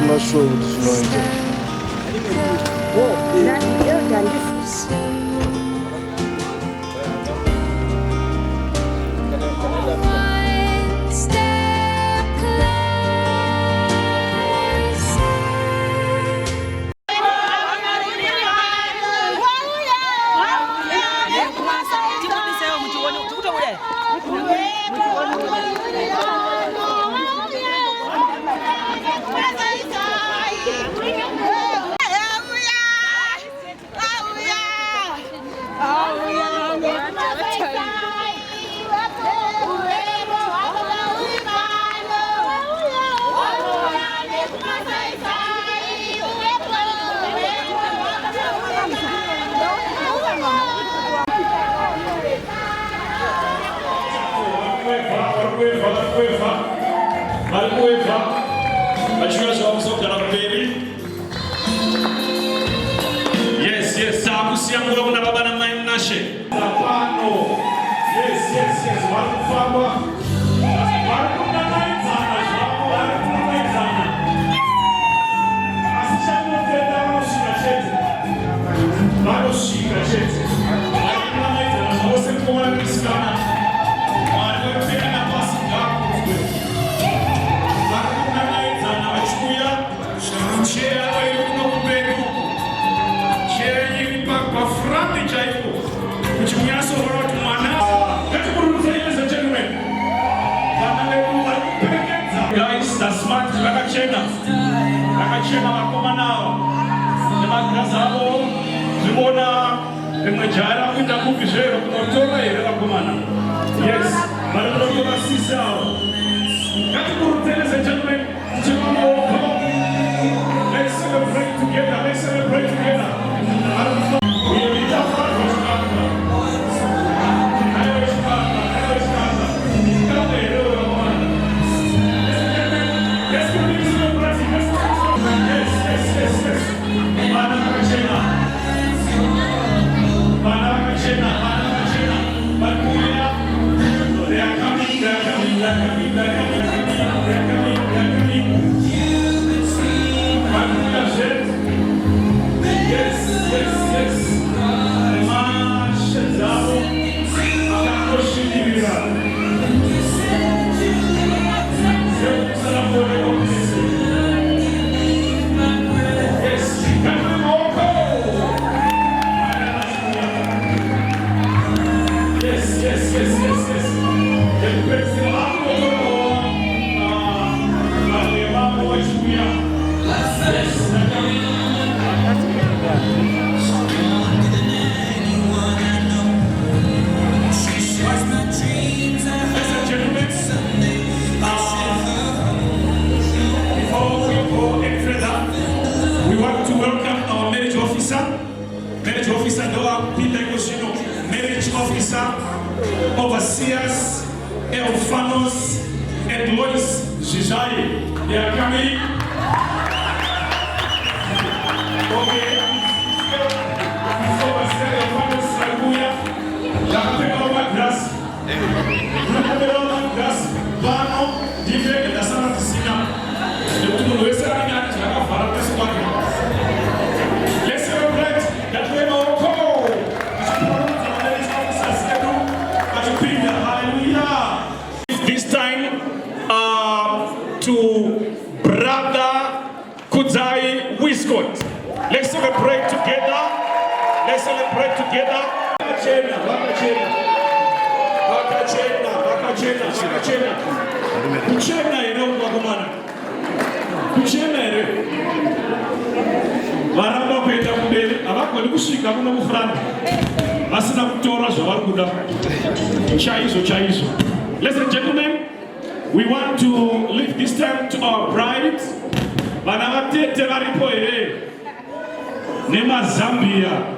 not sure what is noise. Yes, akusiamula kuna baba na mama nashe. Apano. Yes. Walikufa. Walikuwa naitana, walikuwa naitana. Asishamu tenda washika chete. Bado shika chete. Walikuwa naitana, wose kwa kisikana. Walikuwa tena nafasi ngapi? Walikuwa naitana, wachukuya. Shea wewe unakubegu. Front Jaipo, which we are so hard to manage. Ladies and gentlemen, guys, that's smart. Rakachena, wakomanao. Nemakrazabo, Zimona, Nemajara, Kutakufishero, Kutora, Wakomana. Yes, Maradola Sisao. Ladies and gentlemen, let's celebrate together. Overseers, Elfanos, and Lois Jijai. They are coming. Okay. Overseers, Elfanos, Raguya. Grass. Bano, Dive, da Santa Ticina. Let's celebrate that we know. This time to Brother Kudzai Wiskot. Let's celebrate together. Kuchena eno wakomana. Kuchena ere. Baramba kwenda kumbele. Abako ndikushika kuno mufrani. Asina kutora zvavarikuda. Chaizo. Ladies and gentlemen, we want to leave this time to our bride. Vanavatete varipo ere. Nema Zambia.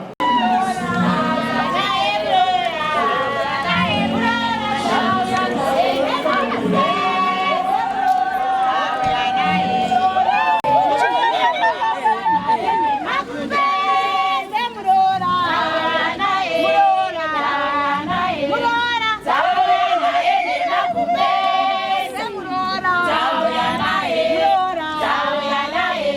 Tauya nae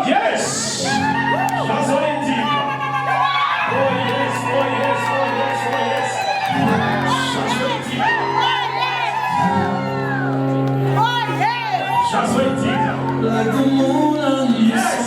Yes. That's what it is. Oh yes, oh yes, oh yes, oh yes. That's what it is. That's what it is. Like the moon on the Yes.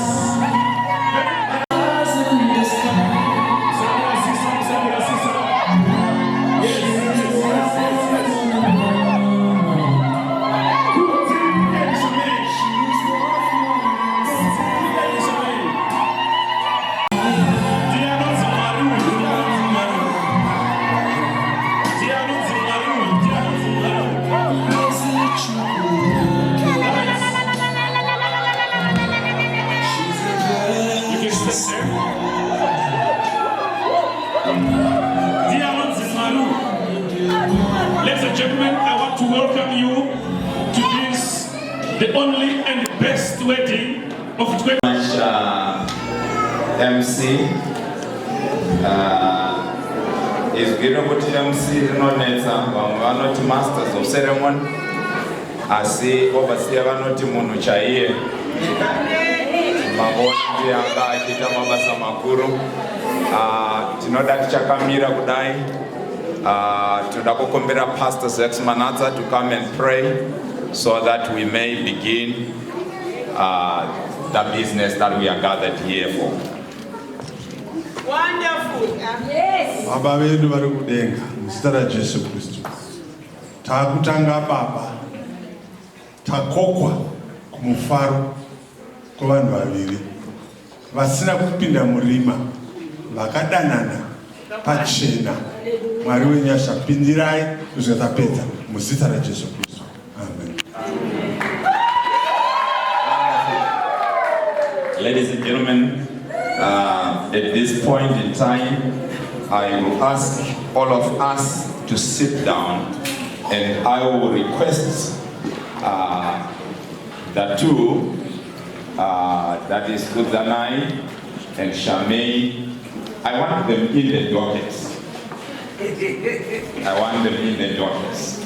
Ladies and gentlemen, I want to welcome you to this, the only and best wedding of 20. MC is given with MC Noneta, one of the masters of ceremony. I see overseer one of the Monuchaye. Mabonji anga kita mabasa makuru. Tinoda chakamira kudai. Tunakukumbira Pastor Zex Manata to come and pray so that we may begin the business that we are gathered here for. Wonderful. Yes. Baba vedu vari kudenga muzita raJesu Kristu takutanga baba takokwa kumufaro kuvanhu vaviri vasina kupinda murima vakadanana pachena. Mwari wenyasha pindirai kusvika tapedza muzita raJesu Kristu. Amen. Ladies and gentlemen, at this point in time, I will ask all of us to sit down, and I will request the two, that is Kudzanai and Shamei. I want them in the dockets. I want them in the dockets.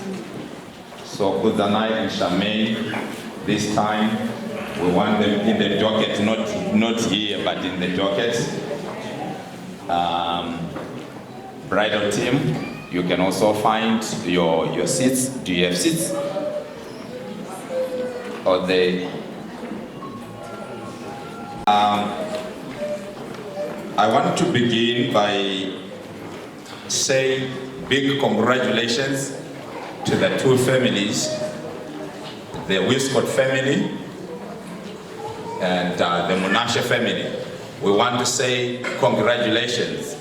So Kudzanai and Shamei, this time we want them in the docket, not here, but in the docket. Bridal team, you can also find your seats. Do you have seats? Or they? I want to begin by saying big congratulations to the two families, the Wiscott family and the Munashe family. We want to say congratulations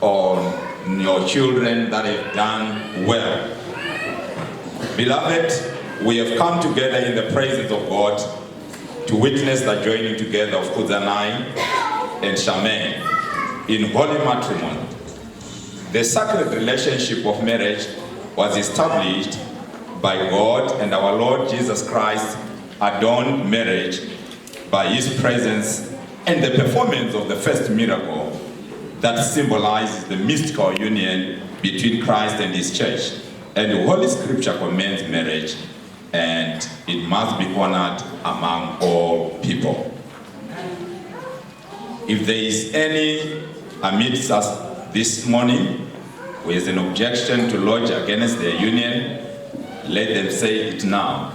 on your children that have done well. Beloved, we have come together in the presence of God to witness the joining together of Kudzanai and Shamei in holy matrimony. The sacred relationship of marriage was established by God, and our Lord Jesus Christ adorned marriage by his presence and the performance of the first miracle that symbolizes the mystical union between Christ and his church. And the Holy Scripture commends marriage, and it must be honored among all people. If there is any amidst us this morning who has an objection to lodge against their union, let them say it now.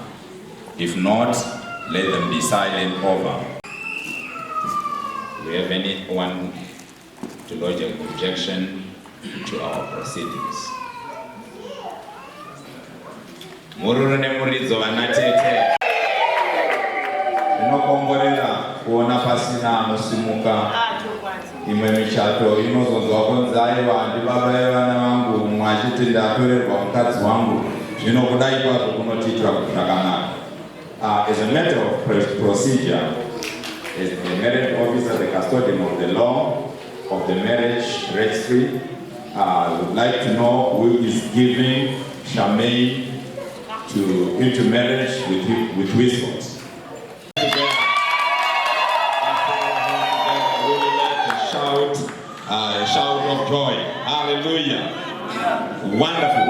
If not, let them be silent over. Do we have anyone to lodge an objection to our proceedings? Mururu nemuridzo vanatete. Inokomborera kuona pasina anosimuka. Imwe michato inozonzwa konzai vanhu baba vevana vangu mwachiti ndatorerwa mukadzi wangu. Zvino kudai kwazvo kunotiitira kuti zvakanaka. As a matter of procedure, as the marriage officer, the custodian of the law of the marriage registry, would like to know who is giving Shamei into marriage with Wiscott. Shout of joy. Hallelujah. Wonderful.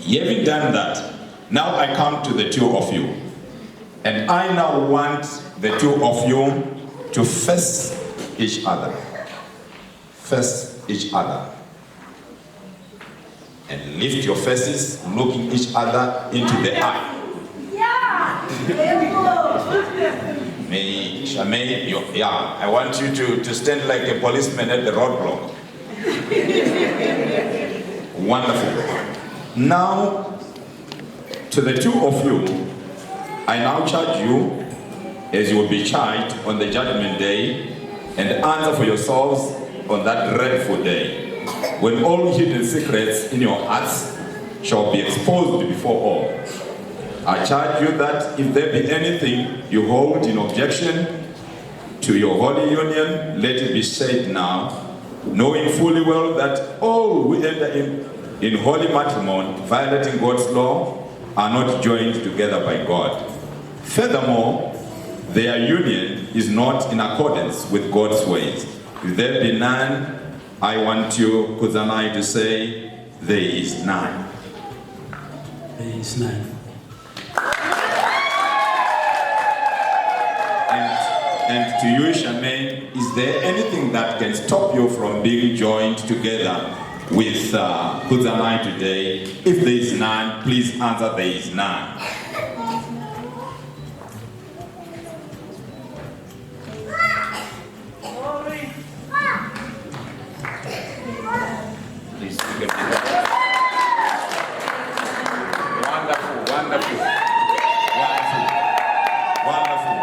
Having done that, now I come to the two of you. And I now want the two of you to face each other. Face each other. And lift your faces, looking each other into the eye. May Charmaine, I want you to stand like a policeman at the roadblock. Wonderful. Now, to the two of you, I now charge you as you will be charged on the judgment day and answer for yourselves on that dreadful day, when all hidden secrets in your hearts shall be exposed before all. I charge you that if there be anything you hold in objection to your holy union, let it be said now, knowing fully well that all who enter in holy matrimony, violating God's law, are not joined together by God. Furthermore, their union is not in accordance with God's ways. If there be none, I want you, Kuzanai, to say, there is none. There is none. And to you, Charmaine, is there anything that can stop you from being joined together with Kuzanai today? If there is none, please answer, there is none. Please take a breath. Wonderful, wonderful, wonderful, wonderful.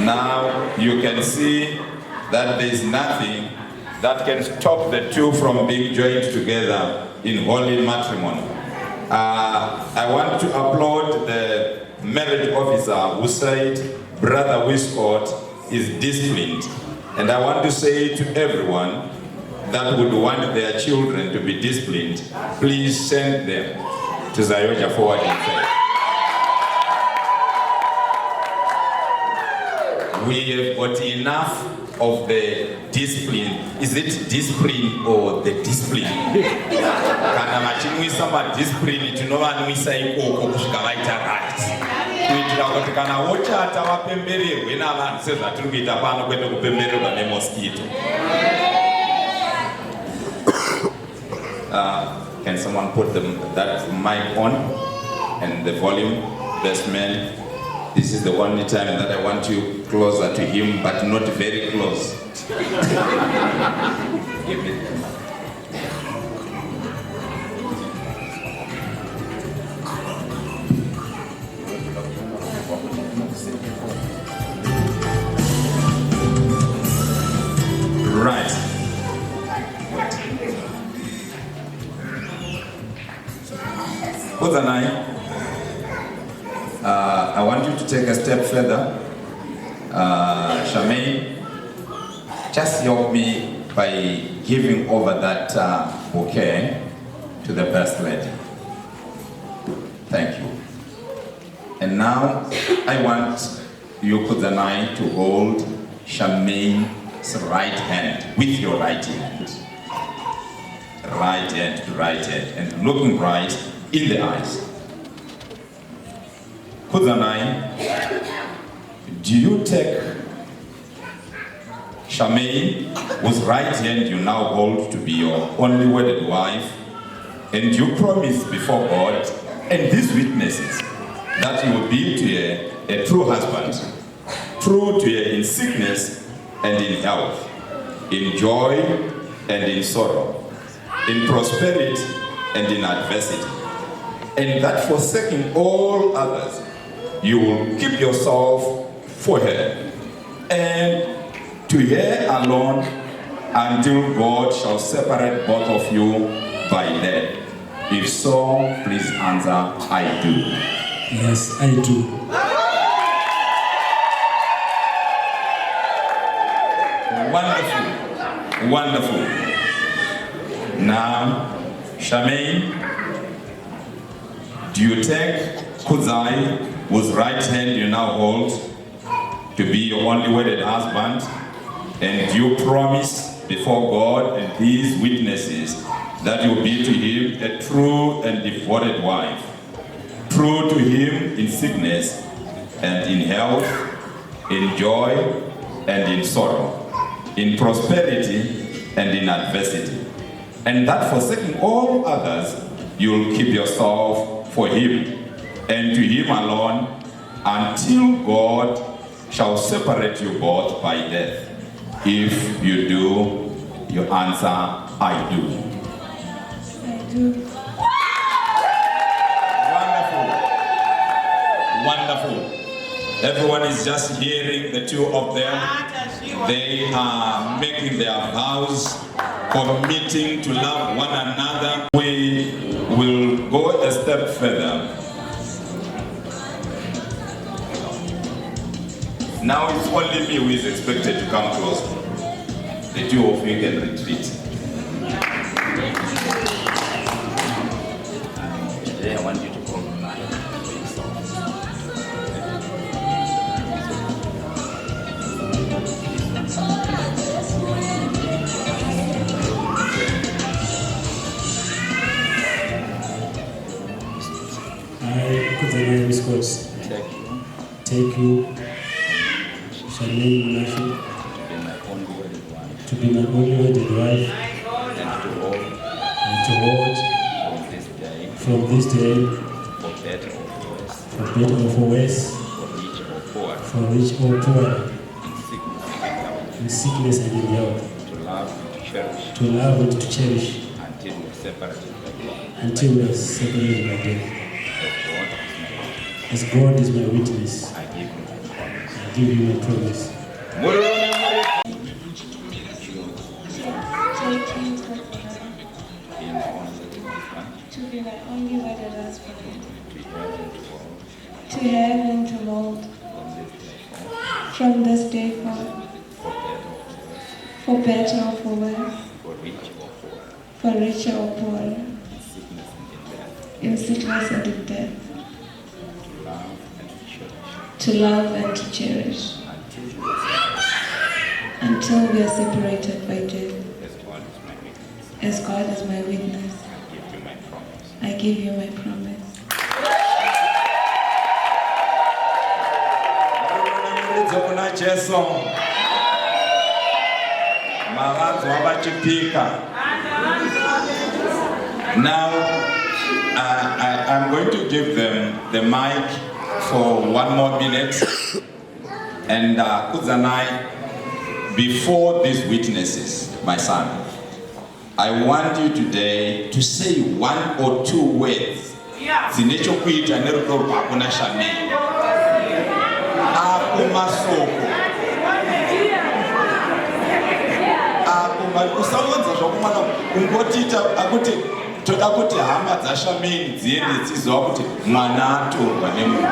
Now you can see that there is nothing that can stop the two from being joined together in holy matrimony. I want to applaud the marriage officer who said Brother Wiscott is disciplined. And I want to say to everyone that would want their children to be disciplined, please send them to Zayoja Forward in Faith. We have got enough of the discipline. Is it discipline or the discipline? Kana machinwisa ma discipline tinovanwisa ikoko kusvika vaita right. Kuitira kuti kana wochata wapembererwe navanhu sezvatiri kuita pano kwete kupembererwa nemosquito. Can someone put that mic on and the volume? Best man, this is the only time that I want you closer to him, but not very close. Give me. Right. Kuzanai, I want you to take a step further. Charmaine, just help me by giving over that bouquet to the First Lady. Thank you. And now I want you, Kuzanai, to hold Charmaine's right hand with your right hand. Right hand to right hand, and looking right in the eyes. Kuzanai, do you take Charmaine, whose right hand you now hold to be your only wedded wife, and you promise before God and these witnesses that you will be to her a true husband, true to her in sickness and in health, in joy and in sorrow, in prosperity and in adversity, and that forsaking all others, you will keep yourself for her, and to her alone, until God shall separate both of you by death. If so, please answer, I do. Yes, I do. Wonderful, wonderful. Now, Charmaine, do you take Kuzai, whose right hand you now hold, to be your only wedded husband, and you promise before God and these witnesses that you will be to him a true and devoted wife, true to him in sickness and in health, in joy and in sorrow, in prosperity and in adversity, and that forsaking all others, you'll keep yourself for him and to him alone until God shall separate you both by death. If you do, you answer, I do. I do. Wonderful. Everyone is just hearing the two of them. They are making their vows, committing to love one another. We will go a step further. Now it's only me who is expected to come closer. The two of you can retreat. Today I want you to compromise for yourself. I, Kudzanai Scott, take you, Charmaine Nashi, to be my only wedded wife, and to hold from this day, for better or for worse, for rich or poor, in sickness and in health, to love and to cherish, until we are separated by death. As God is my witness, I give you my promise. Take you, to be my only wedded husband, to have and to hold, from this day forth, for better or for worse, for richer or poorer, in sickness and in death, to love and to cherish, until we are separated by death. As God is my witness, I give you my promise. Now, I'm going to give them the mic for 1 more minute. And Kudzanai, before these witnesses, my son, I want you today to say 1 or 2 words. Zinechokuita nerudo rwako na Charmaine. Akumasoko. Usawenza zvokumana kungotita akuti toda kuti hama dzaSharmaine dziende dziziva kuti mwana atorwa nemunhu.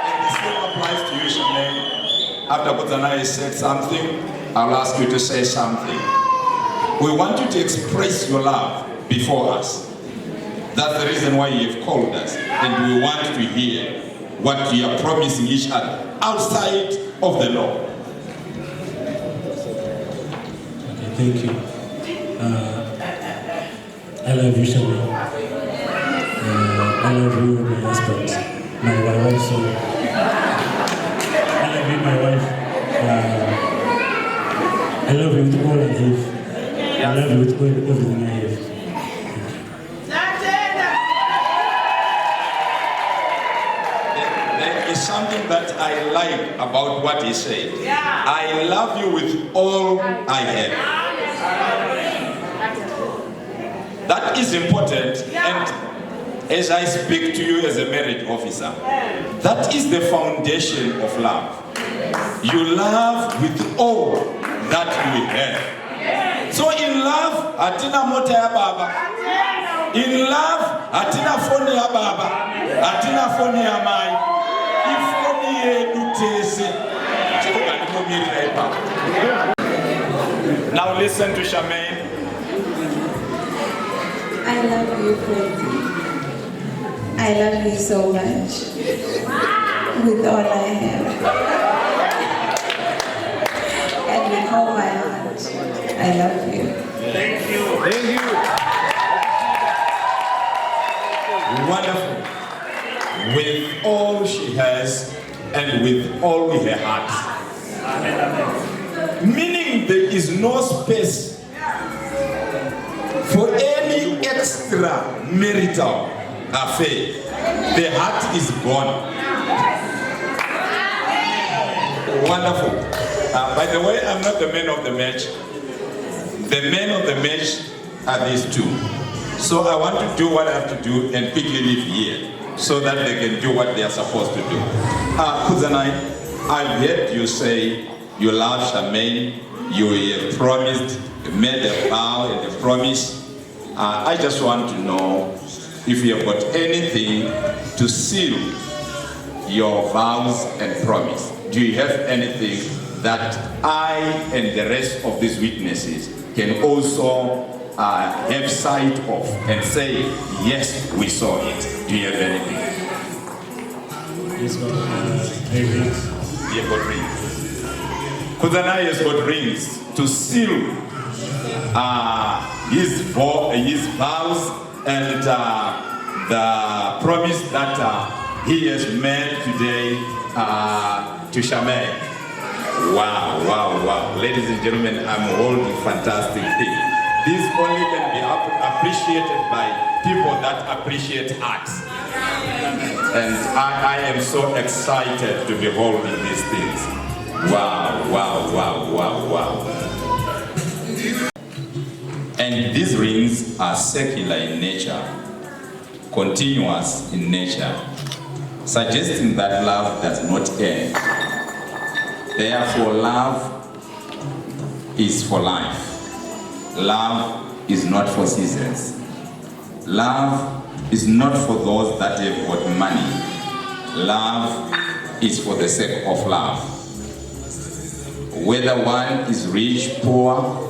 And the same applies to you, Charmaine. After Kudzanai said something, I'll ask you to say something. We want you to express your love before us. That's the reason why you have called us. And we want to hear what you are promising each other outside of the law. Okay, thank you. I love you, Charmaine. I love you, my husband, my wife. So I love you, my wife. I love you with all I have. I love you with everything I have. There is something that I like about what he said. I love you with all I have. That is important, and as I speak to you as a marriage officer, that is the foundation of love. You love with all that you have. So in love, atina mota ya baba. In love, atina phone ya baba. Atina phone ya mai. Ifoni yedu tese. Now listen to Charmaine. I love you, Freddy. I love you so much. With all I have. And with all my heart, I love you. Thank you. Thank you. wonderful. With all she has and with all her heart. Meaning there is no space for any extra marital affair. The heart is gone. Wonderful. By the way, I'm not the man of the match. The men of the match are these two. So I want to do what I have to do and quickly leave here so that they can do what they are supposed to do. Kudzanai, I've heard you say you love Charmaine, you have promised, you made a vow and a promise. I just want to know if you have got anything to seal your vows and promise. Do you have anything that I and the rest of these witnesses can also have sight of and say, yes, we saw it? Do you have anything? He's got 3 rings. You have got rings. Kudzanai has got rings to seal his vows and the promise that he has made today to Charmaine. Wow, wow, wow. Ladies and gentlemen, I'm holding fantastic things. This only can be appreciated by people that appreciate art. And I am so excited to be holding these things. Wow, wow, wow, wow, wow. And these rings are secular in nature, continuous in nature, suggesting that love does not end. Therefore, love is for life. Love is not for seasons. Love is not for those that have got money. Love is for the sake of love. Whether one is rich, poor,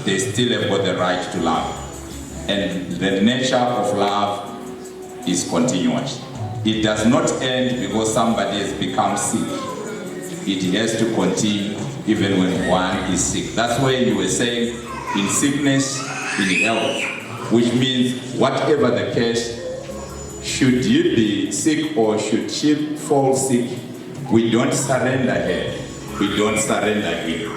they still have got the right to love. And the nature of love is continuous. It does not end because somebody has become sick. It has to continue even when one is sick. That's why you were saying, in sickness, in health, which means whatever the case, should you be sick or should she fall sick, we don't surrender her, we don't surrender him.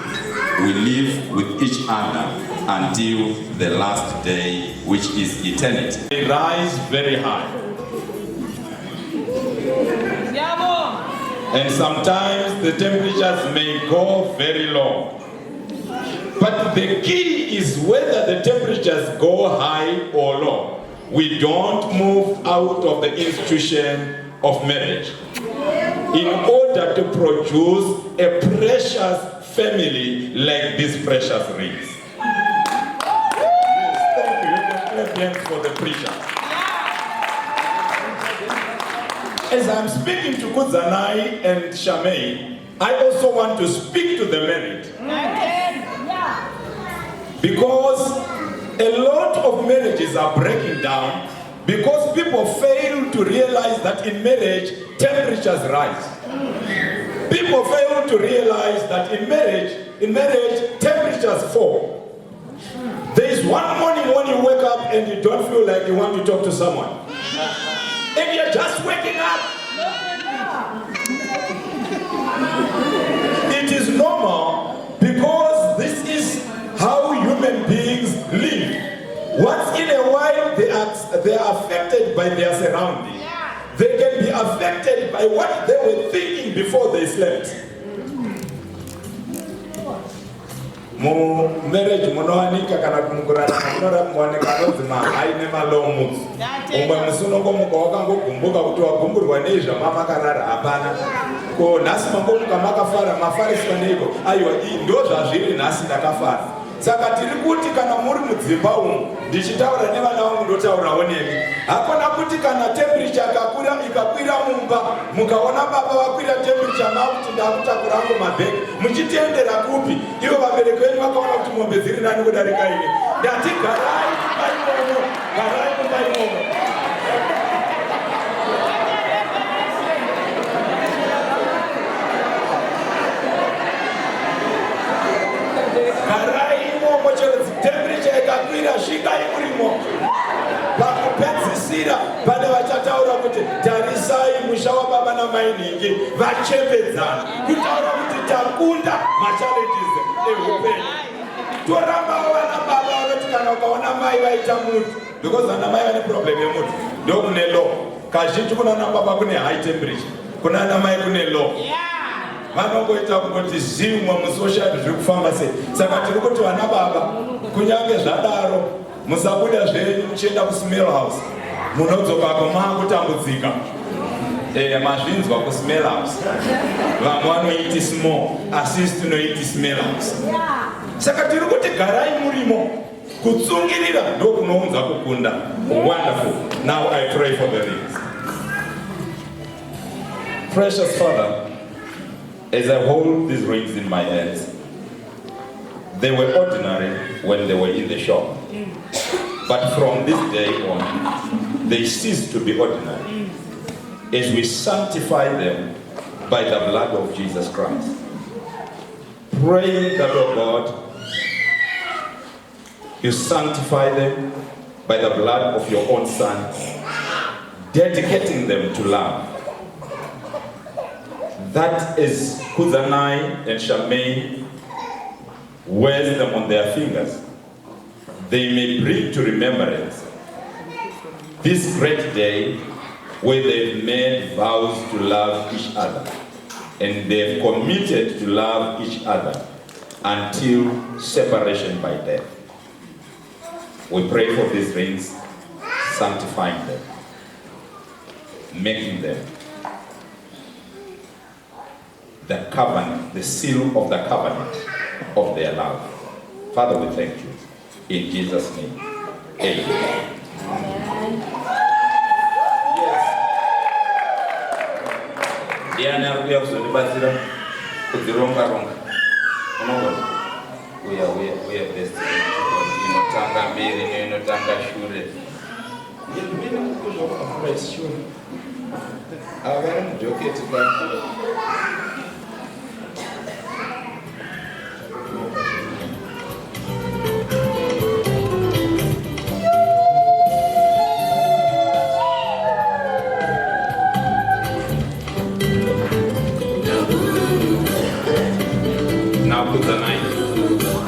We live with each other until the last day, which is eternity. They rise very high. And sometimes the temperatures may go very low. But the key is whether the temperatures go high or low. We don't move out of the institution of marriage in order to produce a precious family like these precious rings. Yes, thank you. For the preacher. As I'm speaking to Kudzanai and Charmaine, I also want to speak to the married. Because a lot of marriages are breaking down because people fail to realize that in marriage, temperatures rise. People fail to realize that in marriage, temperatures fall. There is one morning when you wake up and you don't feel like you want to talk to someone. And you're just waking up. It is normal because this is how human beings live. Once in a while, they are affected by their surroundings. They can be affected by what they were thinking before they slept. Mu marriage munowanika kana kumugurana munowanika anonzi haine malomus. Umwe musunongomuka wakangogumbuka kuti wagumburwa nezvamama karara hapana. Ko nhasi mangomuka makafara mafariswa neiko. Aiwa ndo zvazviri nhasi ndakafara. Saka tiri kuti kana muri mudzimba umu ndichitaura nevana vangu ndotaurawo nemi. Hakuna kuti kana temperature ikakwira mumba mukaona baba vakwira temperature makuti ndakutakura hangu mabhegi muchitendera kupi ivo vabereki venyu vakaona kuti mombe dziri nani kudarika ini. Ndati garai kumba imomo, garai kumba imomo. Garai imomo chero temperature ikakwira svikai murimo. Pakupedzisira kuti tarisai musha wababa namai ningi vachembedzana kutaura kuti takunda machallenges eupenyu. Torambawo vana baba vanoti kana ukaona mai vaita mutu, because vana mai vane problem yemutu ndokune low. Kazhinji kuna baba kune high temperature, kuna mai kune low. Vanongoita kungoti zimwe musocial zviri kufamba sei. Saka tiri kuti vana baba kunyange zvadaro musabuda zvenyu muchienda kusmell house, munodzoka kumakutambudzika. Mazvinzwa kusmell house, vamwe vanoiti small asi tinoiti smell house. Saka tiri kuti garai murimo, kutsungirira ndokunounza kukunda. Wonderful. Now I pray for the rings. Precious Father, as I hold these rings in my hands, they were ordinary when they were in the shop. But from this day on, they cease to be ordinary as we sanctify them by the blood of Jesus Christ. Praying that, oh God, you sanctify them by the blood of your own Son, dedicating them to love. That is Kudzanai and Shamaine wears them on their fingers. They may bring to remembrance this great day where they've made vows to love each other and they've committed to love each other until separation by death. We pray for these rings, sanctifying them, making them the covenant, the seal of the covenant of their love. Father, we thank you. In Jesus' name, amen. Yes. Diana, we have to debatsira kudzironga-ronga. Unoona? We are blessed. Inotanga mberi, inotanga shure. Mimi mkuzwa kwa shure. Avara mjoketi kwa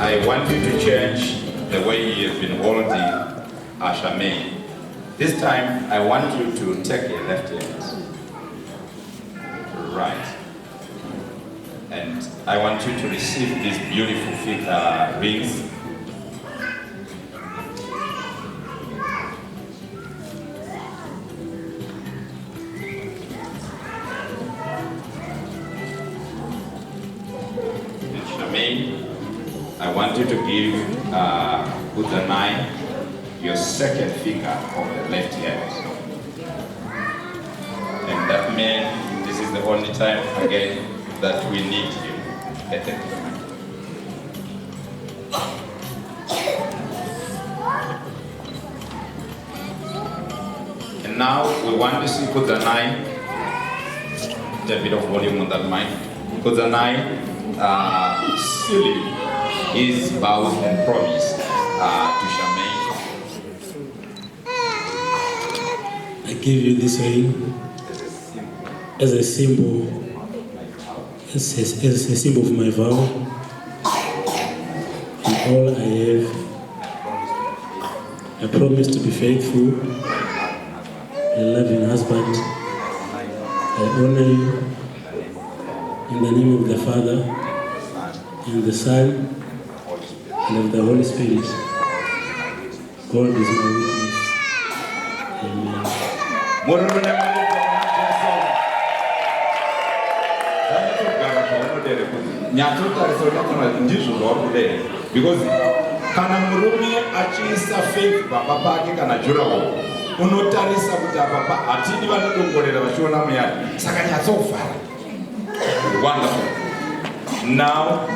I want you to change the way you have been holding Shamaine. This time, I want you to take your left hand. Right. And I want you to receive these beautiful rings. And Shamaine, I want you to give Kudzanai your second finger of the left hand. And that man, this is the only time again that we need him at the time. And now we want to see Kudzanai, a bit of volume on that mic. Kudzanai sealing his vows and promise to Shamaine. I give you this ring as a symbol, as a symbol of my vow. And all I have, I promise to be faithful, a loving husband. I honor you in the name of the Father, and the Son, and of the Holy Spirit. God is my witness. Amen. Because kana murume achiisa faith baba pake kana jurawo unotarisa kuti baba atidi vanodongorera vachiona muyari saka nyatsofara. Wonderful. Now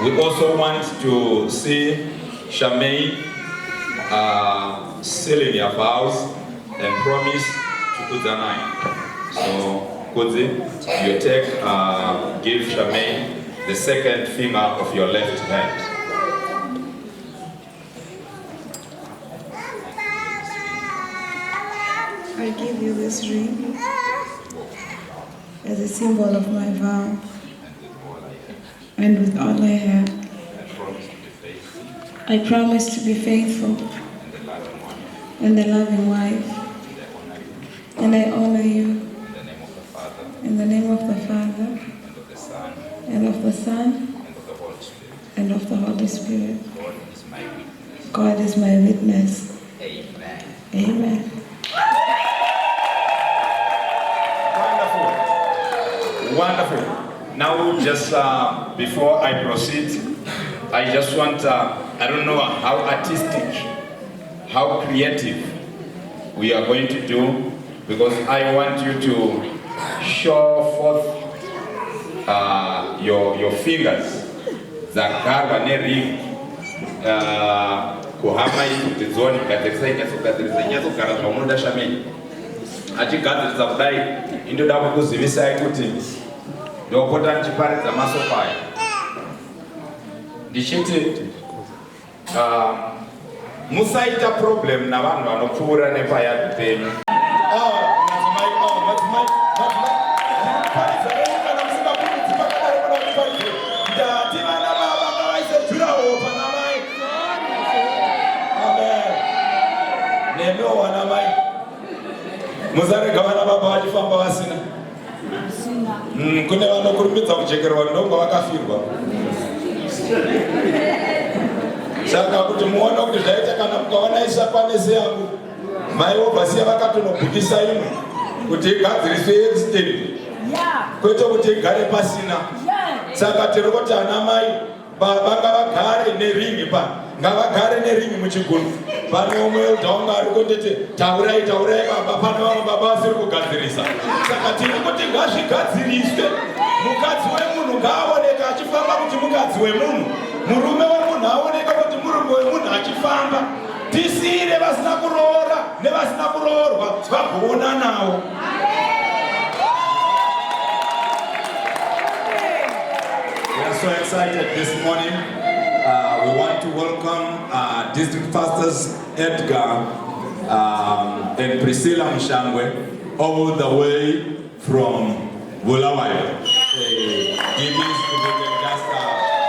we also want to see Shamaine sealing your vows and promise to Kudzanai. So Kudzi, you take, give Shamaine the second finger of your left hand. I give you this ring as a symbol of my vow, and with all I have, I promise to be faithful and the loving wife, and I honor you in the name of the Father, and of the Son, and of the Holy Spirit. God is my witness. Amen. Amen. Wonderful. Now, just before I proceed, I just want, I don't know how artistic, how creative we are going to do, because I want you to show forth your fingers. Zagarwa nering kuhama kuti dzoni kugara zvamunoda shameni achigadziridza kudai indoda kukuzivisai kuti ndopota ndichiparidza masoko aya ndichiti musaita problem navanhu vanopfuura nepayadi penyu. Muzarega vana baba vachifamba vasina kune vanokurumbidza kujekerwa ndongo vakafirwa. Saka kuti muone kuti zvaita kana mukaona isakwanise yangu maivobvasiya vakatonobudisa imwe kuti igadziriswe extend kwete kuti igare pasina. Saka tiri kuti ana mai baba ngavagare neringi ngavagare neringi muchigunwe. Pane umwe eldaunga ari kunditi taurai baba, pane vamwe baba vasiri kugadzirisa. Saka tiri kuti ngazvigadziriswe. Mukadzi wemunhu ngaaoneke achifamba kuti mukadzi wemunhu, murume wemunhu aoneke kuti murume wemunhu achifamba. Tisiyire vasina kuroora nevasina kuroorwa vagoona nawo. We are so excited this morning. We want to welcome District Pastors Edgar and Priscilla Mshangwe all the way from Bulawayo. Gibbies, if you can just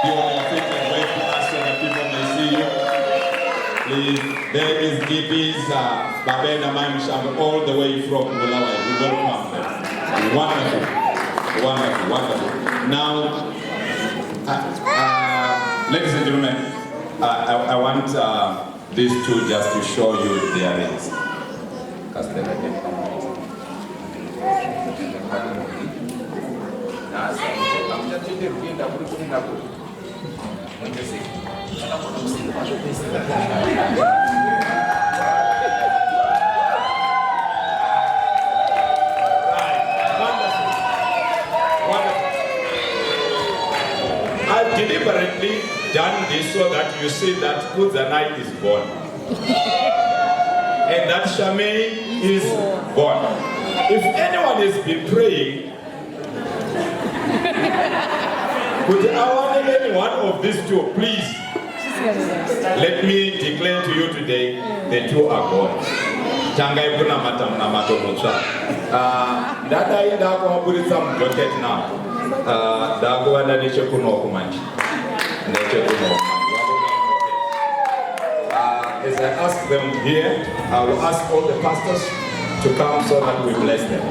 be on your feet and wave to us so that people may see you. Please, there is Gibbies, Babena Mshangwe all the way from Bulawayo. We welcome them. Wonderful, wonderful, wonderful. Now, ladies and gentlemen, I want these two just to show you their rings. I've deliberately done this so that you see that Kudzanai is born. And that Shamaine is born. If anyone has been praying, could I want any one of these two, please? Let me declare to you today, the two are born. Changai kuna matamna matomocha. Dada ida kwa buritsa mjoket now. Dago wada niche kuno kumanchi. Niche kuno kumanchi. As I ask them here, I will ask all the pastors to come so that we bless them.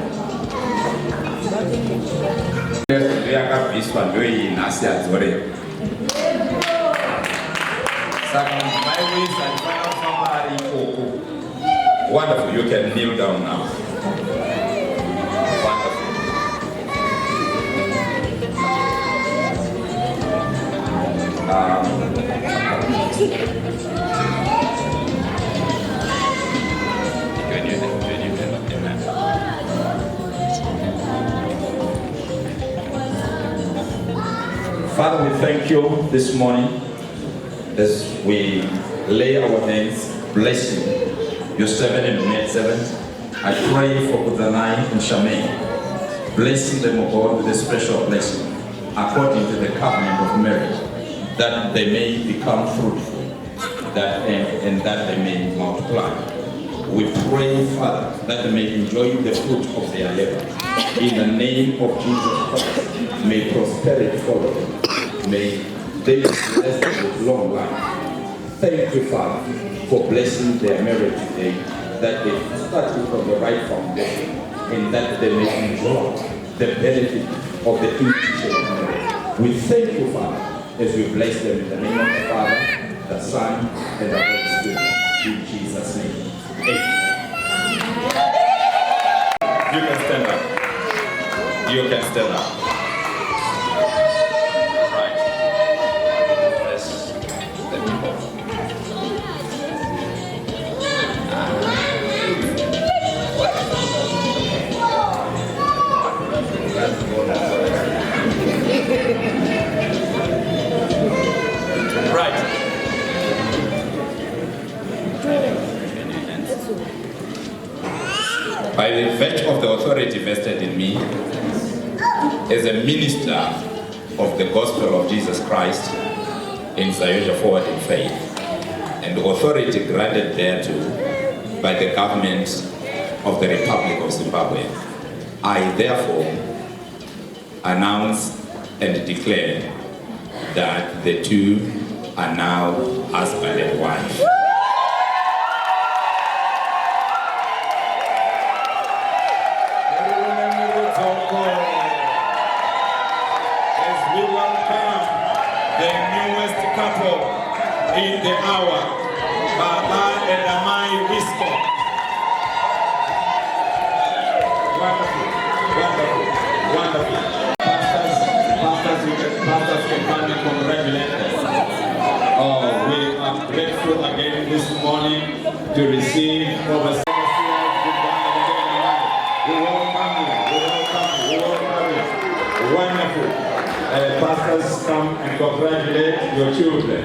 Wonderful, you can kneel down now. Wonderful. Father, we thank you this morning as we lay our hands, bless you, your servant and maid servant. I pray for Kudzanai and Shamaine, blessing them, O God, with a special blessing, according to the covenant of marriage, that they may become fruitful, and that they may multiply. we pray, Father, that they may enjoy the fruit of their labor. In the name of Jesus Christ, may prosperity follow them. May they be blessed with long life. Thank you, Father, for blessing their marriage today, that they started from the right foundation, and that they may enjoy the benefit of the institution of marriage. We thank you, Father, as we bless them in the name of the Father, the Son, and the Holy Spirit. In Jesus' name. Amen. You can stand up. You can stand up. Right. Let's let me go. Right. By the virtue of the authority vested in me, as a minister of the gospel of Jesus Christ in Zayosha Forward in Faith, and the authority granted thereto by the government of the Republic of Zimbabwe, I therefore announce and declare that the two are now husband and wife. As we welcome the newest couple in the hour, Baba and Amai Wisco. Wonderful, wonderful, wonderful. Pastors can come and congratulate us. Oh, we are grateful again this morning to receive over wonderful. Pastors, come and congratulate your children.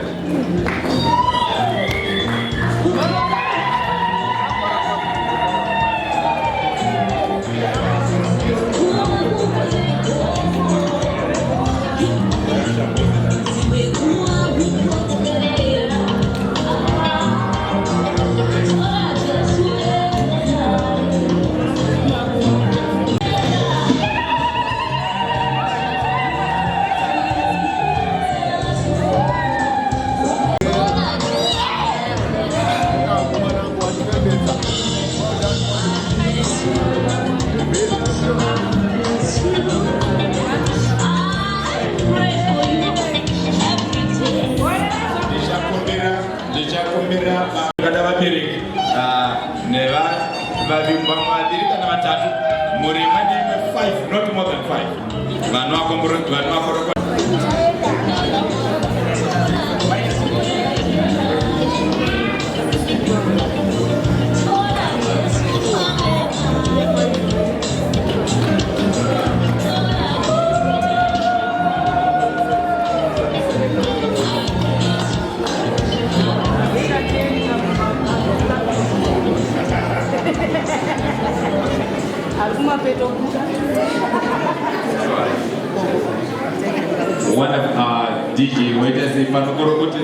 Not more than 5. One of DJ, wait as if I'm going to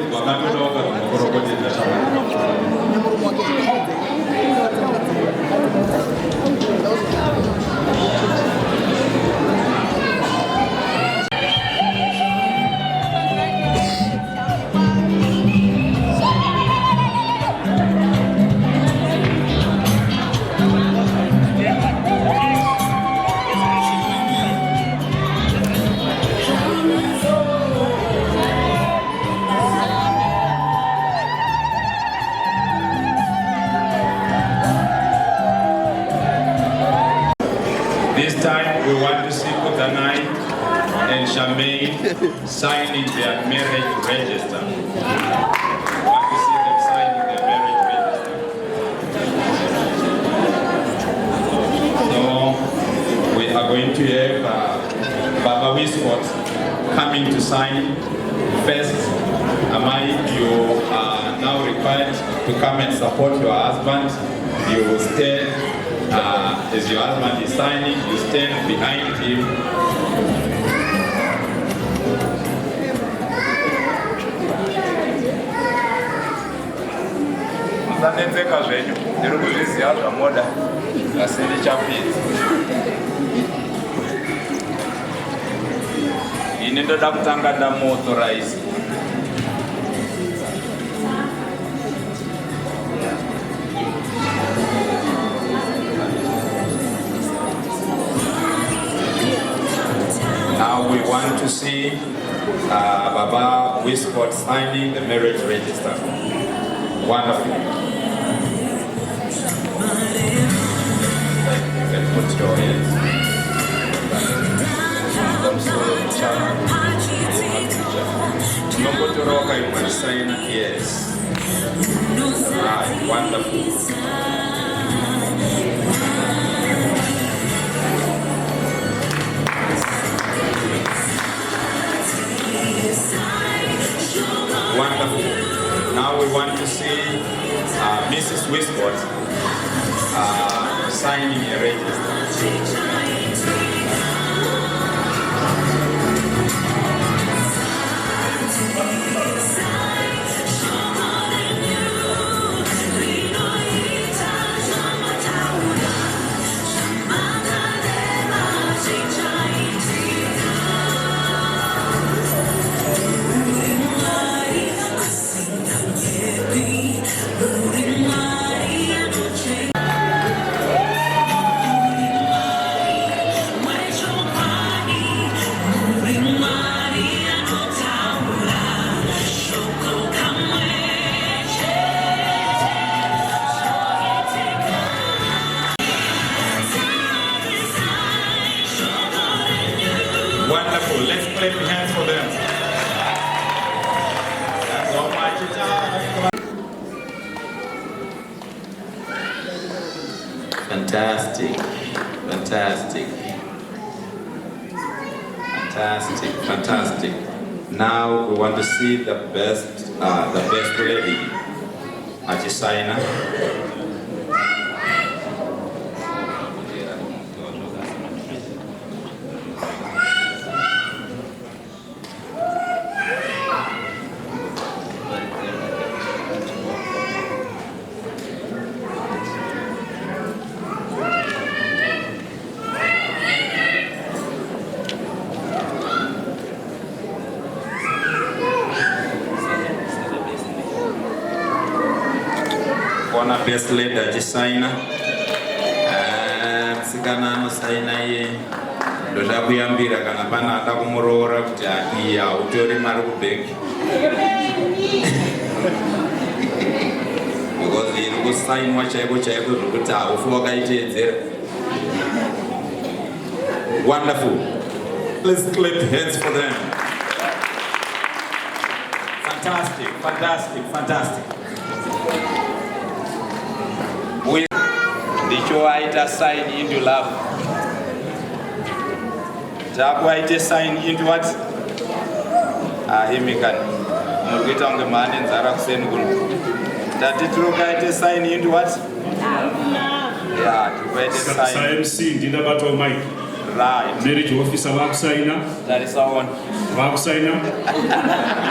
This time we want to see Kutanai and Shamaine signing their marriage register. We want to see them signing their marriage register. So we are going to have Baba Wiscott coming to sign first. Amai, you are now required to come and support your husband. You will stand as your husband is signing, you stand behind him. Zanenzeka zvenyu. ndiri kuzviziva zvamoda asi ndichapedza. Ini ndoda kutanga ndamuauthorize. Now we want to see Baba Wiscott signing the marriage register. Wonderful. Let's put your hands. Yes. Right, wonderful. Wonderful. Now we want to see Mrs. Wiscott signing a register. Wonderful. Let's clap your hands for them. That's all my Fantastic. Fantastic. Fantastic. Fantastic. Now we want to see the best lady. Achisaina. Kona best lady achisaina. Sikana anosaina ye. Ndoda kuyambira kana pana ada kumuroora kuti iya utori mari kubenki. Because iri kusainwa chaiko chaiko zvokuti haufi wakaiteedzera. Wonderful. Let's clap hands for them. Fantastic, fantastic, fantastic. Ndicho aita sign into love. Japo aita sign into what? Himikani. Murikuita unge mhane nzara kuseni kuno. Tati turukaita sign into what? Yeah, turukaita sign. MC ndina bato mic. Right. Marriage officer vakusaina. That is all. Vakusaina.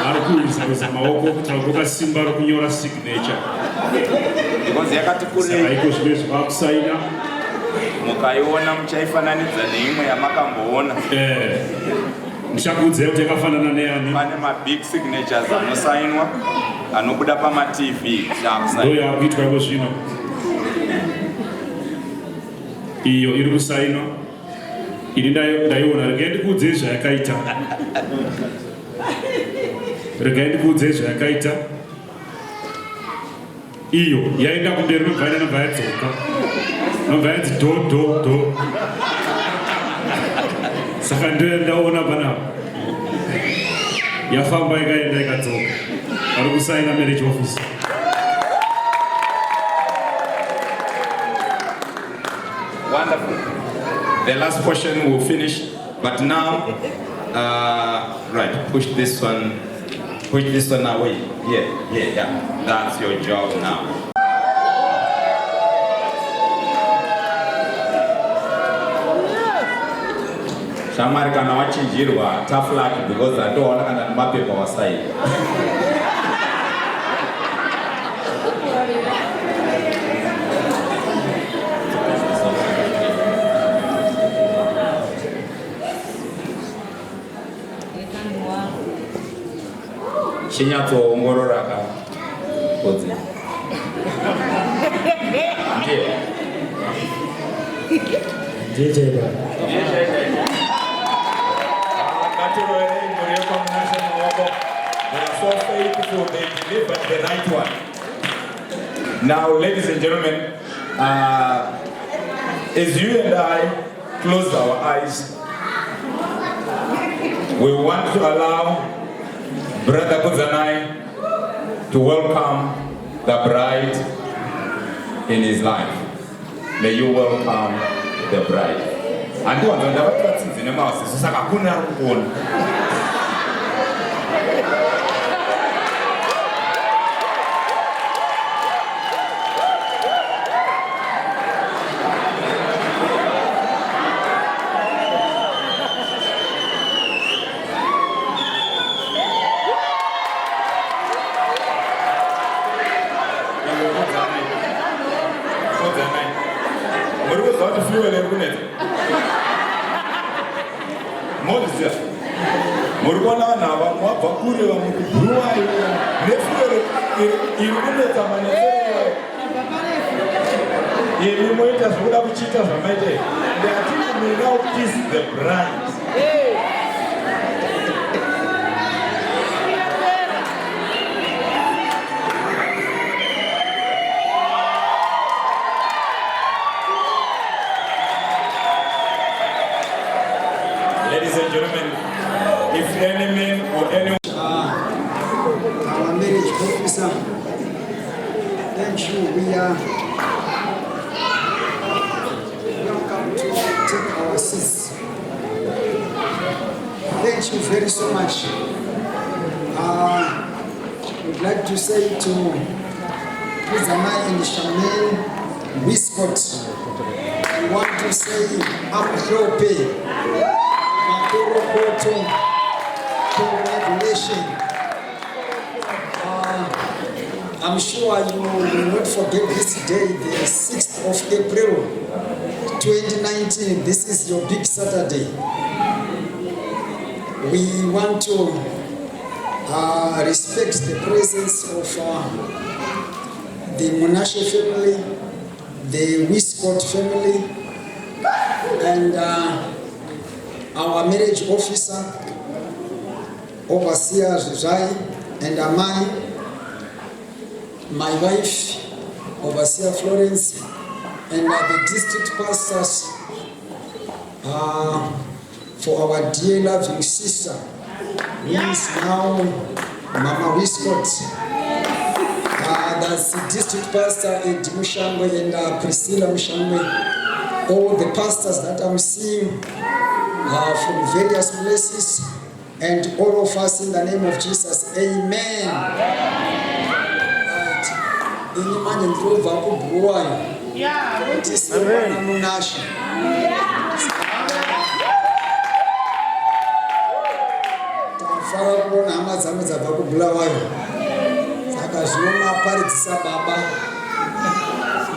Arikuisa maoko kutakuka simba rokunyora signature. Because yakati kule aiko zvizvi vakusaina. Mukaiona muchaifananidza neimwe yamakamboona. Ndichakuudzai kuti yakafanana neyani. Pane mabig signatures anosainwa anobuda pama-TV. Ndo yakuitwa iko zvino. Iyo iri kusainwa. Ini ndaiona, regai ndikuudzei zvayakaita. Regai ndikuudzei zvayakaita. Iyo yaenda kumberi nobva ine nobva yadzoka. Nobva yanzi do. Saka ndaona panapa. Yafamba ikaenda ikadzoka. Ari kusaina marriage office. Wonderful. The last portion will finish, but now, right, push this one away. Yeah. That's your job now. Shamari kana wachinjirwa tough luck because I don't want to mapepa wasai. chinyatsoongorora ka kodzi ndiye chaiba ngatiroerei mhuri yekwamunashe maoko. They are so faithful, they delivered the right one. Now, ladies and gentlemen, as you and I close our eyes, we want to allow Brother Kudzanai to welcome the bride in his life. May you welcome the bride. And you want to never touch it in the mouth. It's like a kuna one. The bride. Ladies and gentlemen, if any man or anyone our marriage officer, thank you. We are welcome to take our seats. Thank you very so much. I would like to say to Kudzanai and Charmaine Wiskott, I want to say Amhlope, Makoropoto, congratulations. I'm sure you will not forget this day, the 6th of April 2019. This is your big Saturday. We want to respect the presence of the Munashe family, the Wiskott family, and our marriage officer, Overseer Zai, and Amai, my wife, Overseer Florence, and the district pastors, for our dear loving sister, who is now Mama Wiskott. That's the district pastor Ed Mushangwe and Priscilla Mushangwe. All the pastors that I'm seeing from various places, and all of us in the name of Jesus. Amen. Ini manje ndrova kubhuwayo. Kuti sibona Munashe. Tafara kuona hama dzangu dzabva kubhulawayo. Saka zviona aparidzisa baba.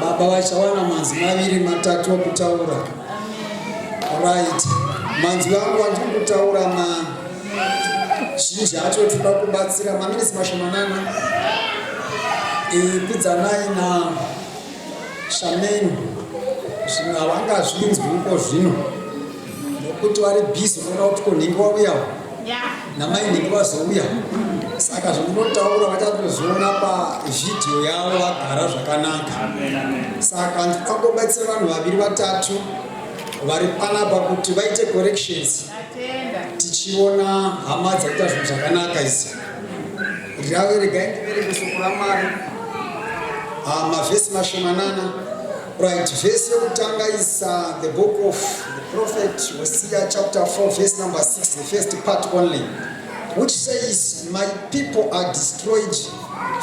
Baba vachawana manzi maviri matatu okutaura. Right. Manzi wangu wandiri kutaura zhinji acho toda kubatsira maminitsi mashomanana. Kudzanai na Charmaine zvimwe havangazvinzwi uko zvino nokuti vari bhizi unoona kuti konhingi wauyawo namai nhingi vazouya, saka zvinotaura vachatozviona pavhidhiyo yavo vagara zvakanaka. Saka ndinoda kubatsira vanhu vaviri vatatu vari panapa kuti vaite corrections, tichiona hama dzaita zvinhu zvakanaka izvi. Rave regai ndiverenge shoko raMwari mavhesi mashomanana. Right, verse yokutanga is the book of the prophet Hosea chapter 4 verse number 6, the first part only, which says, my people are destroyed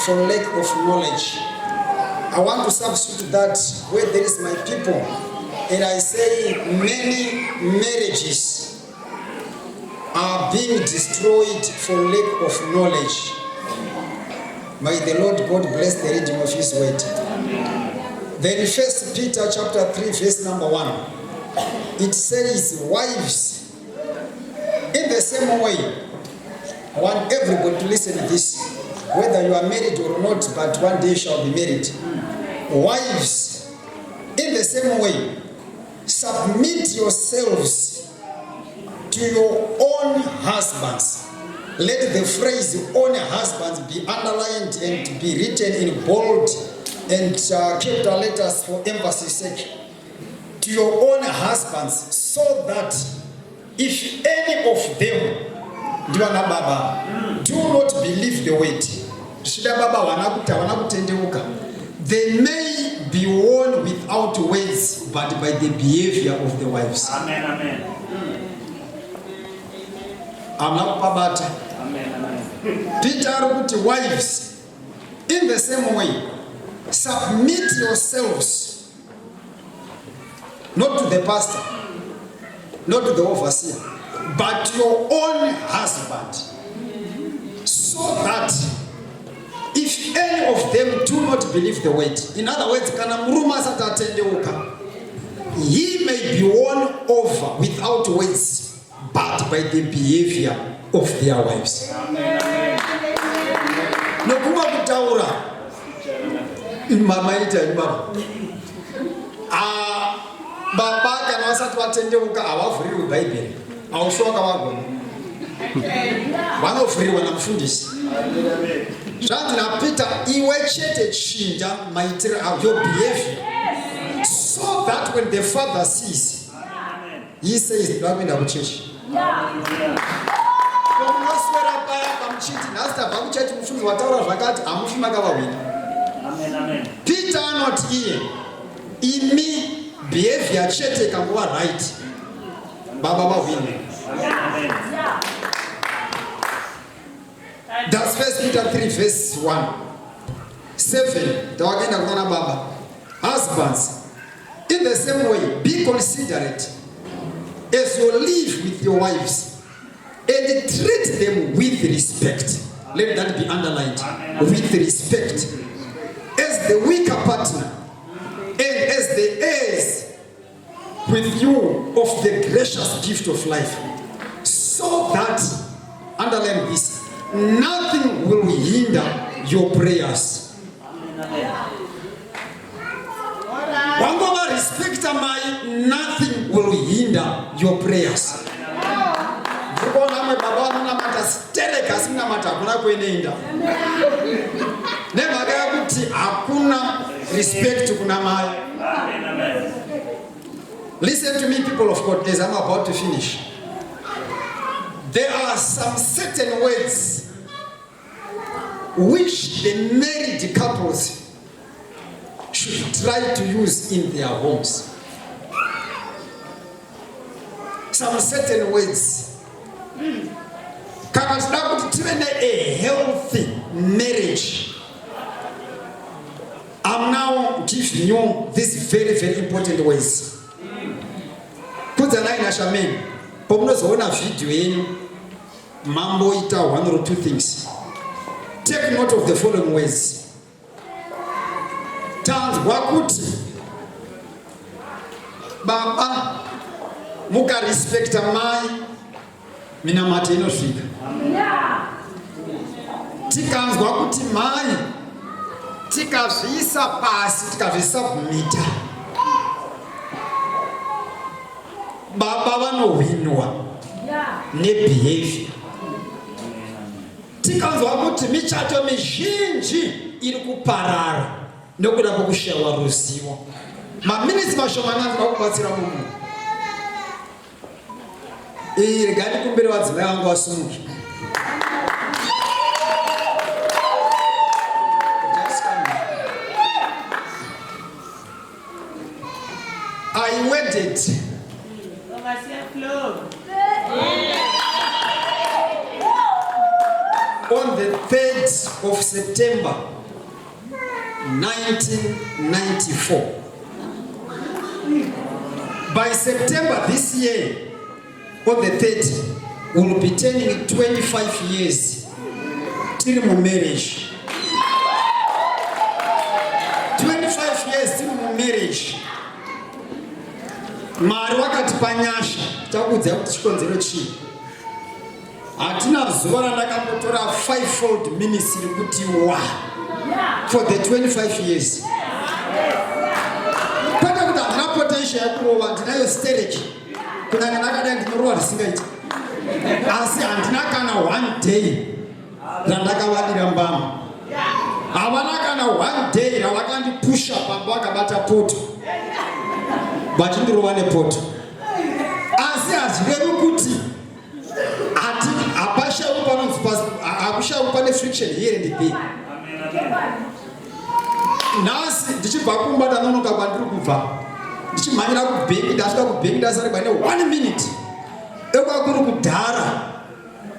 for lack of knowledge. I want to substitute that where there is my people, and I say many marriages are being destroyed for lack of knowledge. May the Lord God bless the reading of His word. Then 1 Peter chapter 3 verse number 1, it says, wives, in the same way, I want everybody to listen to this, whether you are married or not, but one day you shall be married. Wives, in the same way, submit yourselves to your own husbands. Let the phrase own husbands be underlined and be written in bold and capital letters for emphasis sake. To your own husbands, so that if any of them do not believe the word, they may be won without words, but by the behavior of the wives. Amen, amen. Peter wrote, wives, in the same way, submit yourselves not to the pastor, not to the overseer, but to your own husband, so that if any of them do not believe the word, in other words, he may be won over without words, but by the behavior of their wives. Nokuma kutaura mama ita baba baba kana wasati watendeuka awavhuriwi bhaibheri aushoka wagona vanovhuriwa namufundisi. Zvanzi naPeter, iwe chete chinja maitiro of your behavior, so that when the father sees, he says ndakuenda kuchechi. Unoswera paya pamuchiti nhasta pamuchechi mufundisi wataura zvakati hamufi makavawina. Peter anoti iye imi behavior chete kanguva right baba vawine. That's 1 Peter 3 verse 1. 7. Tawagenda kuna baba. Husbands, in the same way, be considerate as you live with your wives, and treat them with respect. Let that be underlined. With respect, as the weaker partner, and as the heirs with you of the gracious gift of life, so that, underline this, nothing will hinder your prayers. Wangova respect my, nothing will hinder your prayers. Listen to me, people of God, as I'm about to finish. There are some certain words which the married couples should try to use in their homes. Some certain words. A healthy marriage. I'm now giving you these very, very important words. Put the line as a man. Pomnozoona video yenu mambo ita one or two things. Take note of the following words. Tanz wakuti baba muka respect mai mina mateno fika. Tikanzwa kuti mai tikavisa pasi tikazvisubmita baba vanohwinwa nebehavior. Tikanzwa kuti michato mizhinji iri kuparara nekuda kwekushayiwa ruzivo. Maminitsi mashomananzi vakubatsira munhu. Regai kumbira vadzimai vangu vasumuke. I wedded on the 3rd of September 1994. By September this year, on the 3rd, we'll be turning 25 years till my marriage. 25 years till my marriage. Mari wakati panyasha takudza kuti chikonzero chii. Hatina zuva randakatora 5-fold ministry kuti wa for the 25 years. Kwete kuti handina potential yakurova, ndinayo stereki. Kunyanya ndakadai ndinorova zvisingaiti. Asi handina kana 1 day randakavadira mbama. Havana kana 1 day ravakandipusha pamba vakabata poto. Vachindirova nepoto. Asi hazvirevi kuti hakushauri pane friction here and there. Nhasi ndichibva kumba ndanonoka kwandiri kubva. Ndichimhanyira kubhengi, ndasvika kubhengi ndasari pane 1 minute. Ekwakuri kudhara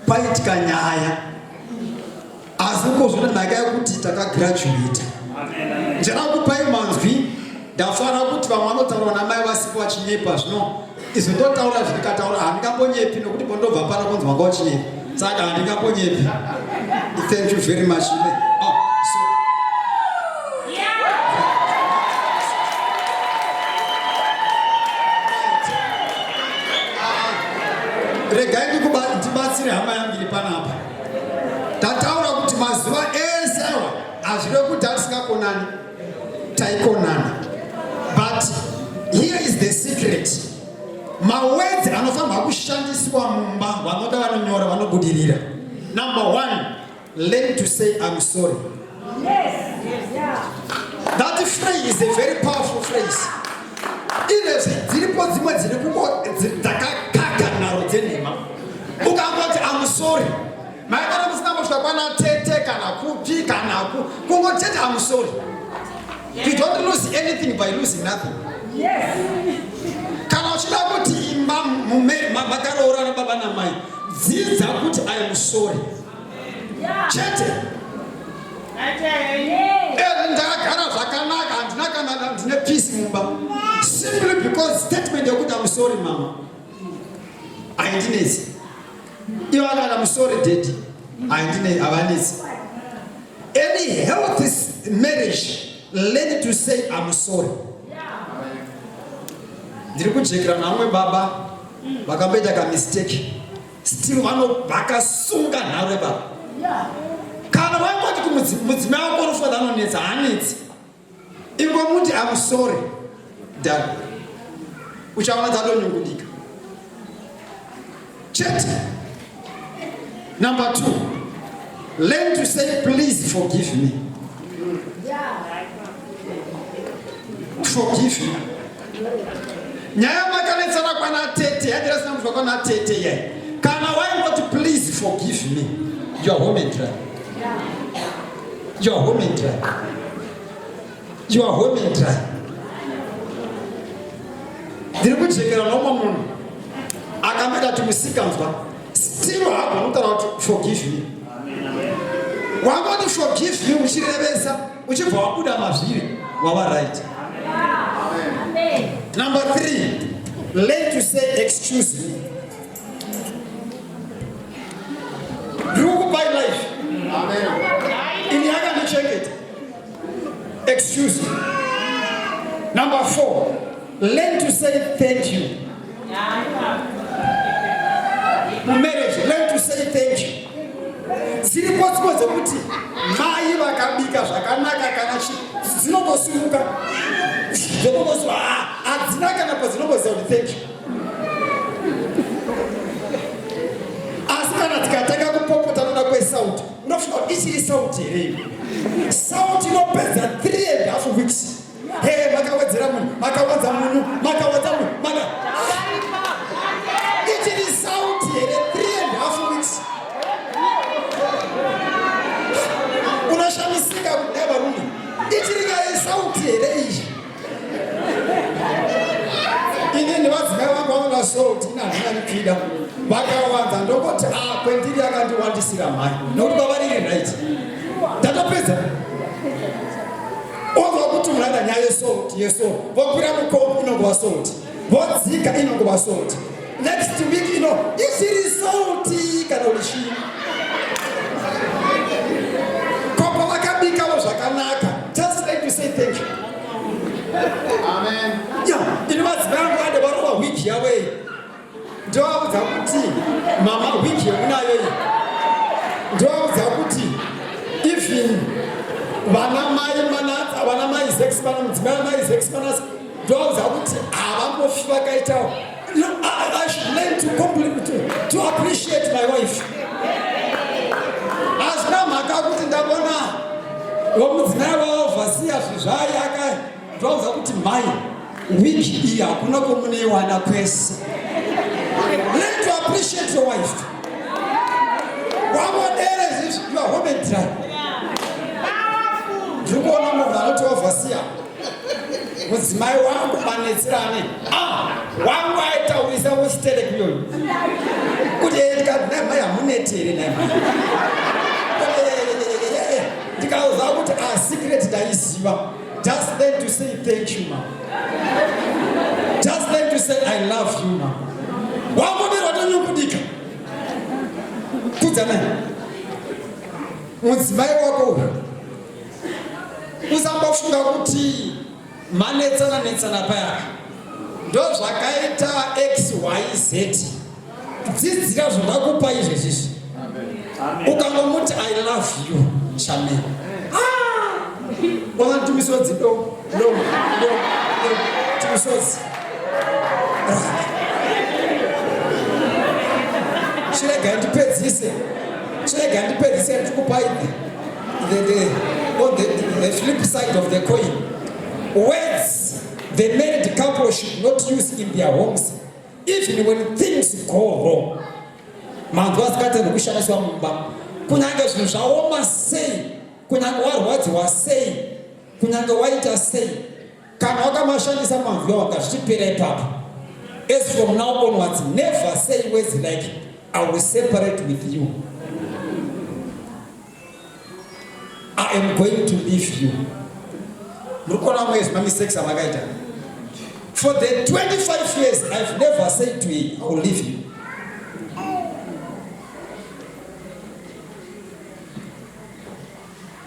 paitika nyaya. Asi kozvona nhaka yekuti takagraduate. Ndira kupai manzwi ndafanira kuti vamwe vanotaura namai vasipo vachinyepa zvino izototaura zvirikataura handingambonyepi nokuti pondobva pano kunzi wanga uchinyepa. Saka handingambonyepi. Thank you very much. Regai ndibatsire hama yangu iri panapa. Tataura kuti mazuva ese awa hazvire kuti tisingakonani taikonana. But here is the secret. Mawords anofanirwa kushandiswa mumba vanoda vanonyora vanobudirira. Number 1, learn to say I'm sorry. Yes. That phrase is a very powerful phrase. Dziripo dzimwe dzakakaka naro dzenhema. Ukangoti I'm sorry. Maikana musina kusvika kwana tete kana kupi kana kungoti I'm sorry. You don't lose anything by losing nothing. Yes. Kana uchida kuti imba makaroorana baba namai, dzidza kuti I am sorry. Chete. Ndakagara zvakanaka, handina kana ndine peace mumba. Simply because statement yekuti I'm sorry mama. Haindinetsi. Ivo vakati I'm sorry daddy. Havanetsi. Any healthy marriage, learn to say I'm sorry. Ndiri kujekera namwe baba vakamboita ka mistake. Still vakasunga nhare baba. Kana vangoti kumudzimai wako unofanira anonetsa hanetsi. Ingomuti I'm sorry dad. Uchaona dzadonyungudika. Chete. Number 2, learn to say please forgive me. Forgive me. Nyaya makanetsana kwana tete, yadira sina mtu kwana tete yai. Kana waingoti please forgive me. You are home and dry. You are home and dry. You are home and dry. Ndiri kujekera nomwe munhu akamboita tumusikanzwa. Still hapo unotara kuti forgive me. Wangoti forgive me uchirevesa uchibva wabuda mazviri wava right. Number 3, learn to say excuse me. Look by life. Amen. In Yaga, check it. Excuse me. Number 4, learn to say thank you. Marriage, learn to say thank you. Ziripo dzekuti mai vakabika zvakanaka kana dzinongosimuka dzinongosiwa hadzina kana padzinongoziva kuti thank you. Asi kana tikatanga kupopota noda kwesauti unofunga kuti ichiri sauti here. Sauti inopedza 3.5 weeks. Hey, makawedzera munhu, makawadza munhu, makawadza munhu, ichiri sauti here 3.5 weeks. Unashamisika kudai varume. Ichiri sauti here iyi. Inini vadzimai vangu vanoda sauti ina handina nipida. Vakawanza ndokoti kwendiri akandiwandisira mari. Nokuti vavariri right. Tatopedza. Ozwa kuti munada nyaya yesauti yeso. Vokwira mukombe inongova sauti. Vodzika inongova sauti. Next week ichiri sauti kana ulishini. Kopa vakabikawo zvakanaka. Just like to say thank you. Amen. Yeah, ini vadzimai vangu vade varova wiki yavo iyi. Ndovaudza kuti mama wiki unayo iyi ndouza kuti even vana mai 6 vana mudzimai mai 6 vana ndouza kuti havambofi vakaitawo. I should learn to appreciate my wife. Hazvina mhaka kuti ndabona vomudzimai vaovhasiya zvizvaayaka ndouza kuti mai wiki iyi hakuna komuneiwana kwese. Learn to appreciate your wife. Wamodere zizvi you are home and dry. Ndikuona munhu anoti ovhasiya mudzimai wangu manetserane wangu aitaurisa wositere kuyoyo kuti ndikati naimai hamunetere naimai ndikauza kuti secret ndaiziva. Just learn to say thank you ma. Just learn to say I love you ma. Wamodera tonyungudika kudzana mudzimai wako usambofunga kuti manetsana paya ndozvakaita xyz. Dzidzira zvavakupa izvezvizvi. Ukangomuti I love you chameni wana tumisodzi tumisodzi chirega ndipedzise ndikupai the flip side of the coin. Words the married couple should not use in their homes even when things go wrong. Manhu asikatenda kushandiswa mumba kunyange zvinhu zvaoma sei, kunyange warwadziwa sei, kunyange waita sei, kana wakamashandisa manhu yawanga zvichipera ipapo. As from now onwards, never say words like I will separate with you, I am going to leave you. For the 25 years, I've never said to you, I will leave you.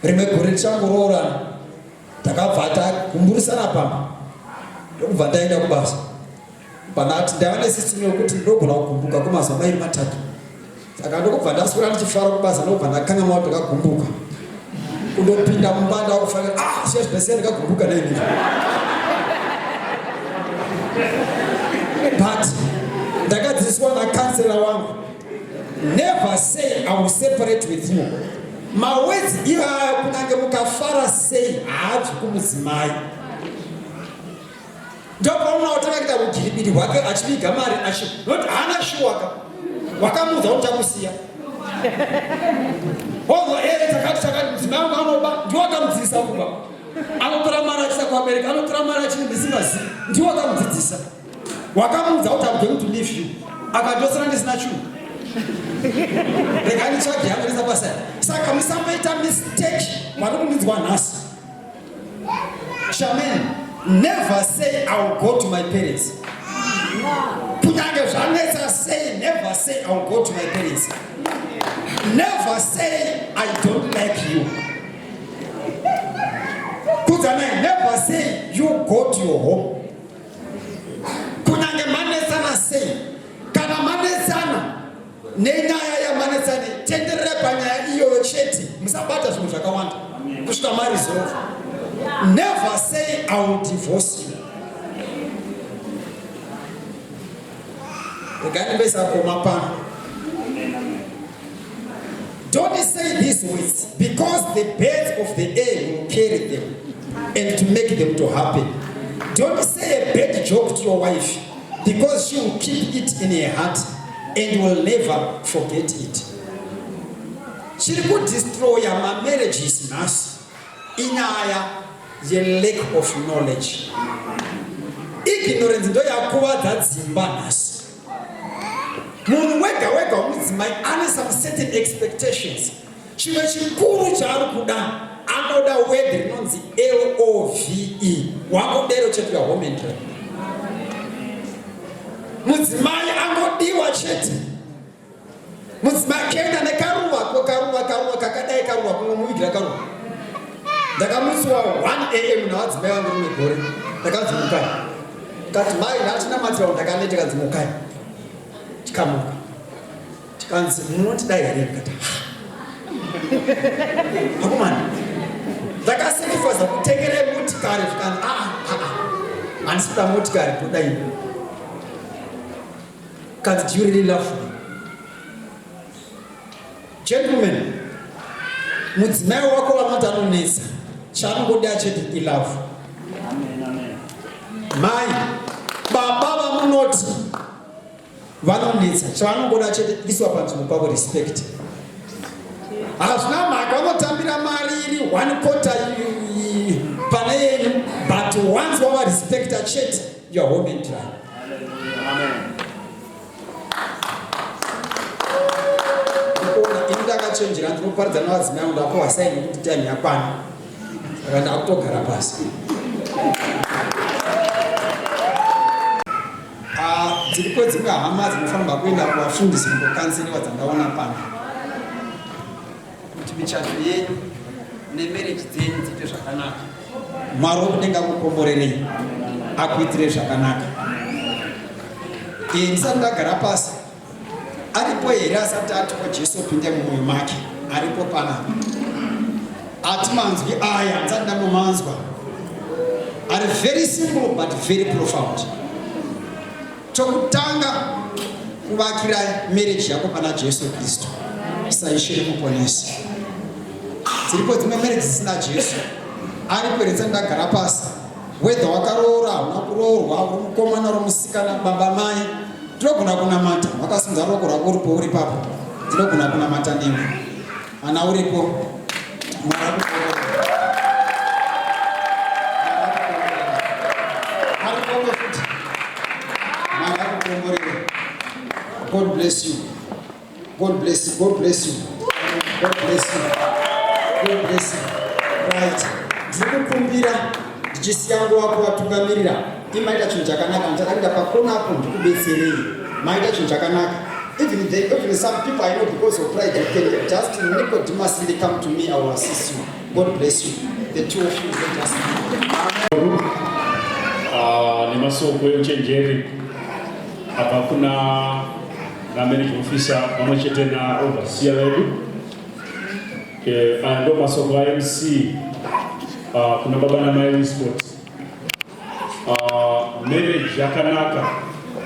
Remegore changu roora takabva kumburisana pamba ndokubva ndaenda kubasa panati ndava nesisitimi yokuti ndinogona kugumbuka kwemazuva mairi matatu. Saka ndokubva ndaswera ndichifara kubasa ndokubva ndakanga mauto ndakagumbuka kundopinda mumba ndakufanira zveshe ndakagumbuka nainini. But ndakadzidziswa nakansela wangu, never say I will separate with you. Mawedzi iwayo kunyange mukafara sei haabvi kumudzimai. Ndopaunoona kuti akaita ugiribiri hwake achiviga mari noti haana shuwaka wakamuudza kuti takusiya takati mudzimai wangu anoba ndiwakamudzidzisa kuba anotora mari achiisa kuamerika anotora mari achini ndisingazii ndiwakamudzidzisa wakamuudza kuti I'm going to leave you akadosera ndisina chinhu regani chake yangu pasaya. Saka musamboita mistake vari kundidzwa nhasi. Shaman, never say I will go to my parents. Kunyange zvanetsa say, never say I will go to my parents. Never say I don't like you. Kudzanai, never say you go to your home. Kunyange manetsana say, kana manetsana nenyaya yamanetsane tenderera panyaya iyoyo chete, musabata zvinhu zvakawanda kusvika maresolve. Never say I will divorce you. Don't say these words because the birds of the air will carry them and to make them to happen. Don't say a bad joke to your wife because she will keep it in her heart and will never forget it. She could destroy my marriages inyaya ye lack of knowledge. Ignorance ndo yakuvadza dzimba nhasi. Munhu wega wega mudzimai ane some certain expectations. Chimwe chikuru chaari kuda anoda word rinonzi LOVE, wangodero chete ya home and dry. Mudzimai angodiwa chete. Mudzimai kenda nekaruva kakadai karuva kunomuvigira karuva. Ndakamutswa 1 AM navadzimai vangu rimwe gore. Ndakanzi mukai. Ndikati mai ndatina matsiro ndakaneteka dzimukai. Tikamuka. kanzi munotida here ndikati akomana ndakasacrifice kutengere motikari zvikanzi handisida motikari kudai kanzi do you really love me? Gentlemen, mudzimai wako vanoti anonetsa chaanongoda chete ilove. Mai baba vamunoti vanonetsa chavanongoda chete iswa panzvimbo pavo respect. Hazvina mhaka vanotambira mari iri 1/4 pane yenyu, but once wava respecta chete you are home and dry. Ndakachenjera ndinoparidza navadzimai vangu ndapuwa saini kuti time yakwana, saka ndakutogara pasi. Dziripo dzimwe hama dzinofanirwa kuenda kuvafundisi kundokanseriwa dzandaona pano kuti michato yenyu nemereji dzenyu dziite zvakanaka. Mwari wokudenga kukomborerei akuitire zvakanaka. Ndisati ndagara pasi, aripo here asati atipo Jesu opinde mumwoyo make? Aripo panapa? Hatimanzwi aya, ndisati ndamumanzwa. Are very simple but very profound. Chokutanga kuvakira marriage yako pana Jesu Kristu, saishere muponesi. Dziripo dzimwe marriage dzisina Jesu. Aripo here ndagara pasi, whether wakaroora hauna kuroorwa, uri mukomana uri musikana, baba mai, ndinogona kunamata. Wakasimudza ruoko rwako uripo uri papo, ndinogona kunamata nemi. Ana uripo, Mwari God bless you. God bless you. God bless you. God bless you. God bless you. Right. Ndikukumbira ndichisiya nguva kuvatungamirira. Imaita chinhu chakanaka, ndakaenda pakona apo ndikubetserei. Maita chinhu chakanaka. Even some people I know because of pride you can just Nicodemus come to me, I will assist you. God bless you. The two of you let us nemasoko euchenjeri apa kuna marriage officer pamwe chete na overseer vedu ando masoko a MC kuna baba na mai sport marriage yakanaka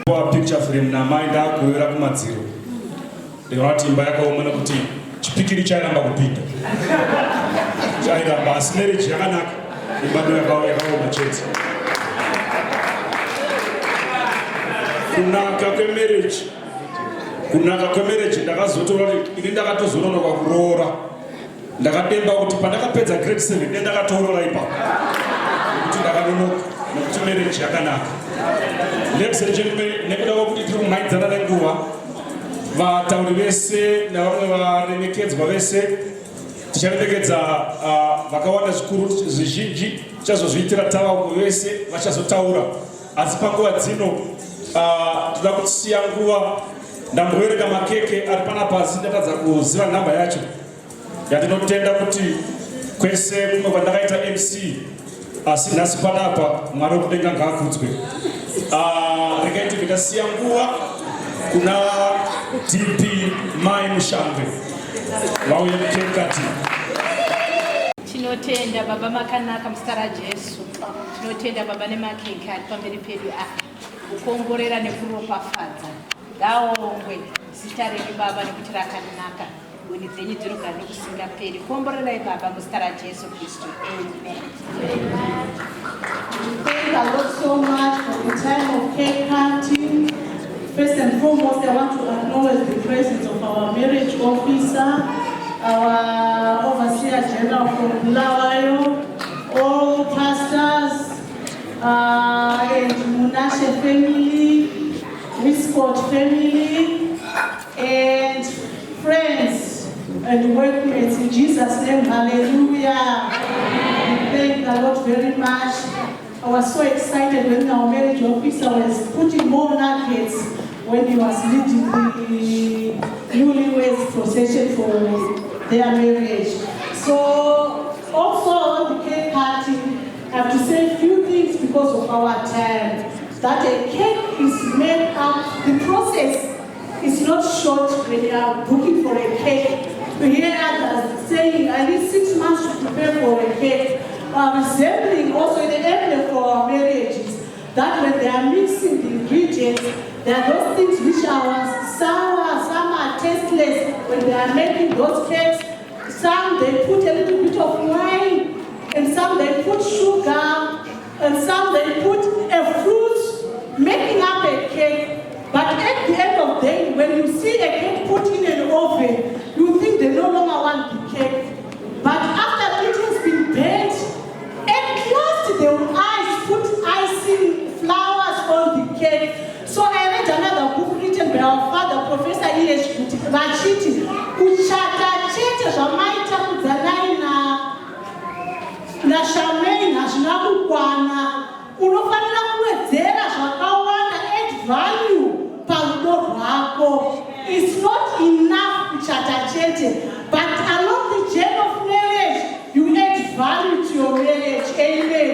kwa picture frame na mai ndakuwera kumadziro ndinoti imba yakaoma kuti chipikiri chairamba kupinda chairamba asi marriage yakanaka ibado yakaoma chete. Kunaka kwemarriage ndakazotora ini ndakatozononoka kuroora, ndakatemba kuti pandakapedza grade 7 ndakatoorora ipapo kuti ndakanonoka nekuti marriage yakanaka. Ladies and gentlemen, nekuda kwekuti tiri kumhaidzana nenguva, vatauri vese navamwe varemekedzwa vese ticharemedza vakawanda zvikuru zvizhinji tichazozviitira tavago vese vachazotaura, asi panguva dzino toda kusiya nguva. Ndamboverenga makeke ari panapa asi ndatadza kuziva nhamba yacho yandinotenda kuti kwese kumwe kwandakaita MC asi nhasi panapa Mwari wokudenga ngaakudzwe. Regai ndikasiya nguva kuna DP Mai Mushambe vauye mukekati. Tinotenda baba makanaka muzita raJesu. Tinotenda baba nemakeke ari pamberi pedu kukomborera nekuropafadza. Ngaongwe zita renyu baba nekuti rakanaka, ngoni dzenyu dzinogara nokusingaperi. Komborerai baba muzita raJesu Kristu. Amen. Thank the Lord so much for the time of cake cutting. First and foremost, I want to acknowledge the presence of our marriage officer, our overseer general from Bulawayo, all pastors, and Munashe family, Wiscott family, and friends and workmates in Jesus' name. Hallelujah. We thank the Lord very much. I was so excited when our marriage officer was putting more nuggets when he was leading the newlyweds procession for their marriage. So also on the cake cutting, I have to say a few things because of our time. That a cake is made up, the process is not short when you are booking for a cake. We hear others saying, I need 6 months to prepare for a cake. Resembling also in the area for our marriages, that when they are mixing the ingredients, there are those things which are sour, some are tasteless when they are making those cakes. Some they put a little bit of wine, and some they put sugar, and some they put a fruit, making up a cake. But at the end of the day, when you see a cake put in an oven, you think they no longer want the cake. But after it has been baked, at last they will put icing flowers on the cake. So I read another book written by our father, Professor E.H. Vachiti, kuchata chete zvamaita kudzanai na Charmaine hazvina kukwana. Unofanira kuwedzera zvakawanda, add value parudo rwako. It's not enough kuchata chete, but along the journey of marriage, you add value to your marriage. Amen.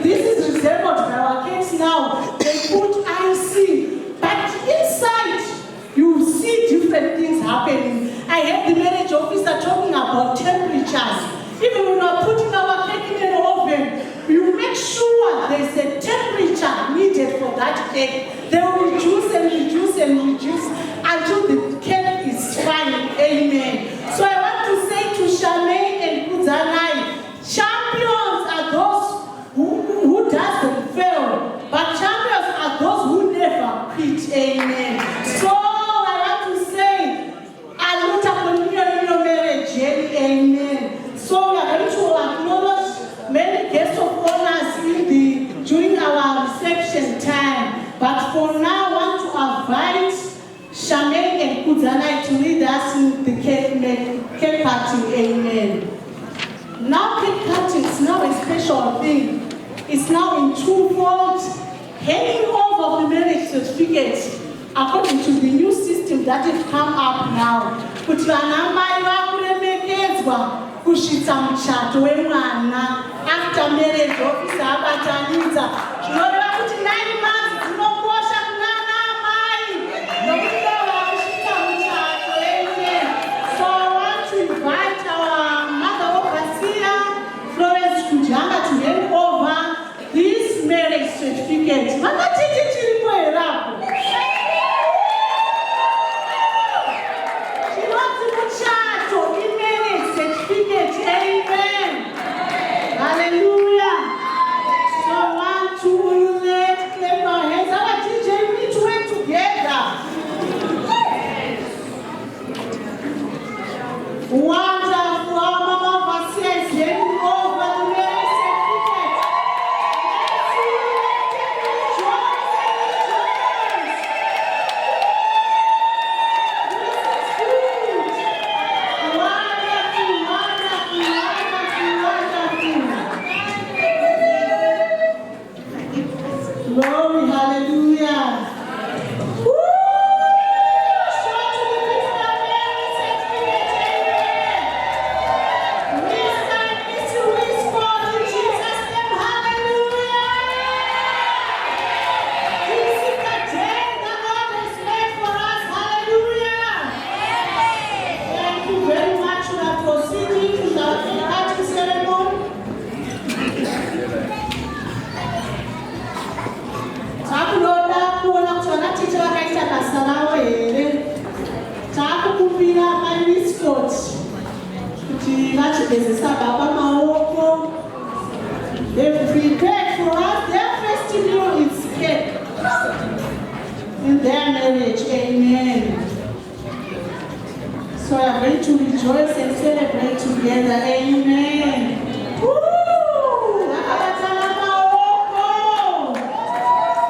This is resembled by our case now. They put icing, but inside you see different things happening. I heard the marriage officer talking about temperatures. Even when we are putting our cake in an oven, you make sure there's a temperature needed for that cake. They will reduce and reduce and reduce until the cake is fine. Amen. So I want to say to Charmaine and Kudzanai, champions are those who doesn't fail, but champions are those who never quit. Amen. So I want to say, I look upon you in your marriage. Amen. So we are going to acknowledge many guests of honors during our reception time. But for now, I want to invite Charmaine and Kudzanai to lead us in the cake cutting. Amen. Now cake cutting is now a special thing. It's now in twofold. Handing over the marriage certificate according to the new system that has come up now. Kuti vanamai vakuremekedzwa kusvitsa muchato wemwana after marriage officer abatanidza. Zvinoreva kuti 9 months dzinokosha kunana amai nokuti vakusvitsa muchato. Amen. So I want to invite our mother overseer, Florence Kujanga, to hand over this marriage certificate. Vakatiti chiripo herapo. Chinonzi muchato imarriage certificate. Amen. Hallelujah. So I want to clap our hands. Our DJ, we need to work together. Wonderful. Our mama overseer is handing over the marriage certificate. Glory, hallelujah. Woo! Shout to the people of marriage certificate. Amen. Mr. and Mrs. Winsford, in Jesus' name, hallelujah. This is the day that God has made for us, hallelujah. Thank you very much for proceeding to the cutting ceremony. Takunoda kuona kuti vanatete vakaita basa ravo here. Takukumbira maWinsford kuti vachigezesa baba maoko. They've prepared for us their first meal is cake in their marriage. Amen. So we are going to rejoice and celebrate together. Amen. Woo!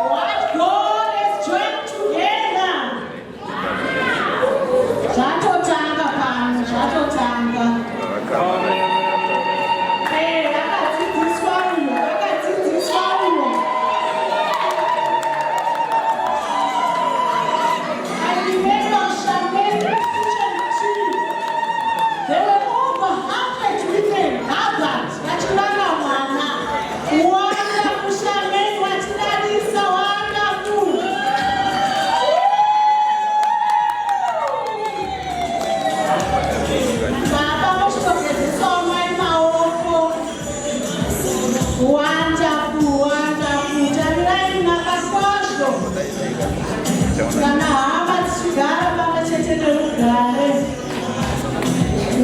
What God has joined together. Zvatotanga pano, zvatotanga. Rakadzidziswa uyo. I remember Charmaine, they were over 100 women gathered.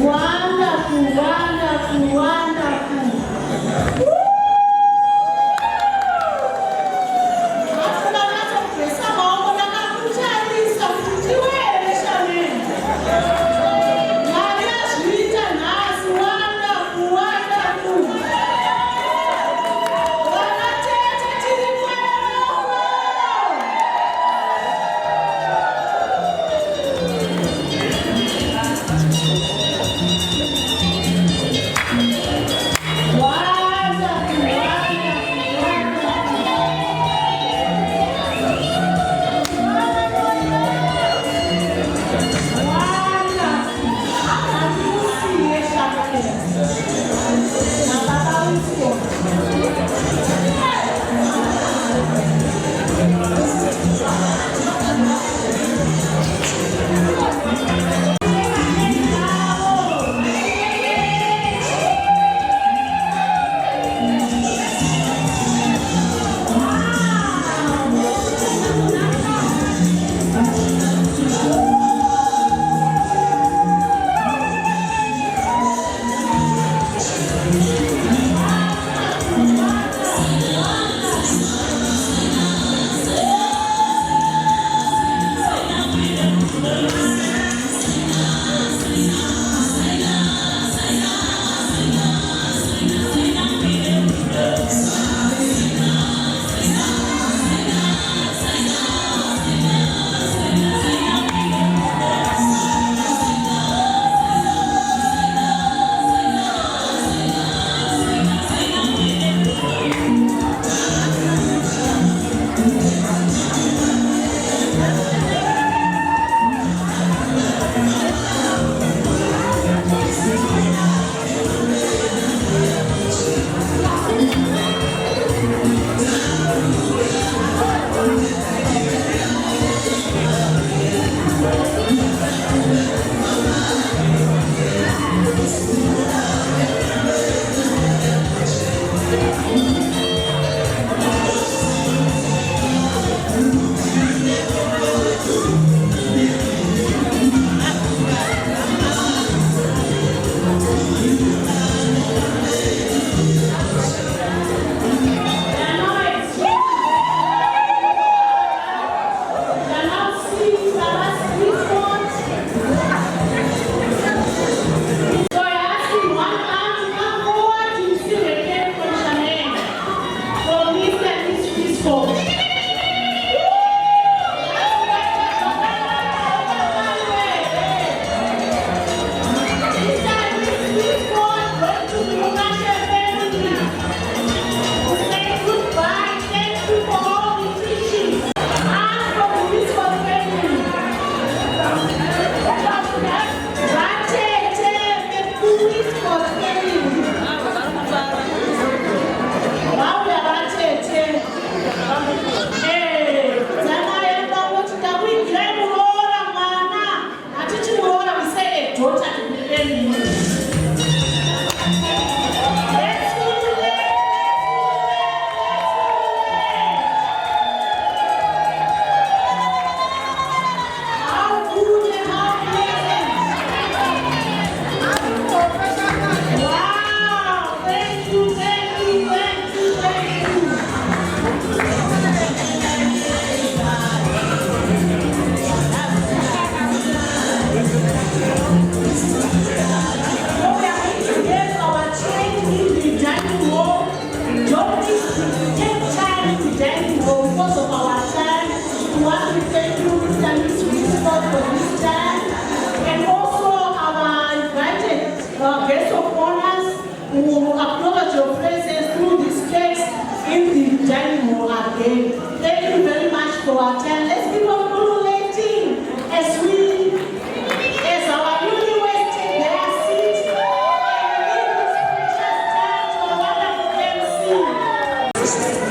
Wonderful, wonderful, wonderful.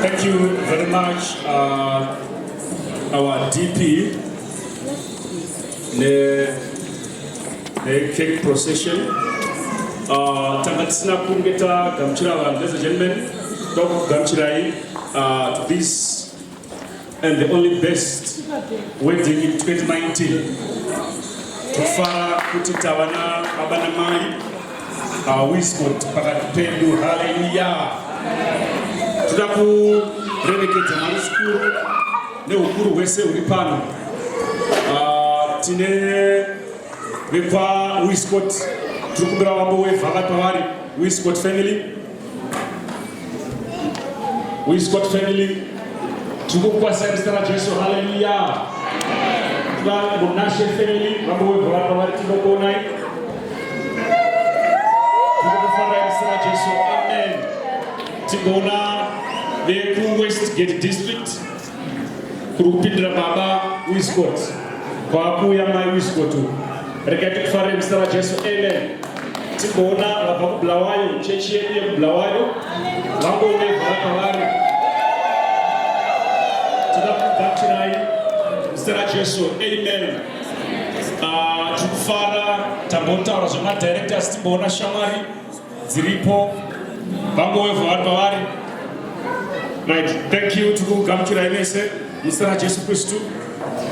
Thank you very much, our DP, the cake procession. Tangatsina Kungeta Gamchira, ladies and gentlemen, Dr. Gamchirai, this and the only best wedding in 2019. Kufara kuti tavana baba namai Wiscott pakati pedu. Hallelujah. Toda kuremekedza Mwari zvikuru neukuru hwese huri pano. Tine vekwa Wiscott tiri kumbira vambo wevhaka pavari Wiscott family. Wiscott family tiri kukwasai muzita raJesu. Hallelujah. Munashe family vambo wevhaka pavari tinokuonai. Tiri kufara muzita raJesu. Amen. Tigona veku Westgate district kuri kupindira baba Wiscott kwakuya mai Wiscott. Regai tikufara muzita raJesu. Amen. Tigona vabva kuBulawayo, chechi yedu yeBulawayo vambo wevhaka pavari. Toda kugamuchirai muzita raJesu. Amen. Tikufara tambotaura zvemadirectors timboona shamwari dziripo vambo wevhaka pavari. Right, thank you. Tikugamuchirai mese muzita raJesu Kristu.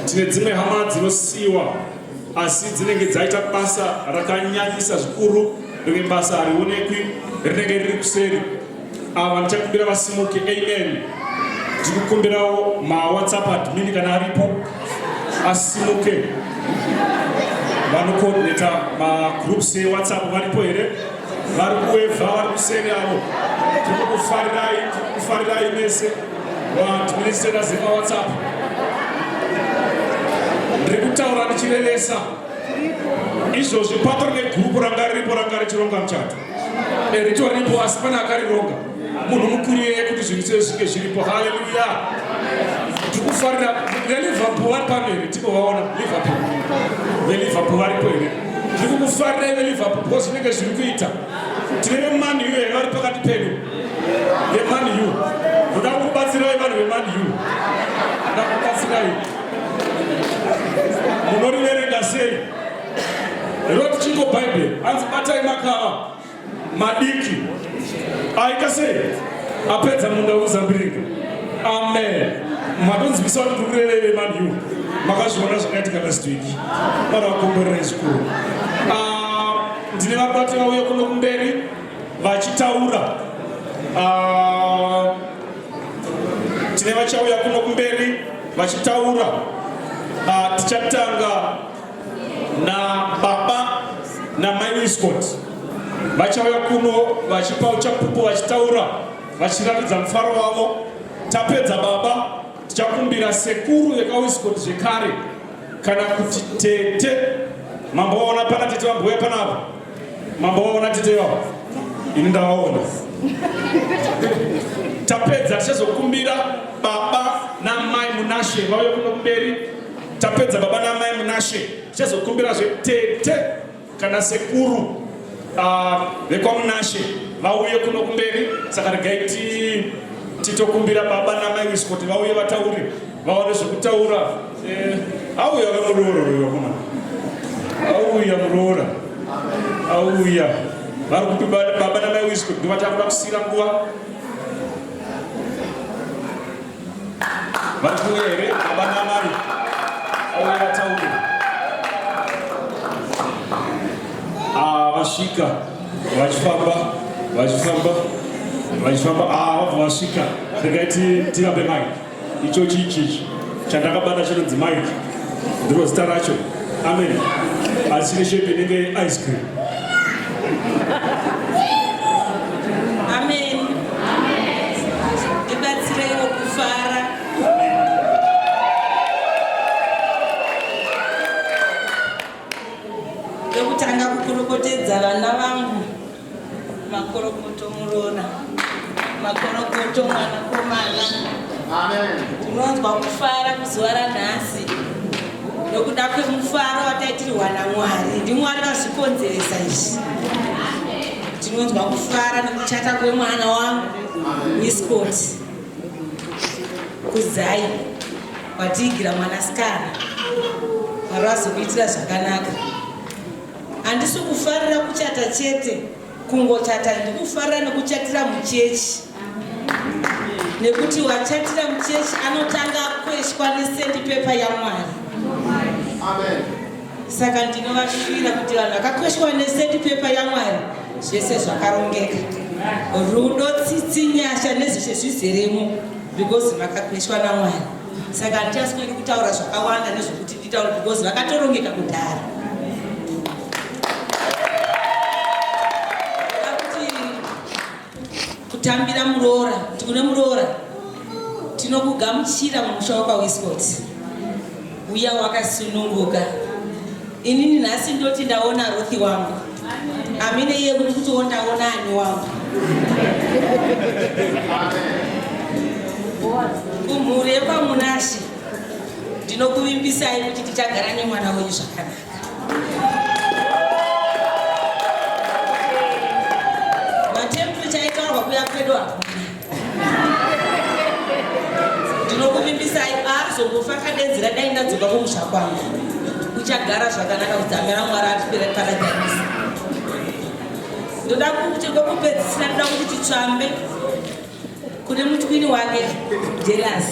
Tine dzimwe hama dzinosiyiwa asi dzinenge dzaita basa rakanyanyisa zvikuru, rimwe basa harionekwi rinenge riri kuseri. Ava ndichakumbira vasimuke. Amen. Ndikukumbirawo maWhatsApp admin kana aripo asimuke. Vanocoordinata magroups eWhatsApp varipo here? Vari kuwevha vari kuseri avo. Tikukufarirai mese vaadministrators emaWhatsApp. Ndiri kutaura ndichirevesa izvozvi pato negrupu ranga riripo ranga richironga muchato. Ritoripo asi pane akarironga. Munhu mukuru yeye kuti zvinhu sezvinge zviripo. Haleluya. Tikufarira veLiverpool vari pamberi tikovaona Liverpool. VeLiverpool varipo here. Ndiri kukufarirai veLiverpool because zvinenge zviri kuita. Tine veMan U here vari pakati pedu. VeMan U. Ndoda kubatsirai vanhu veMan U. Ndoda kubatsirai. Munoriverenga sei? Roti chingo Bible anzi batai makava madiki aika sei apedza munda uzambirika. Amen. Matonzivisa kuti kurereve Man U makazviona zvakaitika last week vana vakomborera zvikuru. Ndine vabati vauya kuno kumberi vachitaura. Tine vachauya kuno kumberi vachitaura. Tichatanga na baba na mai Wiscott. Vachauya kuno vachipa uchapupu vachitaura vachiratidza mufaro wavo. Tapedza baba tichakumbira sekuru yekaWiscott zvekare kana kuti tete. Mambo waona pana tete vamboya panapa. Mambo waona tete wavo. Ini ndavaona. Tapedza tichazokumbira baba na mai Munashe vauye kuno kumberi. Tapedza baba na mai Munashe tichazokumbira tete kana sekuru vekwa Munashe vauye kuno kumberi. Saka regai titokumbira baba na mai Wiscott vauye vataure vaone zvekutaura. Auya vemuroora uyo koma. Auya muroora. Auya. Vari kupi baba na mai Wiscott ndovatakuda kusira nguva. Vari kuuya here baba na mai. Auya vataure. Vasvika vachifamba vabva vasvika. Regai tirape mike ichochi ichichi chandakabata chinonzi mike ndiro zita racho. Amen. Asi chine shepi inenge ice cream. Amen. Ndibatsireiwo kufara. Ndokutanga kukorokotedza vana vangu makorokoto Murora, makorokoto mwanakomana. Amen. Tinonzwa kufara kuzuva ranhasi nokuda kwemufaro wataitirwa naMwari. NdiMwari vazvikonzeresa izvi. Tinonzwa kufara nekuchata kwemwana wangu Wiscott kuZai watiigira mwanasikana. Mwari vazokuitira zvakanaka. Handisi kufarira kuchata chete kungochata, ndikufarira nekuchatira muchechi. Nekuti wachatira muchechi anotanga kweshwa nesendi pepa yaMwari. Amen. Saka ndinovashuvira kuti vanhu vakakweshwa neseti pepa yaMwari zvese zvakarongeka. Rudo, tsitsi, nyasha nezveshe zvizeremo because vakakweshwa naMwari. Saka hatichasweri kutaura zvakawanda nezvokuti nditaura because vakatorongeka kudhara. Kutambira muroora, tikune muroora. Tinokugamuchira mumusha wakwaWestcott. Uya wakasununguka. Inini nhasi ndoti ndaona Ruthi wangu. Amine iye kuti ndaona ani wangu. Kumhuri yekwaMunashe ndinokuvimbisai kuti tichagara nemwana wenyu zvakanaka. Matemperature aitaurwa kuya kwedu hakuna. Ndinokuvimbisai azombofa akadedzera dai ndadzoka kumusha kwangu. Uchagara zvakanaka kudzamira Mwari atipere paradhaisi. Ndoda kuti kokupedzisira ndoda kuti titsvambe kune mutyini wake Jealous.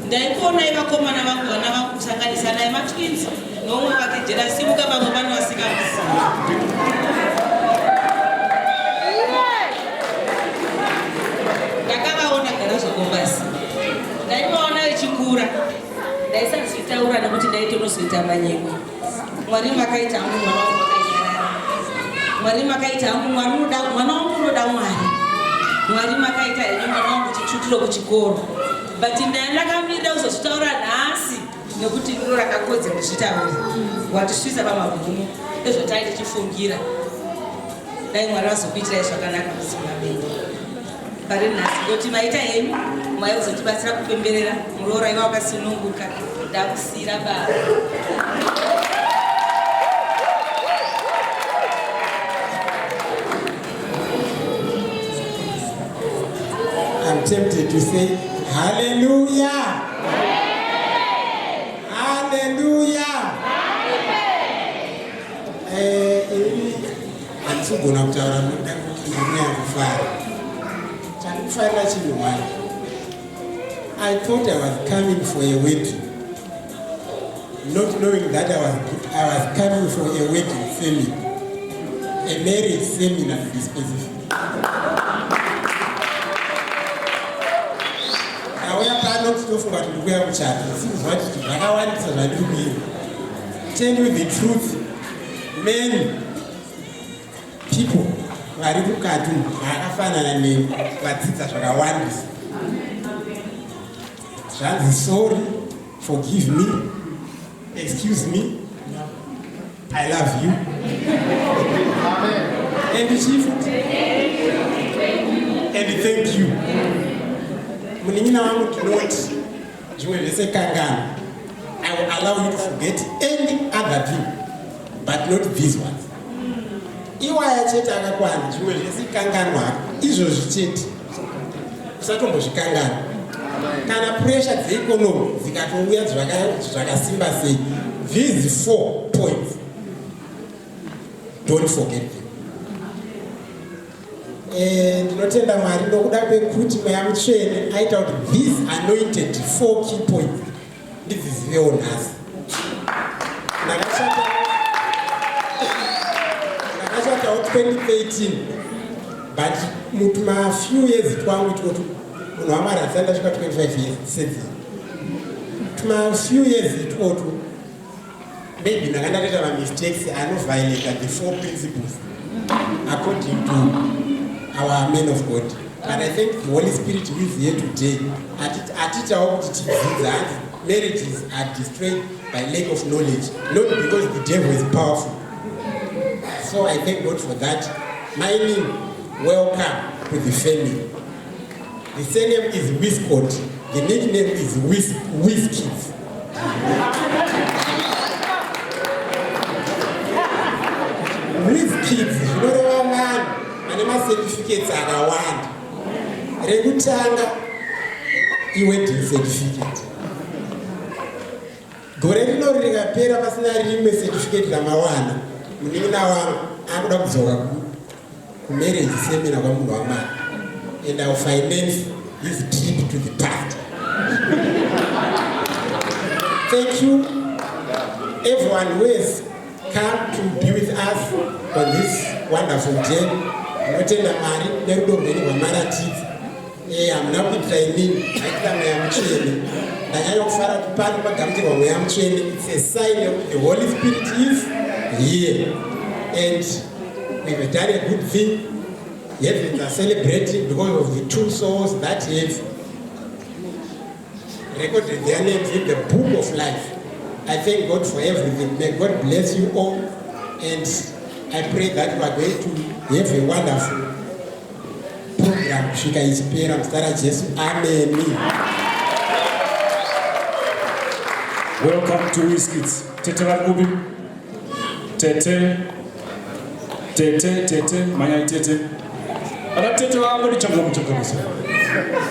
Ndaikuonai vakomana vangu vana vangu kusanganisa naye matwins nomwe wake Jealous. Simuka vamwe vana vasingamuzivi. Ndakavaona gara zvokombasi. Ndaivaona vachikura. Ndaisazvitaura nekuti ndaiti unozoita manyepo. Mwari makaita hangu mwana wangu wakanyarara. Mwari makaita hangu mwana wangu unoda Mwari. Mwari makaita henyu mwana wangu chichutiro kuchikoro. But ndakamirira kuzozvitaura nhasi nekuti ndiro rakakodza kuzvitaura. Watisvisa pamabhumu ezvotai tichifungira. Dai Mwari azokuitirai zvakanaka muZimbabwe. Pari nhasi ngoti maita henyu Mwari kuzotibatsira kupemberera muroora iva wakasununguka. Ndakusira baba. I'm tempted to say hallelujah. Hallelujah. Handisogona kutaura nyaya yekufara. Chandikufarira chinhu Mwari. I thought I was coming for a wedding, not knowing that I was coming for a wedding seminar, a marriage seminar to be specific. Auya pano tinofunga kuti ndikuya kuchata, sinzwa kuti zvakawandisa zvandiri kuita. Tell you the truth, many people vari mukati vakafanana nevadzidza zvakawandisa. Zvanzi sorry, forgive me, excuse me, I love you. And chief, and thank you. Muningina wangu tunoti, zvimwe zvese kangana. I will allow you to forget any other thing, but not these ones. Iwaya chete akakwana, zvimwe zvese kanganwa, izvozvi chete. Usatombozvikangana. Kana pressure dzeeconomy dzikatouya zvakasimba sei, these 4 points, don't forget them. Ndinotenda Mwari nokuda kwekuti mweya mutsvene aita kuti these anointed 4 key points ndidzizivewo nhasi. Ndakashatawo 2013, but mutuma few years twangu itoto munhu waMwari hatisati ndasvika 25 years since. Tuma few years itoto maybe ndakandatoita mistakes anoviolate the 4 principles according to our men of God. And I think the Holy Spirit who is here today atitawo kuti tidzidza hanzi marriages are destroyed by lack of knowledge, not because the devil is powerful. So I thank God for that. My name, welcome to the family. The surname is Westcott. The nickname is Whiskids. Whiskids, zvinoreva vanhu vane macertificates akawanda. Rekutanga iwedding certificate. Gore rino rikapera pasina rimwe certificate ramawana, munin'ina wangu akuda kudzoka kumarriage seminar kwamunhu waMwari. And I'll finance his trip to the past. Thank you, everyone who has come to be with us on this wonderful day. Notenda Mari, nerudo rwenyu rwamaratidzi. Hamuna kuitira inini, maitira mweya mutsvene. Ndanyanya kufara kuti pano pagamuchirwa mweya mutsvene. It's a sign of the Holy Spirit is here. And we've done a good thing. Heavens are celebrating because of the two souls that have recorded their names in the book of life. I thank God for everything. May God bless you all. And I pray that we are going to have a wonderful program. Shika ichipera mstara Jesu. Amen. Welcome to WizKids. Tete Vakubi. Tete. Maya tete. Ala tete wangu ni changu mchakamusa.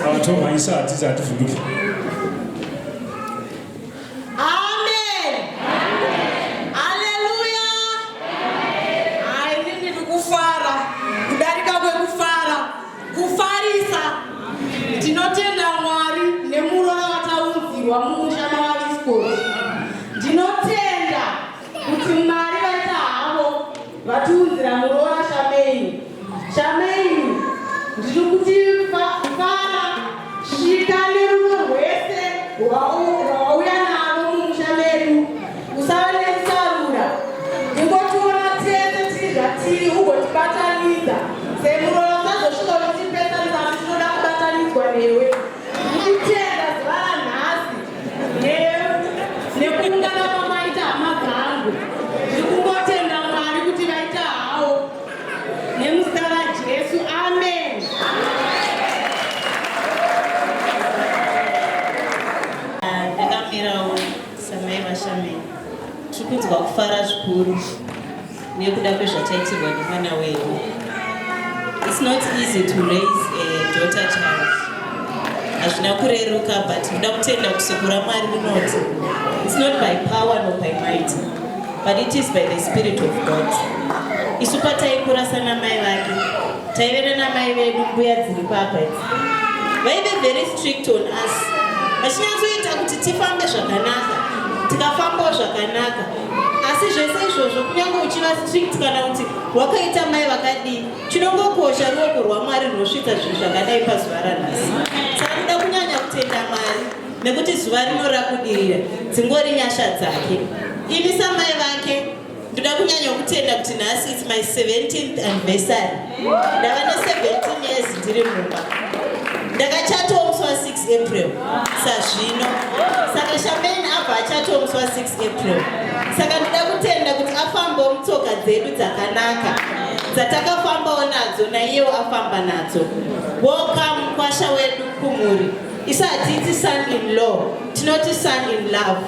Awato maisha atiza atifunduki. It's not easy to raise a daughter child. It's not by power nor by might, but it is by the Spirit of God. They were very strict on us. Tikafamba zvakanaka asi zvese izvozvo kunyange uchiva strict kana kuti wakaita mai vakadii chinongokosha ruoko rwaMwari runosvitsa zvinhu zvakadai pazuva ranhasi. Saka ndoda kunyanya kutenda Mwari nekuti zuva rino rakudirira dzingori nyasha dzake. Ini samai vake ndoda kunyanya kutenda kuti nhasi it's my 17th anniversary. Ndava ne17 years ndiri mumba. Ndakachatowa musi wa 6 April sazvino. Saka Shameni abva achatowa musi wa 6 April. Saka ndoda kutenda kuti afambawo mutsoka dzedu dzakanaka dzatakafambawo nadzo naiyewo afamba nadzo. Welcome kwasha wedu kumhuri. Isa hatiti son in law, tinoti son in love.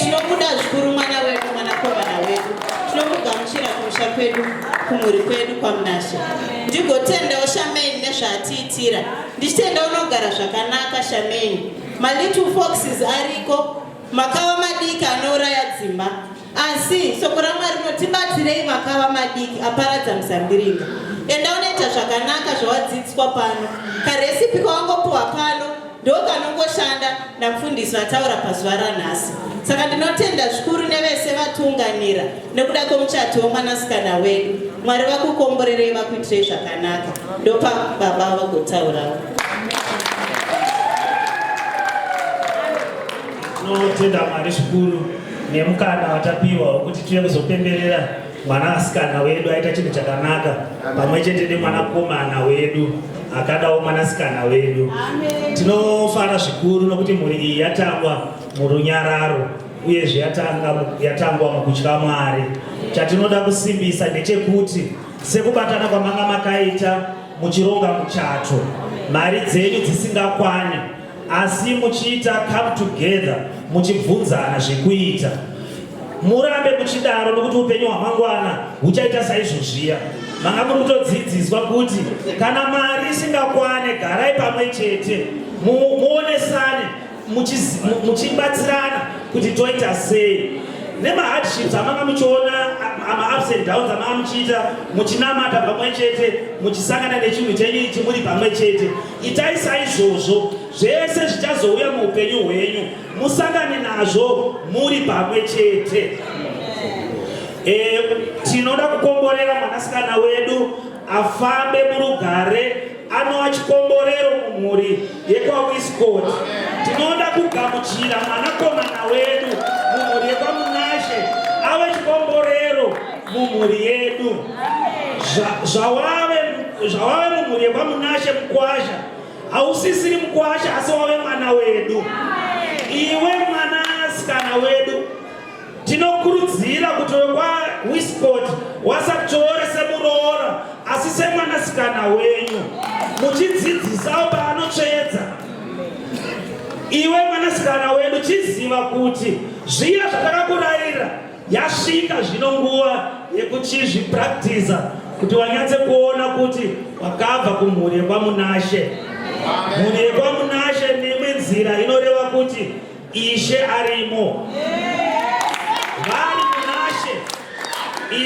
Tinokuda zvikuru mwana wedu, mwanakomana wedu. Tinokugamuchira kumusha kwedu, kumhuri kwedu kwaMunashe. Ndigotendawo Shameni nezvaatiitira. Ndichitenda unogara zvakanaka Shameni. My little foxes ariko, makava madiki anouraya dzimba. Asi soko raMwari rinotibatsirei makava madiki aparadza muzambiringa. Enda unoita zvakanaka zvawadzidziswa pano. Karesipi kawangopuwa pano ndokanongoshanda namufundisi ataura pazuva ranhasi. Saka ndinotenda zvikuru nevese vatunganira nekuda kwomuchato womwanasikana wedu. Mwari vakukomborerei vakuitirei zvakanaka. Ndopa baba vagotaurawo. Tinotenda Mwari zvikuru nemukana watapiwa wekuti tiye kuzopemberera mwanasikana wedu aita chinhu chakanaka pamwe chete nemwanakomana wedu akadawo mwanasikana wedu. Tinofara zvikuru nokuti mhuri iyi yatangwa murunyararo uyezve yatangwa mukutya Mwari. Chatinoda kusimbisa ndechekuti sekubatana kwamanga makaita muchironga muchato, mari dzenyu dzisingakwani, asi muchiita come together muchibvunzana zvekuita. Murambe muchidaro nokuti upenyu hwamangwana huchaita saizvozviya. Manga muri kutodzidziswa kuti kana mari isingakwane garai pamwe chete muonesane muchibatsirana kuti toita sei. Nemahardships amanga muchiona ups and downs amamuchita muchinamata pamwe chete muchisangana nechinhu chenyu ichi muri pamwe chete. Itai saizvozvo zvese zvichazouya muupenyu hwenyu musangane nazvo muri pamwe chete. Tinoda kukomborera mwanasikana wedu afambe murugare anova chikomborero mumhuri yekwaWestcott. Tinoda kugamuchira mwanakomana wedu mumhuri yekwaMunashe ave chikomborero mumhuri yedu. Zvawave mumhuri yekwaMunashe mukwasha, hausisiri mukwasha asi wave mwana wedu. Iwe mwanasikana wedu tinokurudzira kuti wekwaWestcott wasatore semuroora asi semwanasikana wenyu muchidzidzisawo paanotsvedza. Iwe mwanasikana wedu chiziva kuti zviya zvatakakurayira yasvika zvino nguva yekuchizvipractiza kuti wanyatse kuona kuti wakabva kumhuri yekwaMunashe. Mhuri yekwaMunashe nemwe nzira inoreva kuti Ishe arimo. Vari Munashe,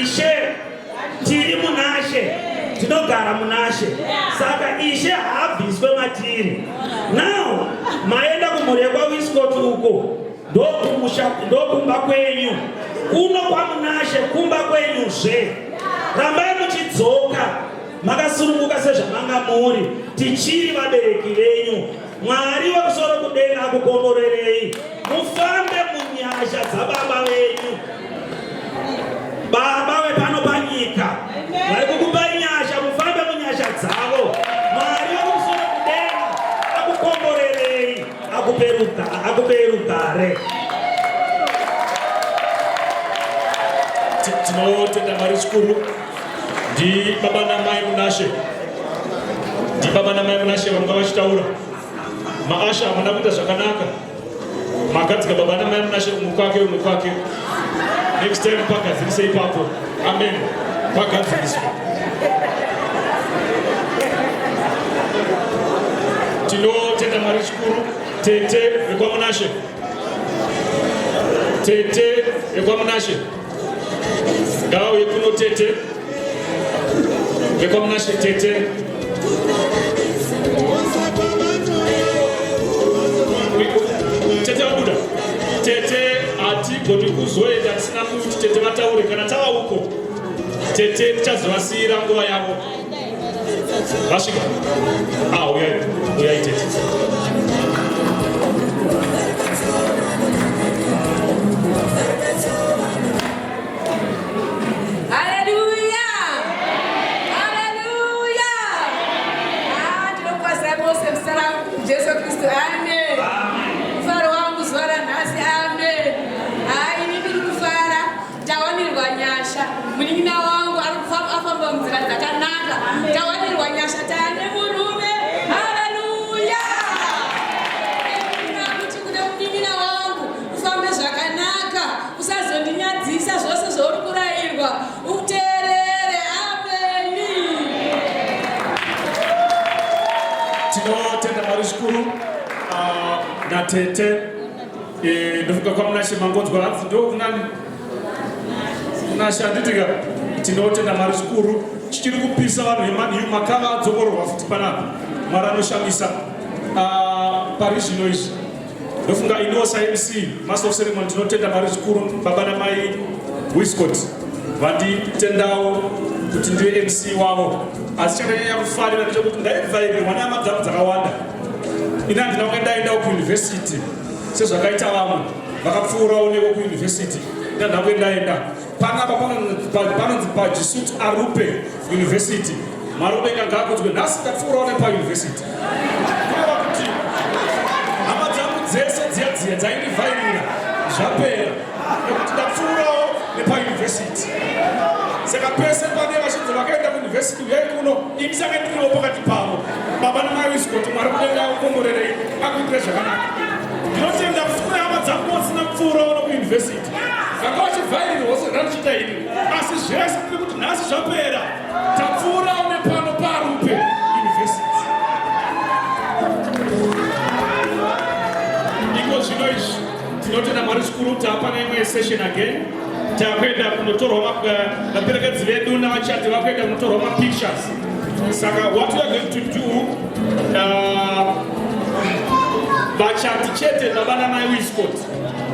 Ishe tiri Munashe, tinogara Munashe, saka Ishe haabviswe matiri. Now maenda kumhuri yekwaWestcott uko ndokumba kwenyu, kuno kwaMunashe kumba kwenyuzve. Rambai muchidzoka makasununguka sezvamanga muri, tichiri vabereki venyu. Mwari wekusoro kudenga akukomborerei, mufambe munyasha dzababa venyu. Baba wepano panyika vari kukupai nyasha, mufambe munyasha dzavo. Mwari wekusoro kudenga akukomborerei, akupei rugare. Tinotenda Mwari zvikuru. Ndi baba namai Munashe, ndi baba namai Munashe vanga vachitaura. Maasha hamuna kuita zvakanaka, magadzika baba namai Munashe umukwake. Next time pagadzirise ipapo. Amen. Pagadziriswe. Tinotenda Mwari zvikuru. Tete wekwaMunashe, tete wekwaMunashe ngauye kuno. Tete wekwaMunashe, tete wabuda. Tete hatigoni kuzoenda tisina kuti tete vataure. Kana tava uko tete tichazovasiyira nguva yavo. Vasvika. Uyai tete. Jesu Kristo, amen. Mfaro wangu zwara nasi, amen. Ini ndiri kufara, tawanirwa nyasha. Munin'ina wangu afamba munzira dzakanaka. Tawanirwa nyasha, taane murume. Haleluya. Kuti kuda munin'ina wangu ufambe zvakanaka, usazondinyadzisa zvose zvauri kurayirwa. Uteerere, amen. Tinotenda Mwari zvikuru. Natete ndofuka kwaMunashe mangonzwa hanzi ndokunani nashanditika. Tinotenda Mwari zvikuru. Chichiri kupisa vanhu makava adzongororwa futi panapa. Mwari anoshamisa pari zvino izvi. Ndofunga inosa MC Master of Ceremony. Tinotenda Mwari zvikuru. Baba namai Westcott vanditendawo kuti ndive MC wavo, asi chandanyanya kufarira ndechekuti ndaivhairirwa nyama dzangu dzakawanda. Ina handina kunge ndaendawo kuuniversity sezvakaita vamwe vakapfuurawo neko kuuniversity. Ina ndange ndaenda panapa panonzi paJesuit Arupe University. Mwari udenga ngaakudzwe nhasi ndapfuurawo nepauniversity. Kureva kuti hama dzangu dzese dziya dzaindivhairira zvapera nekuti ndapfuurawo nepauniversity. Saka pese pane vashidzi vakaenda kuuniversity uyai kuno, imi saka ndiriwo pakati pavo. Baba namai Westcott, Mwari kudenga akukomborerei, akuitire zvakanaka. Ndinotenda kuti kune hama dzangu vasina kupfuurawo nokuuniversity vanga vachivhairirwa sezvandinochita ini, asi zvese tiri kuti nhasi zvapera tapfuurawo nepano paRupe University. Iko zvino izvi tinotenda Mwari zvikuru. Tapana imwe session again takwenda kunotorwa vaperekedzi vedu navachati vakuenda kunotorwa mapictures. Saka what we are going to do, vachati chete baba namai Wiscott,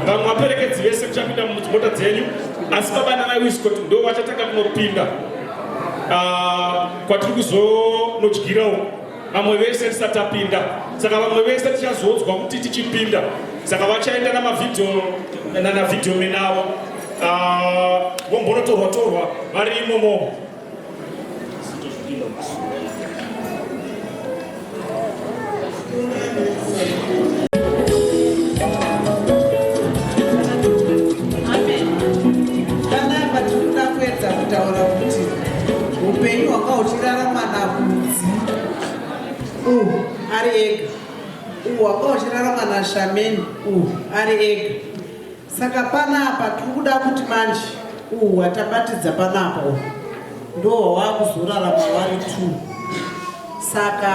vamwe vaperekedzi vese kuchapinda mudzimota dzenyu, asi baba namai Wiscott ndo vachatanga kunopinda kwatiri kuzonodyirawo. Vamwe vese tisati tapinda, saka vamwe vese tichazodzwa kuti tichipinda, saka vachaenda namavidhio menavo vombonotorwa vari imomo. Kutaura kuti upenyu hwanga uchirarama nabudzi ari ega, hwanga uchirarama naShameni ari ega. Saka panapa tiri kuda kuti manje hwatabatidza panapa ndo hwavakuzorarama vari 2. Saka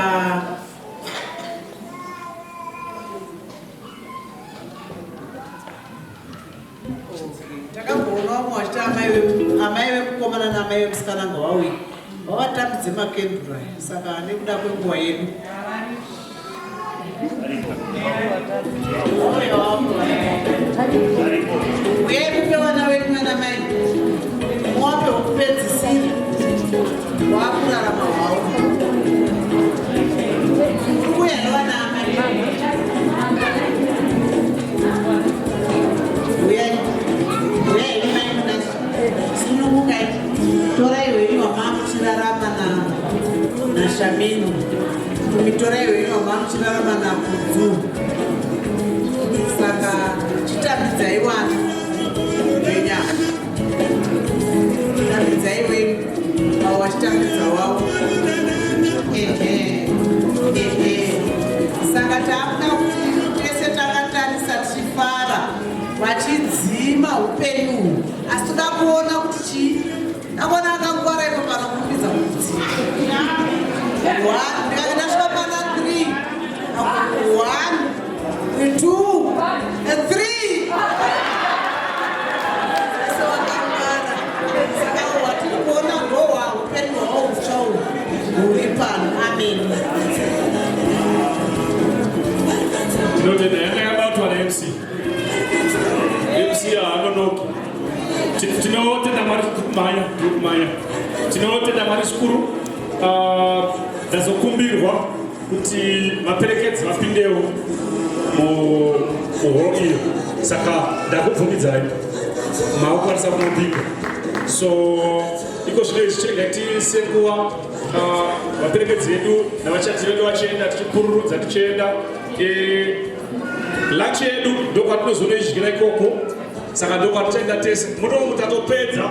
takamboona vamwe vachita amai vekukomana naamai vemusikana nga vauya vavatambidze makenduru aya. Saka nekuda kwenguva yedu uyai mupe vana vedu vanamai muvape wokupedzisira waakurarama hwavo. Uya nevana amai uyai sinyungukai torai wenyu wamamuchirarama naShameni, torai wenyu wamamuchirarama naKudzu. Saka chitambidzai vana venyama, tambidzai wenyu avo vachitambidza wavo. Saka taakuda kuti tese takatarisa tichifara vachidzima upenyu, asi toda kuona kuti chii. Ndakaona akangwara ipo pana kumbidza kudzima 1 ndikasvika pana 3 1 2 and 3 ese wakangwara. Saka watiri kuona ndohwa upenyu hwavo hutsvawo huri pano. Amen. Tinotenda yanga yabatwa naMC haanonoki. Tinotenda Mwari kumanya, tinotenda Mwari zvikuru. Ndazokumbirwa kuti vaperekedzi vapindewo muhoro iyo, saka ndakubvumidzai maokwanisa kunopinda. So iko zvino izvi ngatisenguva vaperekedzi vedu navachati vedu vachienda tichipururudza tichienda. Lunch yedu ndokwatinozonoidyira ikoko, saka ndokwatichaenda tese. Muno mutatopedza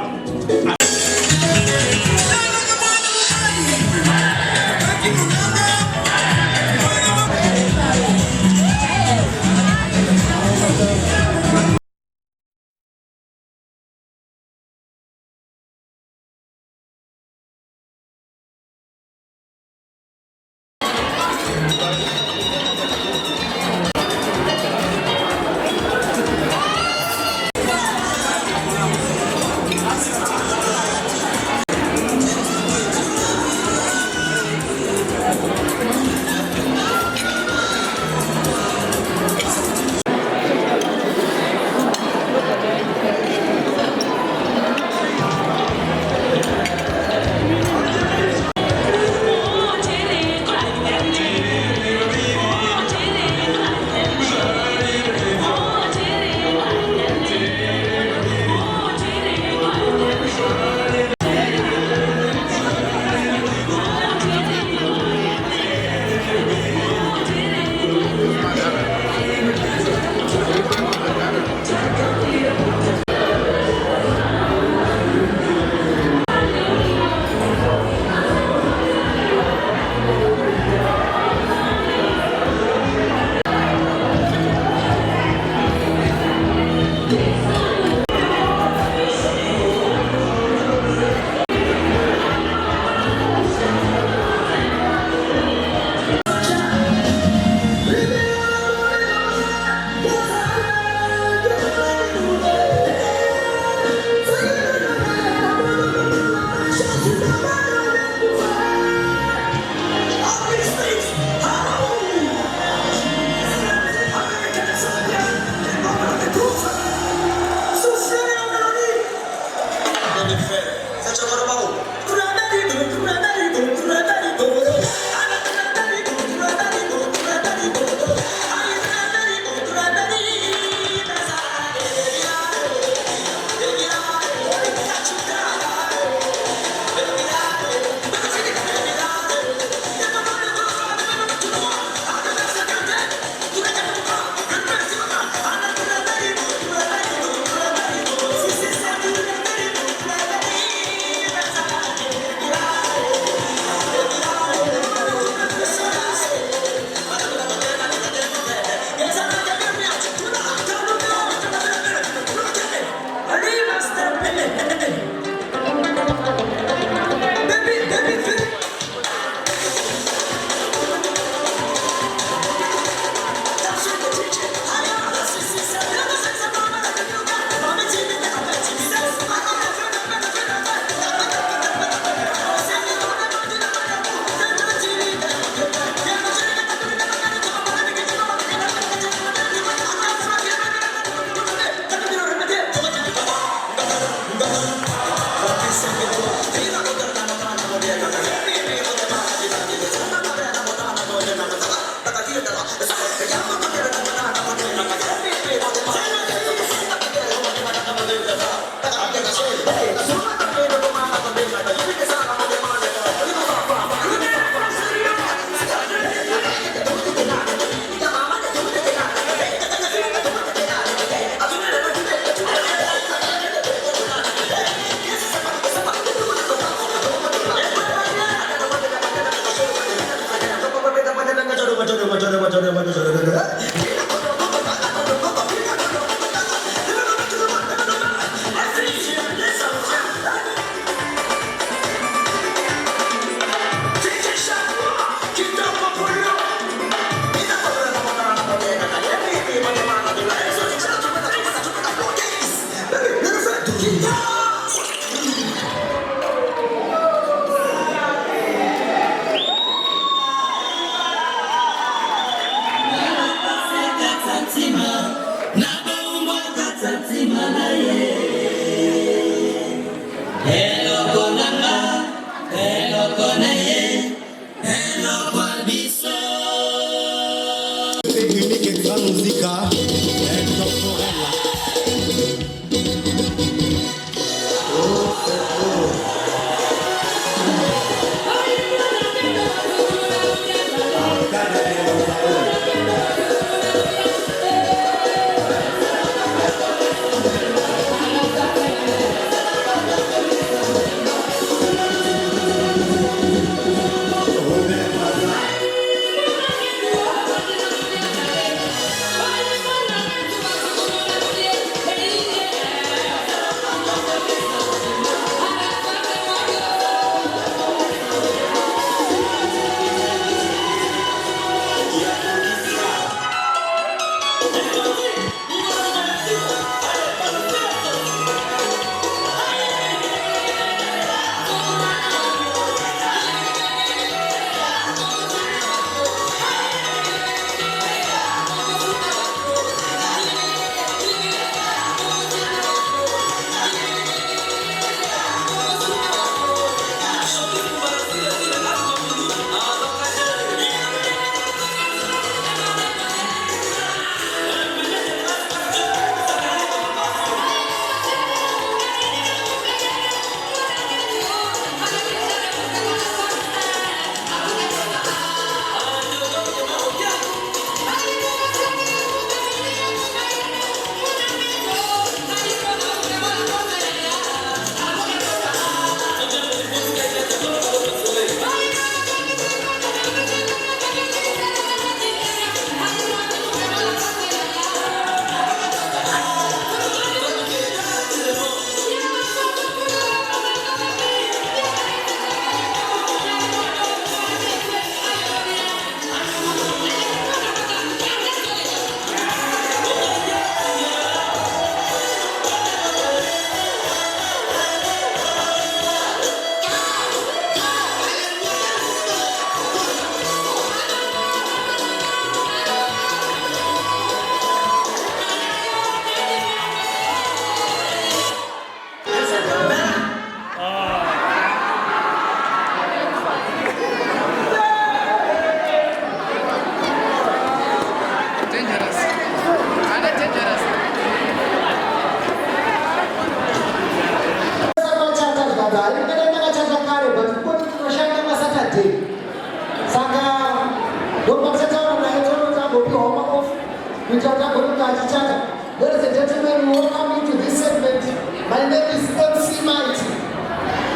Ladies and gentlemen, welcome into this segment. My name is MC Mighty.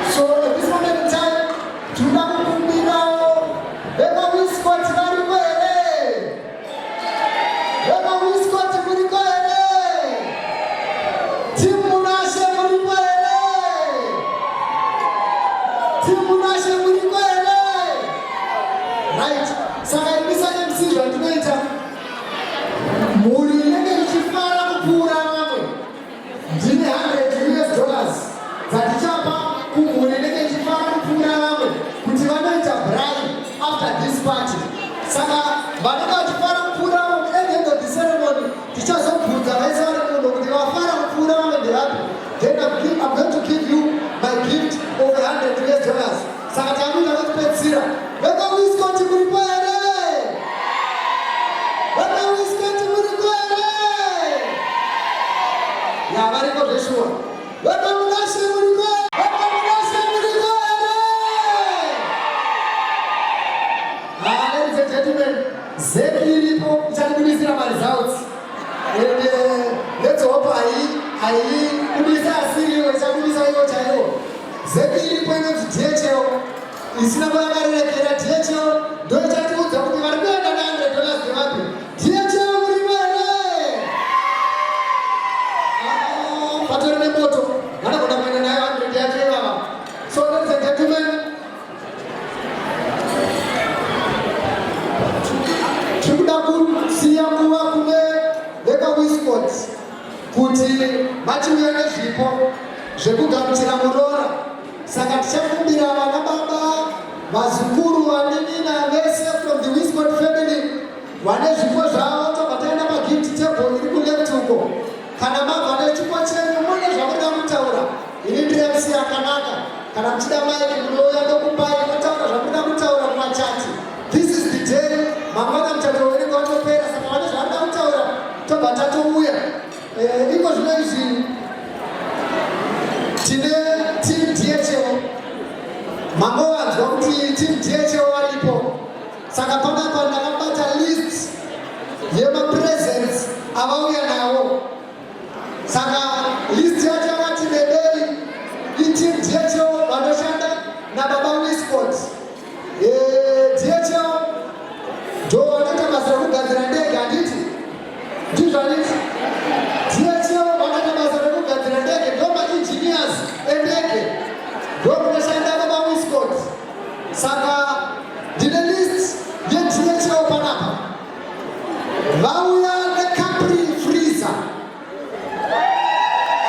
So at this moment in time, tunakumbinao Beba Wiscott Marikwele. Beba Wiscott Marikwele. Timu Nashe Marikwele. Timu Nashe Marikwele. Right. Saka ibisa MC Jotueta. Muri nenge chifara kupura mamwe. Ndine $100 zatichapa kumuri nenge chifara kupura mamwe. Kuti vanoita bribe after this party. Saka vanenge vachifara kupura mamwe at the end of the ceremony. Tichazobvunza vaisa vari muno kuti vafara kupura mamwe ndevapi. Then I'm going to give you my gift of $100. Saka tamuita kutipedzira. Beba Wiscott kuripo here. Beba Wiscott kuripo here. Ya variko zveshuwa. Beba Munashe muripo here. Beba Munashe muripo here. Ladies and gentlemen, Zeki iripo ichadibudisira maresults. Let's hope kubudisa asiri iwe ichadibudisa iwo chaiwo. Zeki iripo inonzi DHL. Isina vakarerekera DHL ndoichatiudza kuti vari kuenda $100 ndevapi. DHL muripo here. Patori nemoto vanogona kuenda nayo 100 yacho ivava. So ladies and gentlemen, tikuda kusiya nguva kune Beba Wiscott kuti vatiuya nezvipo zvekugamuchira murora. Saka tichakumbira vana baba, vazukuru, vanin'ina vese from the Wiscott family vane zvipo zvavo tobva taenda pagift table iri kuleft uko. Kana mabva nechipo chenyu mune zvamunoda kutaura, ini ndiri MC yakanaka. Kana muchida maiki munouya ndokupai motaura zvamunoda kutaura mumachati. This is the day mangwana muchato unenge watopera, saka vane zvavanoda kutaura tobva tatouya. Iko zvino izvi tine team DHL. Mangovanzwa kuti team DHL varipo. Saka panapa ndakabata list yemapresents avauya nawo. Saka list yacho yakati nebei team DHL vanoshanda nababa Wiscott. DHL ndo vanoita basa rekugadzira ndege, handiti? Ndizvo handiti? DHL vanoita basa rekugadzira ndege, ndo ma-engineers endege, ndo kunoshanda baba Wiscott. Saka ndine list ye-DHL panapa. Vauya ne-Capri freezer.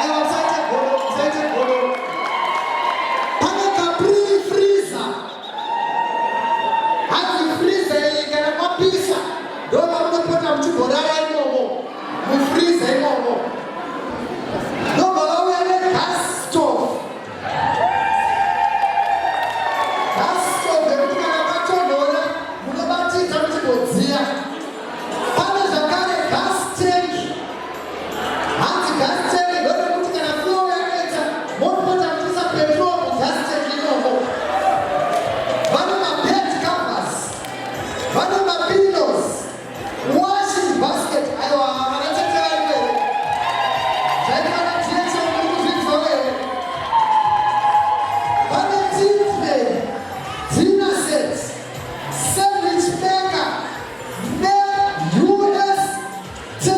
Aiwa, musaite godo. Pane Capri freezer. Hanzi freezer iyi kana kwapisa ndo vamunopota muchigorara imomo mufreezer imomo. Ndobva vauya ne-gas stove. Gas stove yekuti kana patonhora munobatidza muchigodziya. Pane zvakare gas tank. Hanzi gas tank ndorekuti kana fuel yanetsa munopota muchiisa petrol mugas tank imomo. Vane mabed covers, vane mapillows, washing basket. Aiwa, vanachete varipo. Zvaiti vanatiesa muri kuzvidziwa here. Vane tea tray, dinner set, sandwich maker, ne-US $10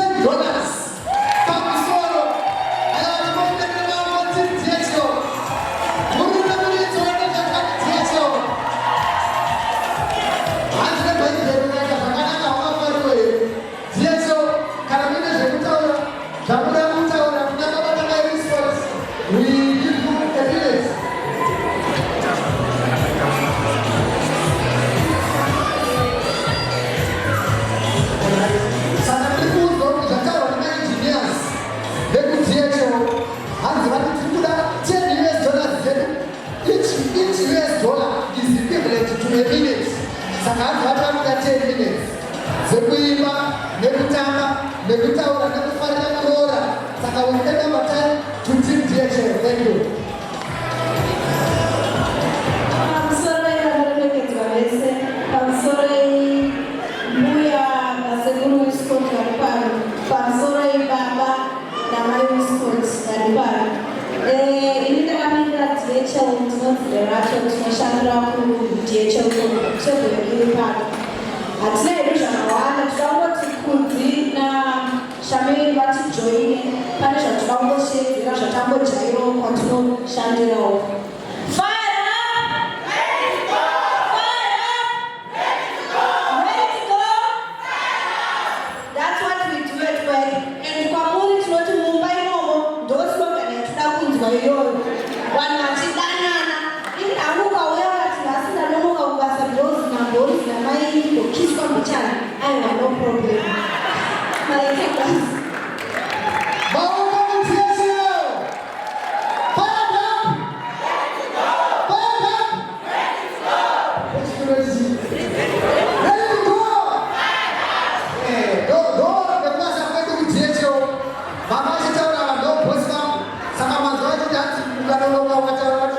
pamusoro. Aiwa, tinokutenderera mamo team DHL. Murume muridzi wanezvakati DHL. Hanzi nebhaibheri unaita zvakanaka wakafariwa here. DHL, kana muine zvekutaura zvamuda kutaura kuna baba nana Wiscott, we give you a minute. Saka ndiri kuudzwa kuti zvataurwa nemaengineers veku-DHL, hanzi vati tiri kuda $10 zedu. Each US dollar is equivalent to a minute. Saka hanzi vati vanoda 10 minutes dzekuimba nekutamba nekutaura nekufarira kuroora. Saka we spend our time to team DHL. Thank you. Pamusoro yakarerekedzwa vese, pamusoro mbuya nasekuru Wiscott vari pano, pamusoro baba namai Wiscott vari pano. Ini ndakamirira DHL, ndinonzi Rerato, tinoshandira ku-DHL tebhuru iri pano. Hatina hedu zvakawanda, tikangoti Kudzi naShamiri vatijoine, pane zvatingangoshedzera zvatambojairawo kwatinoshandirawo. Fire up! Ready to go! Fire up! Ready to go! Ready to go! Fire up! That's what we do at work. And kwamuri tinoti mumba imomo ndo slogan yatinoda kunzwa iyoyo. Vanhu vachidanana. Ini hangu ukauya ukati nhasi ndanonoka kubasa bhonzi namai ndokiswa mbichana. Aiwa, no problem. Malaikasi. Maoko muDHL. Fire up! Fire up! Ready to go! Ndo nekubasa kwedu kuDHL. Mama achitaura vanhu ndobosa. Saka manzwa acho kuti hanzi ukanonoka ukataura kuti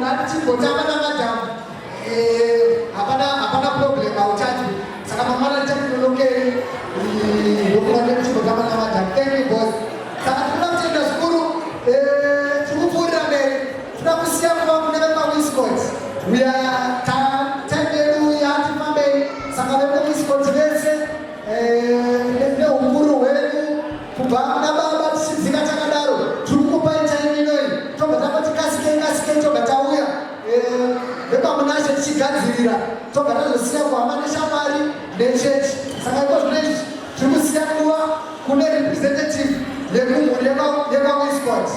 nati chingotamba namadhamu. Hapana problem hauchati. Saka mama anati chakunonokei ndokuvange kuchingotamba namadhamu. Thank you boss. Saka tinoda kutenda zvikuru. Tirikupfuurira mberi. Tinoda kusiya kuva kune vekwa-Wiscott. We are time yedu yatifambei. Saka vekwa-Wiscott vese neukuru hwedu kubva kuna baba tichidzika takadaro tirikupai time inoyi tobva tapati kasikei tobva tauya vekwamunashe tichigadzirira tobva tazosiya kuhamba neshamwari nechechi. Saka iko zvinezvi tiri kusiya kuva kune representative yekumhuri yekwa-Wiscott.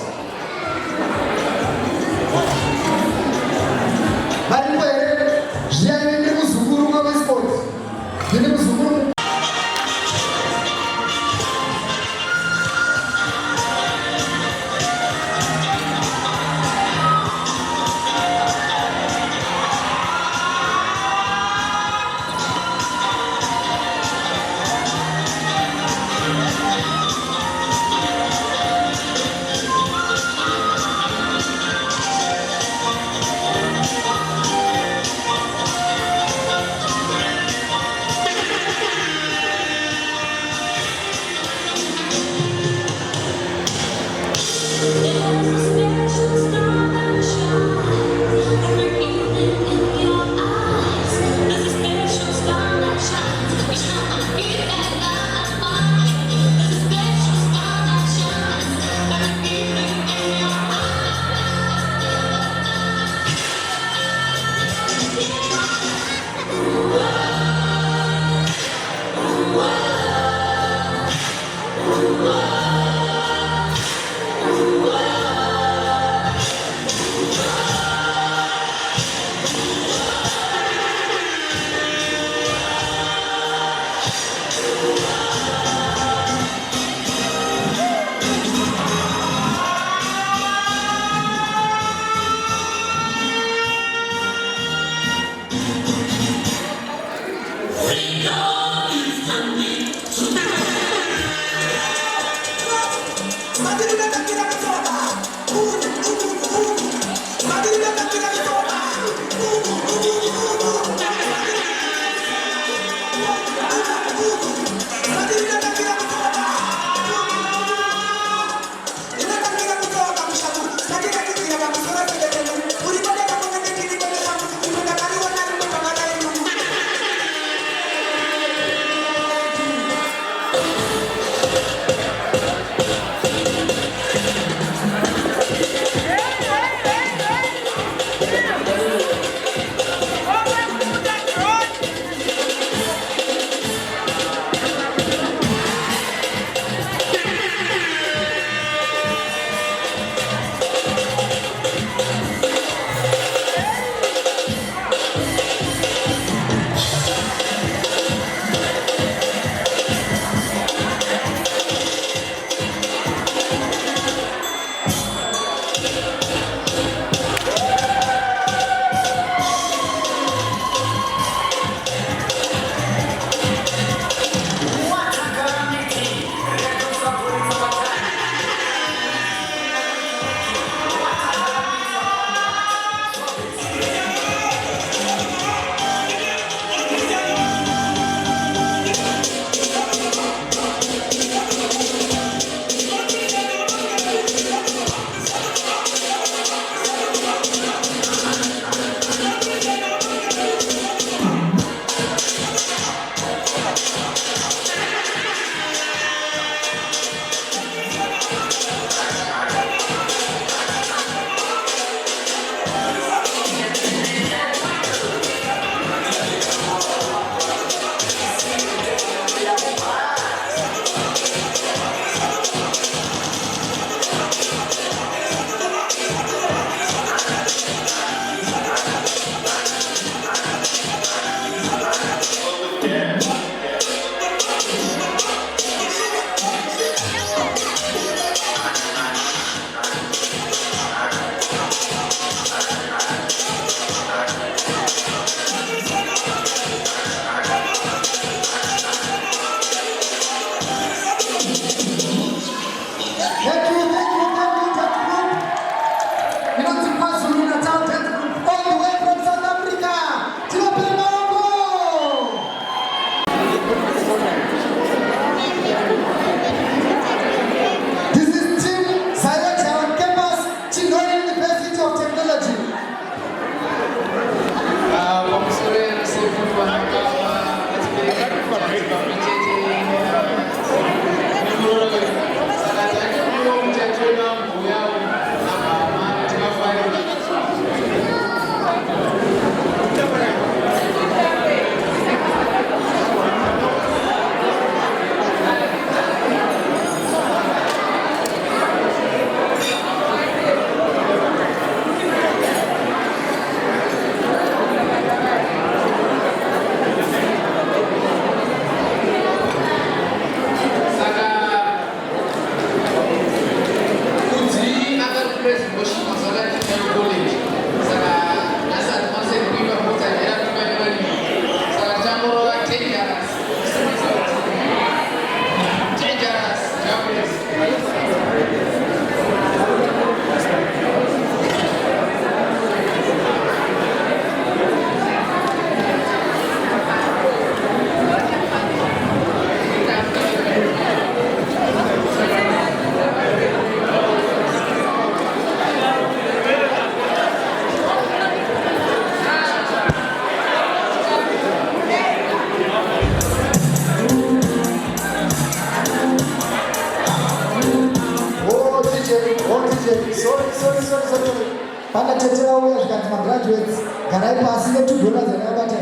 Pakatetera uya zvikati magraduates garai pasi $2 anayabata.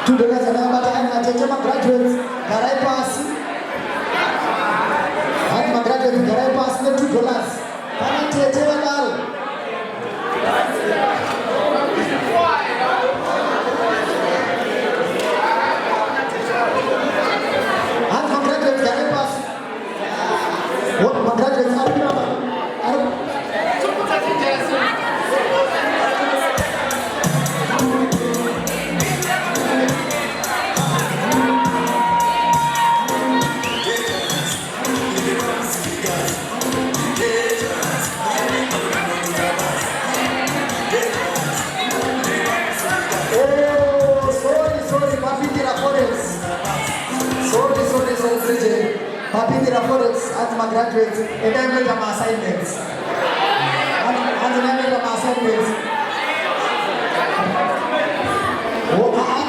$2 anayabata kana matete magraduates garai pasi. Papindira Forex as my graduates, and I made my assignments. And I made my assignments.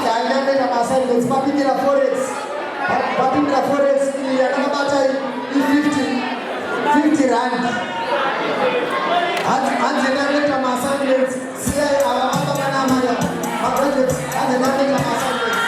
I made my assignments. Papindira Forex. Papindira Forex, I 50 rand. And I made my assignments. See, my graduates, and I made my assignments.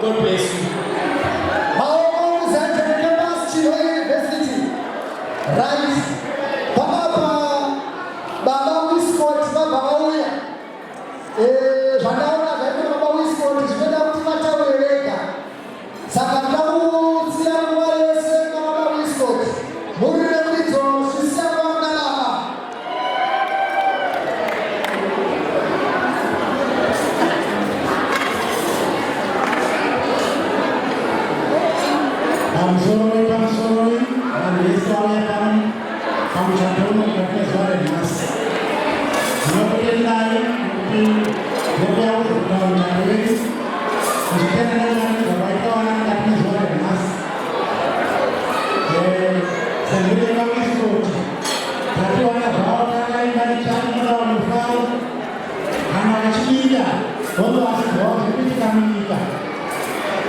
God bless you. Right. Baba Wiscott, Baba Uya. Vanaona zaidi Baba Wiscott, zvinoda kuti vataureka. Saka ndakuudzira nguva yese Baba Wiscott. Muri nemwidzo zvisiyana naBaba. I'm sorry, and this time I'm trying to get very nice. Nobody lying, nobody else is going to do it. You can't let the right one that is very nice. The little one is good. That you want to hold that line by the channel on the file. And I see that. All of us go to the community.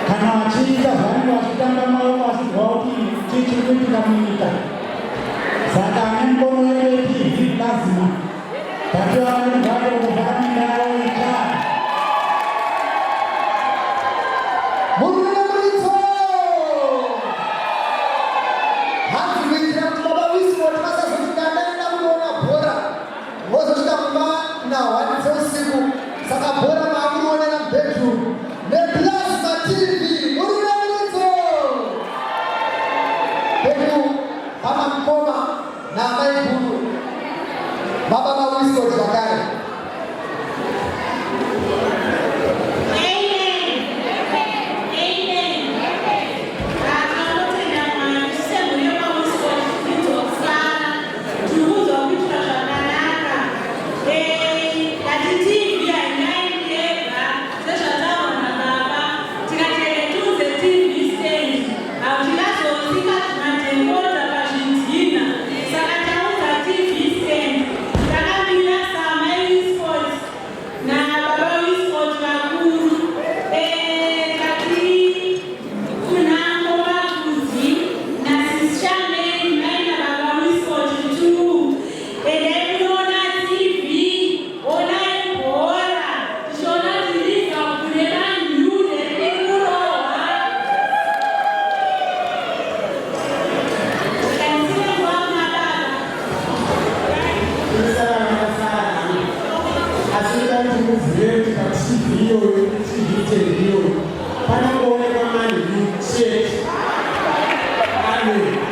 Karena cinta saya wasitanga mau wasiwauti cici itu kami Sadangan komunikasi lazima. Tapi orang baru berani dalam ikan. Murni berito. Hati berita Baba Wiscott masa sudah ada mona bora. Masa sudah na wani siku. Saka bora maamuru na bedroom. Ne plasma TV. Murni berito. Beku kama mkoma na maibulu. Baba Wiscott Bakari. Amen. Amen. church. Amen.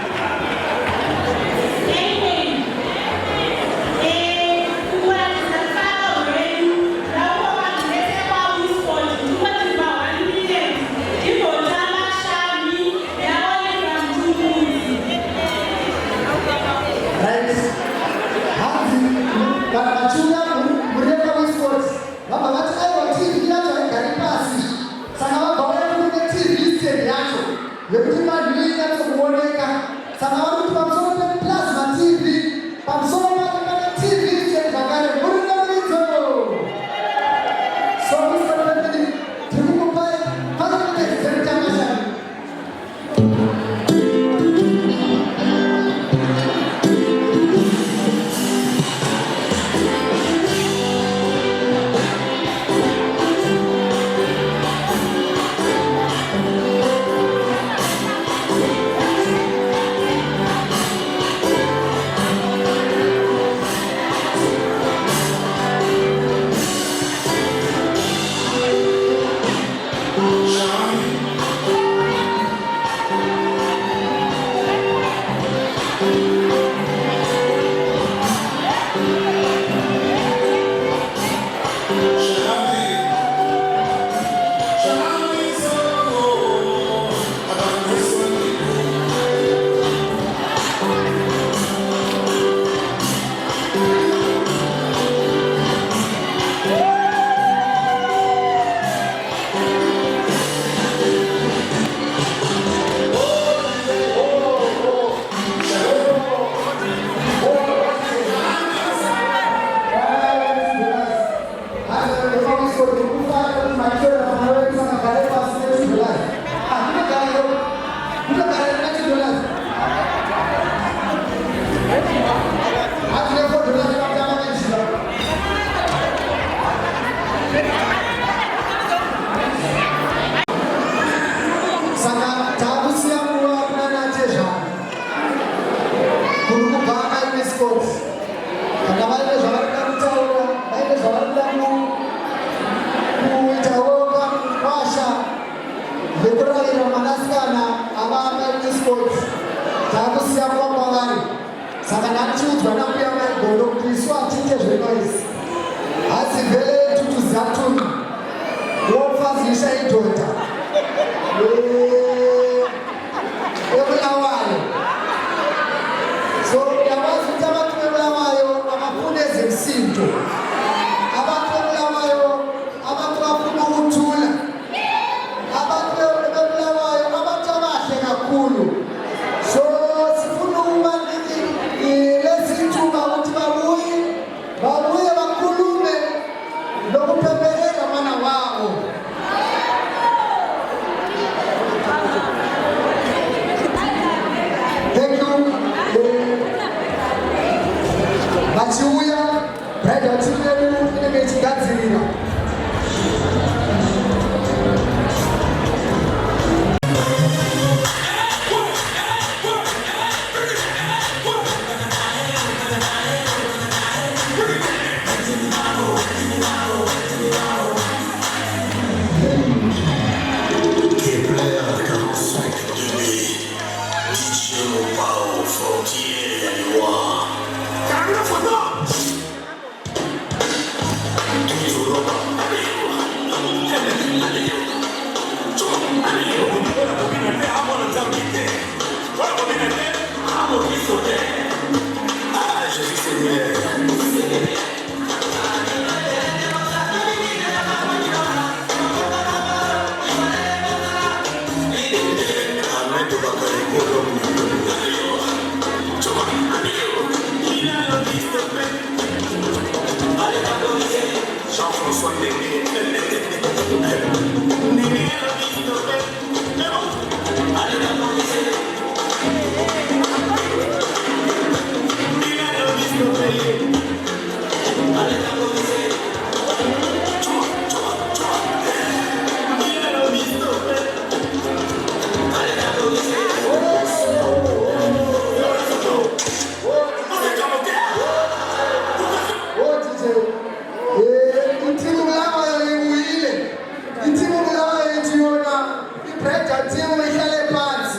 timu ihlale phansi.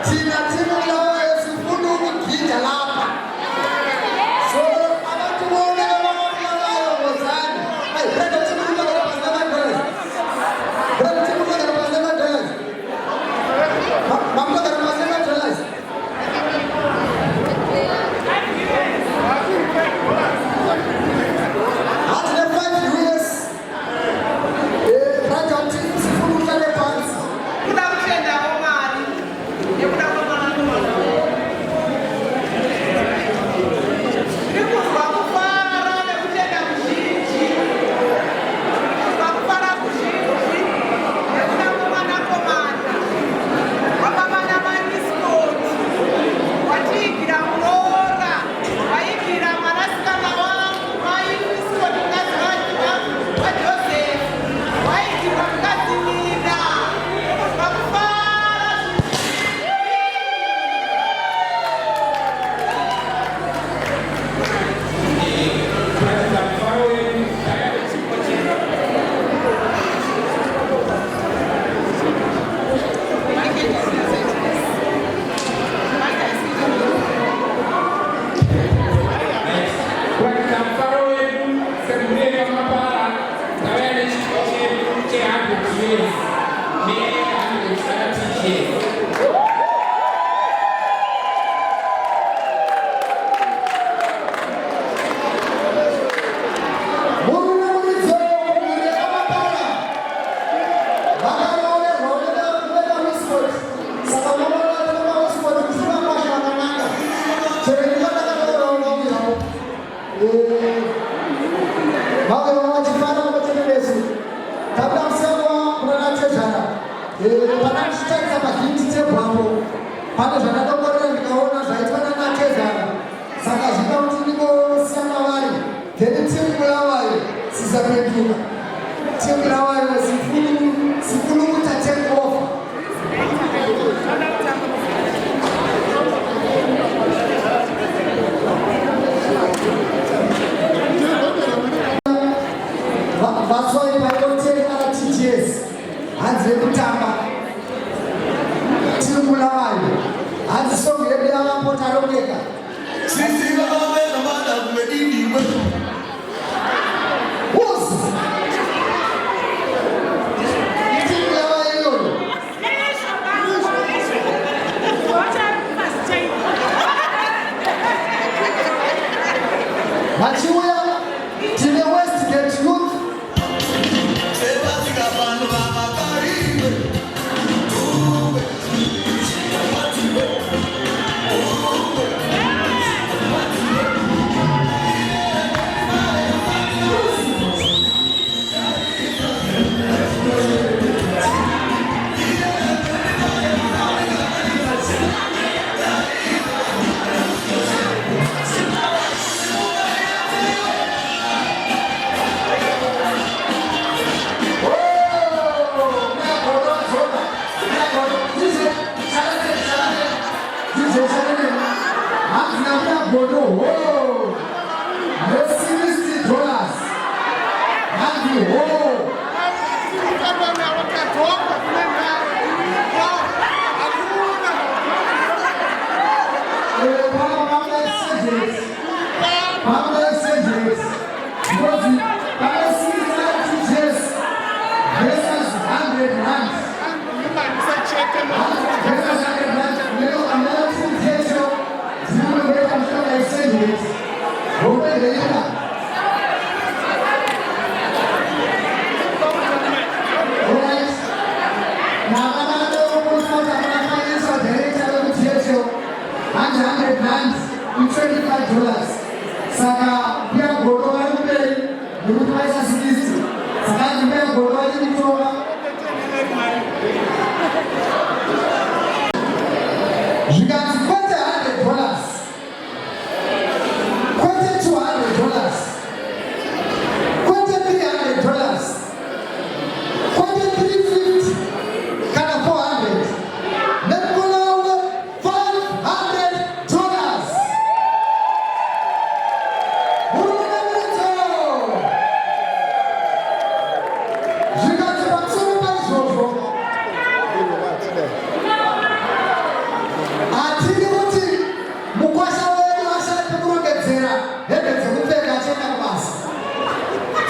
Thina timu lawo esifuna ukugida lapha. So abantu bonke ababulawayo ngozani. Hayi brother timu ngeke bazama. Brother timu ngeke bazama. Mamma ngeke bazama. Hatidi kuti mukwasha wedu ashari pekurongedzera hembe dzekupfeka achienda kubasa.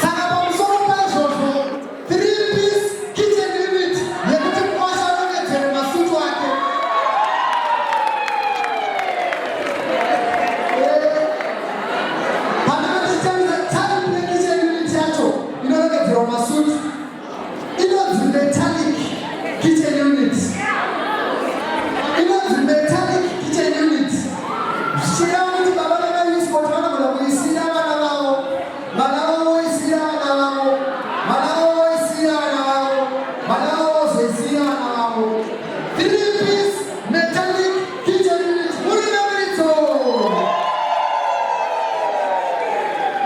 Saka pamusoro paizvozvo 3-piece kitchen unit yekuti mukwasha arongedzere masutu ake. Pananochitambisa type yekitchen unit yacho inorongedzerwa masutu inonzi metallic kitchen unit. Inonzi metallic kitchen unit. Zvichireva kuti baba vakaUSCOT vanogona kuisira vana vavo, vana vavo voisira vana vavo, vana vavo voisira vana vavo, vana vavo vozoisira vana vavo. 3-piece metallic kitchen unit. Murinamidzo.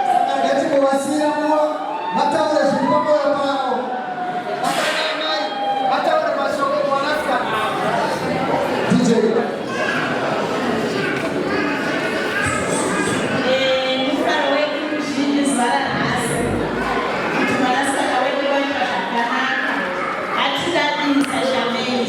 Saka ngatingovasira muva vataure zviri pamoyo pavo. Vakanamai vataure mashoko kuwanasikana. DJ. Mufaro wedu muzhinji zuva ranhasi kuti mwanasikana wedu waita zvakanaka. Hatidadisa Shameni.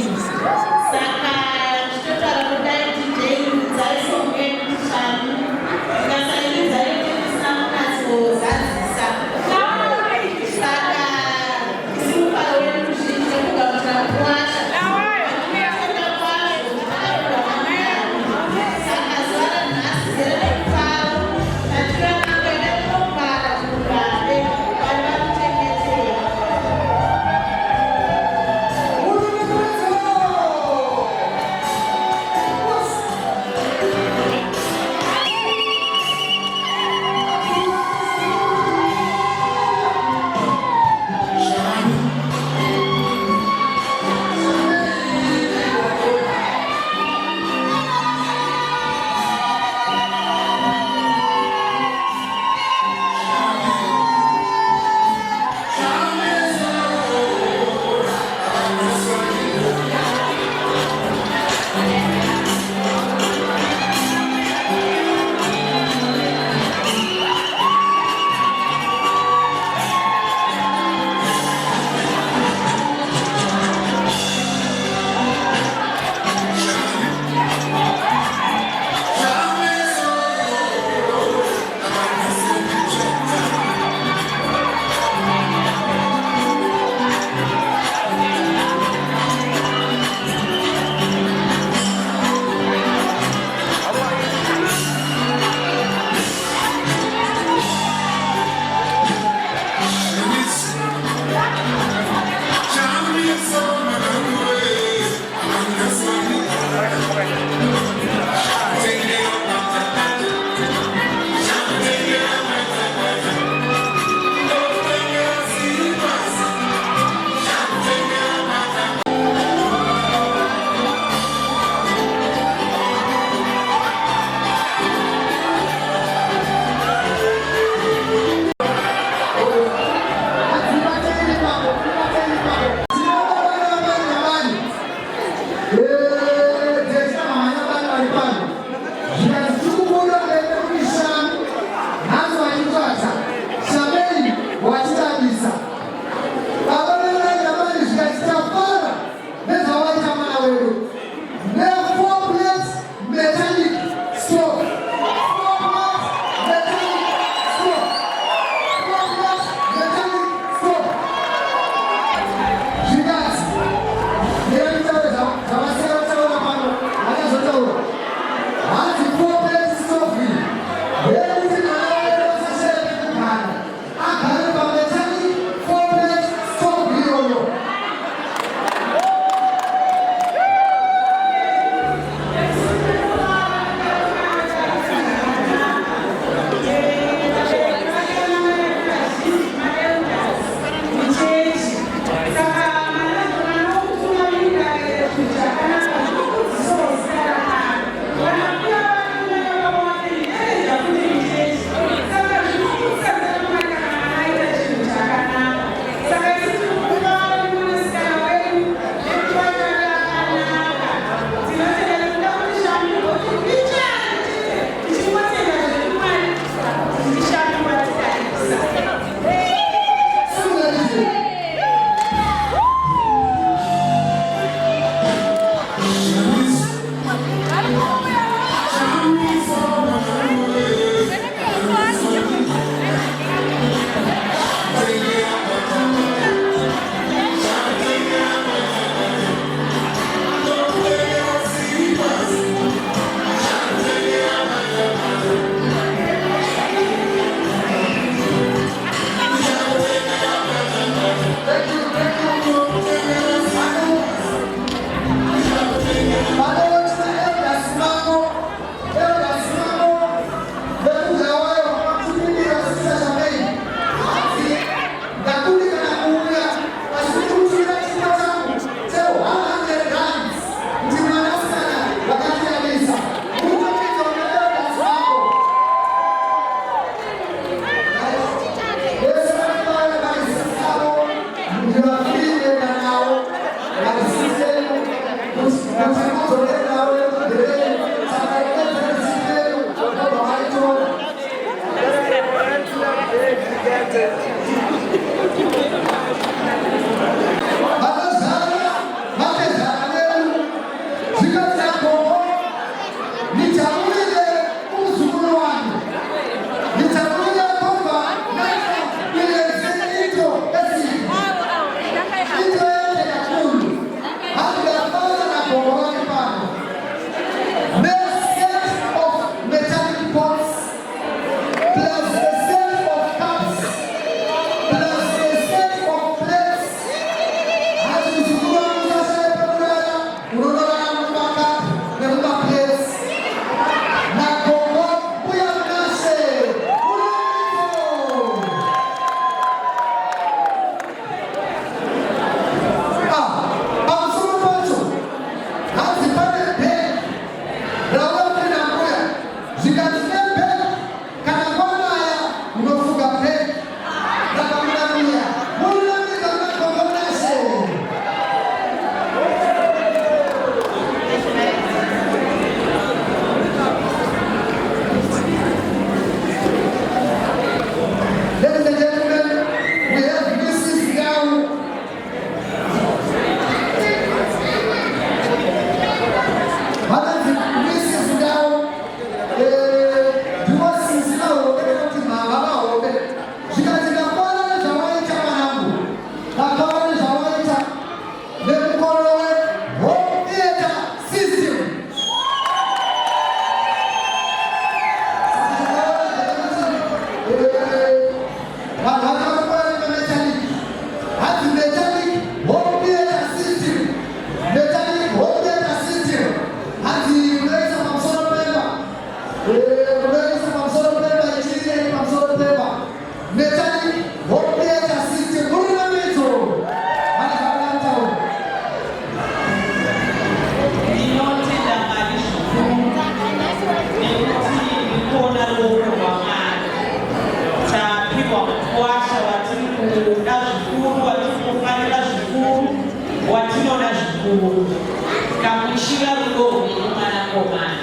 kamuchira rudo rwemwana komana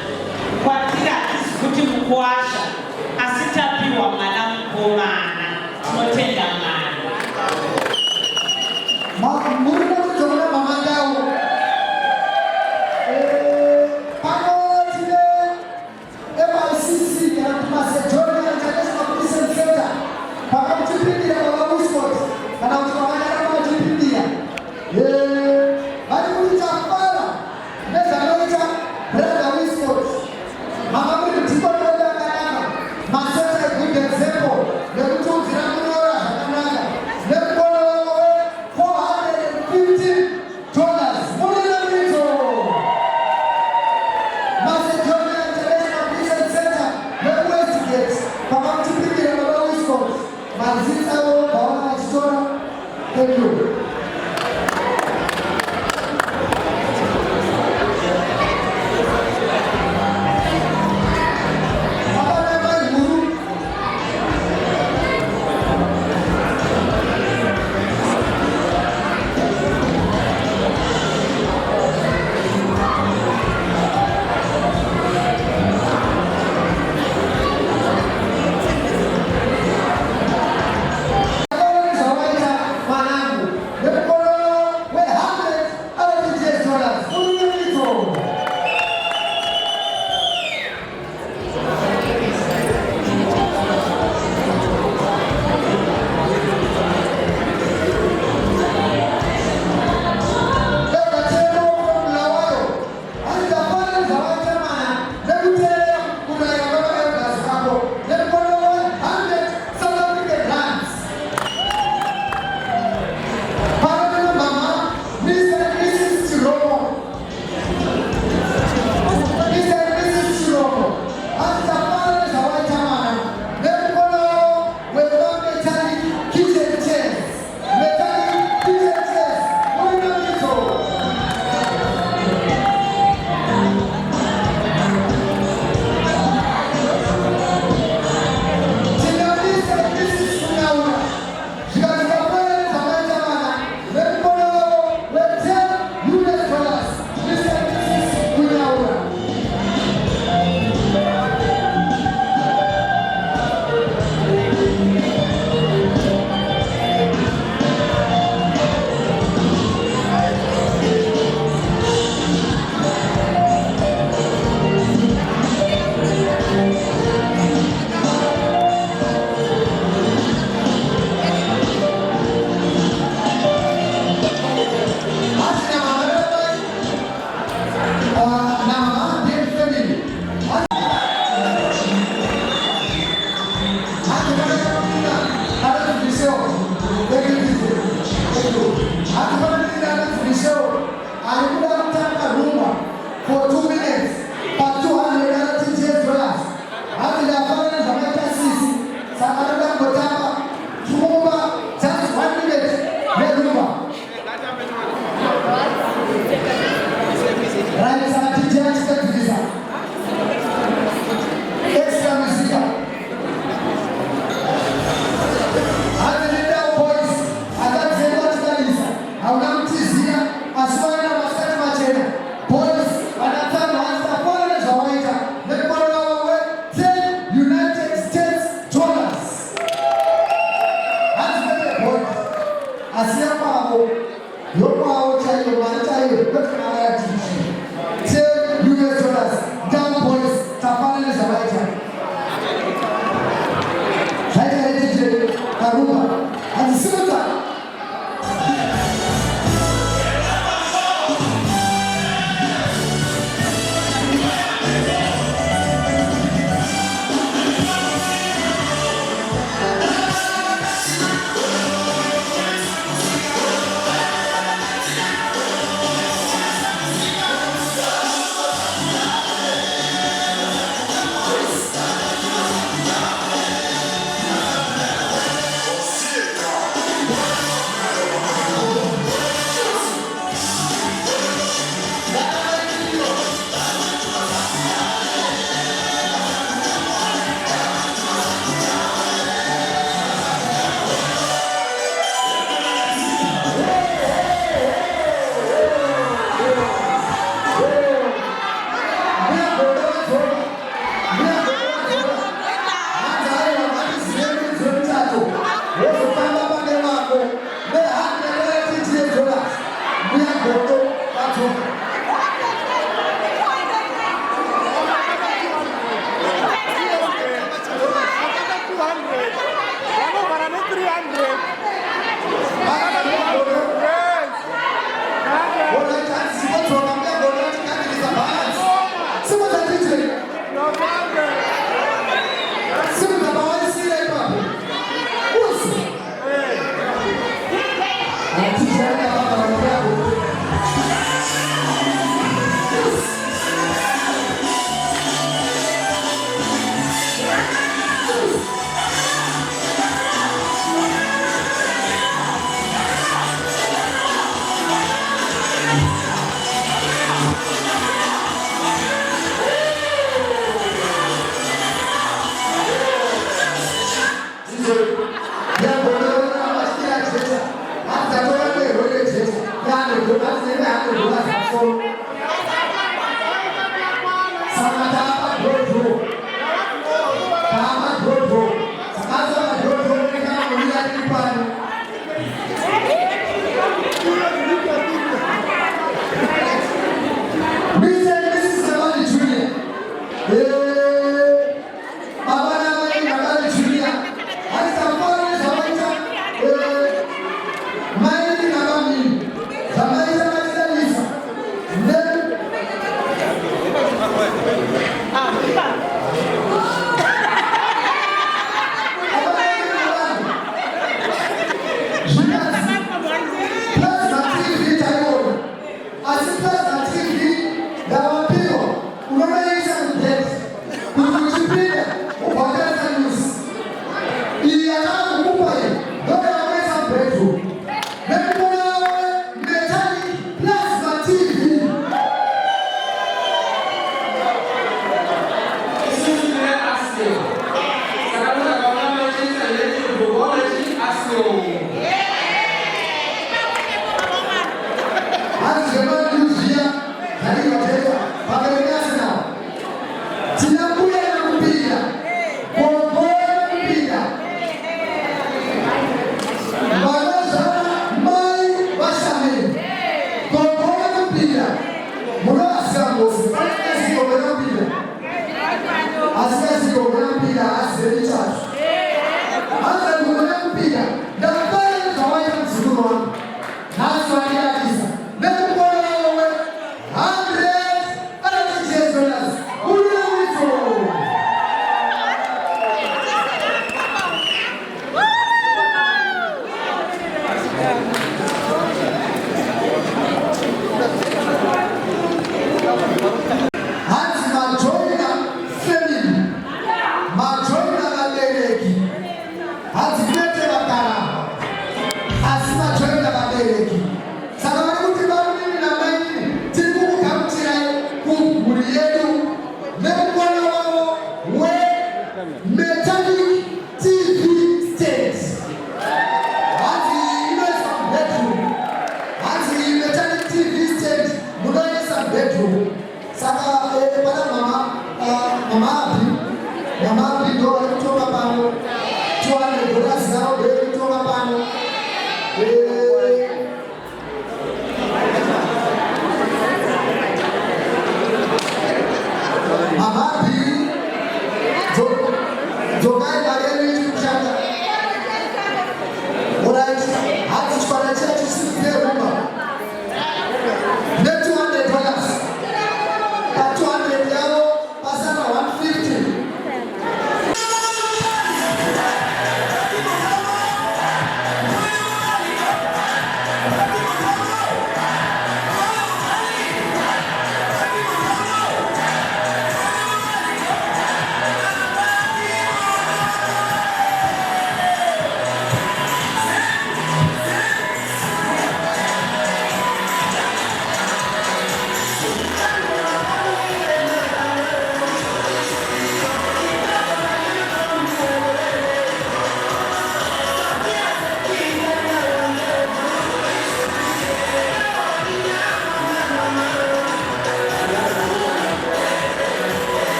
kwatiri hatisi kuti mukuwasha asi tapiwa mwana mukomana. Tinotenda Mwari. Muri kudzokera mama ndau pano tine MICC kana kuti Macedonia International Christian Center pakamutipindira baba Wiscott kana kuti vavanyara vamatipindira vari kuita fara nezvanoita brother Wiscott mama muri ndipo ndodakanaka maseta good example nekuti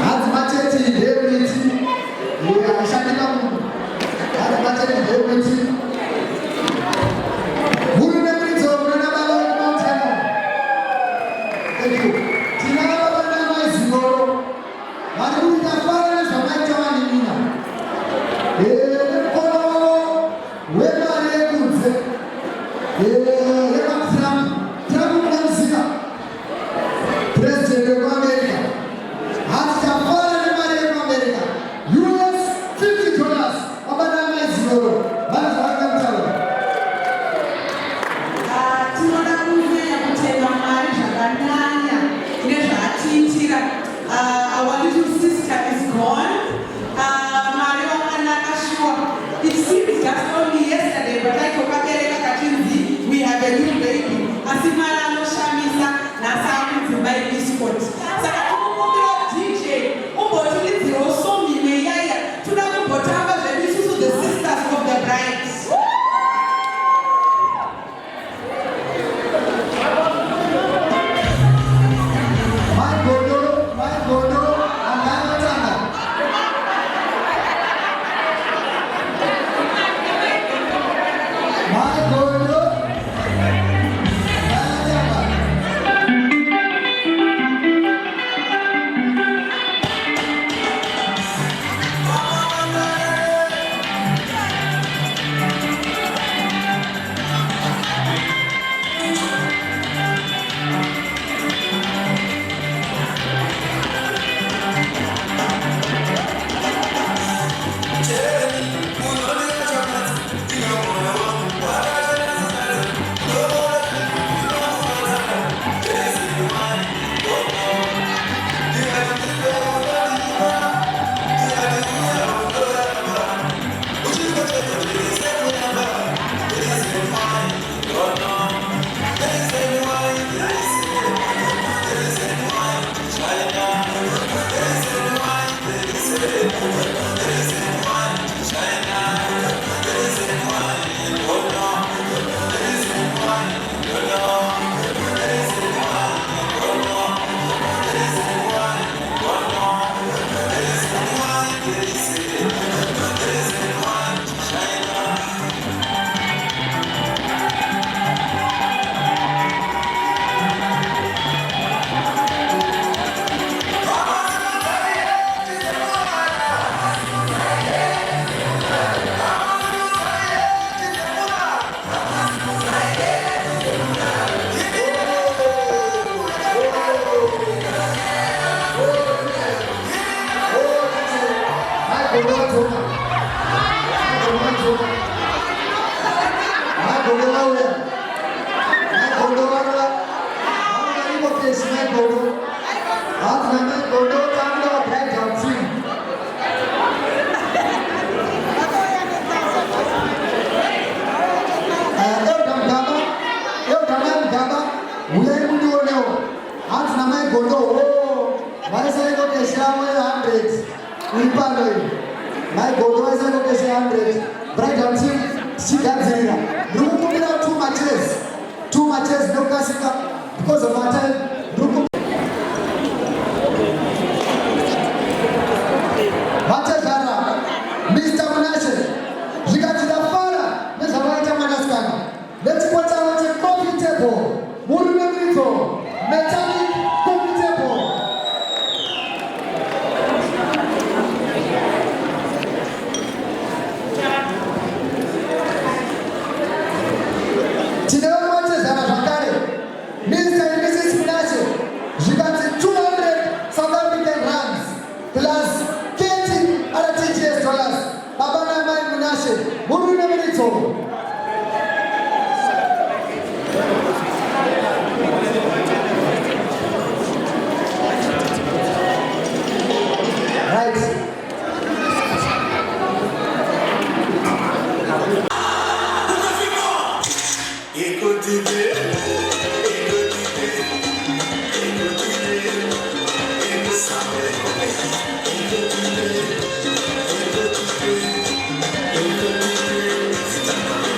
Hadzimate sister is gone. Mario Anakashua. It seems just only yesterday, but I told Katinzi, we have a new baby. Asimara no Shamisa, Nasa to buy biscuit. So DJ, Ubotili also me, Yaya, to the Botama, the sisters of the brides. Because of our time, Mr. Munashe, Zikatidafara, Mezawaita Manaskana. Let's put out a coffee table, Murumito, metallic coffee table. Today, what is Mr. and Mrs. Munashe, Zikati 200 South African rands plus $20 Babana Mai Munashe, Muruna Merito. Right. Thank you.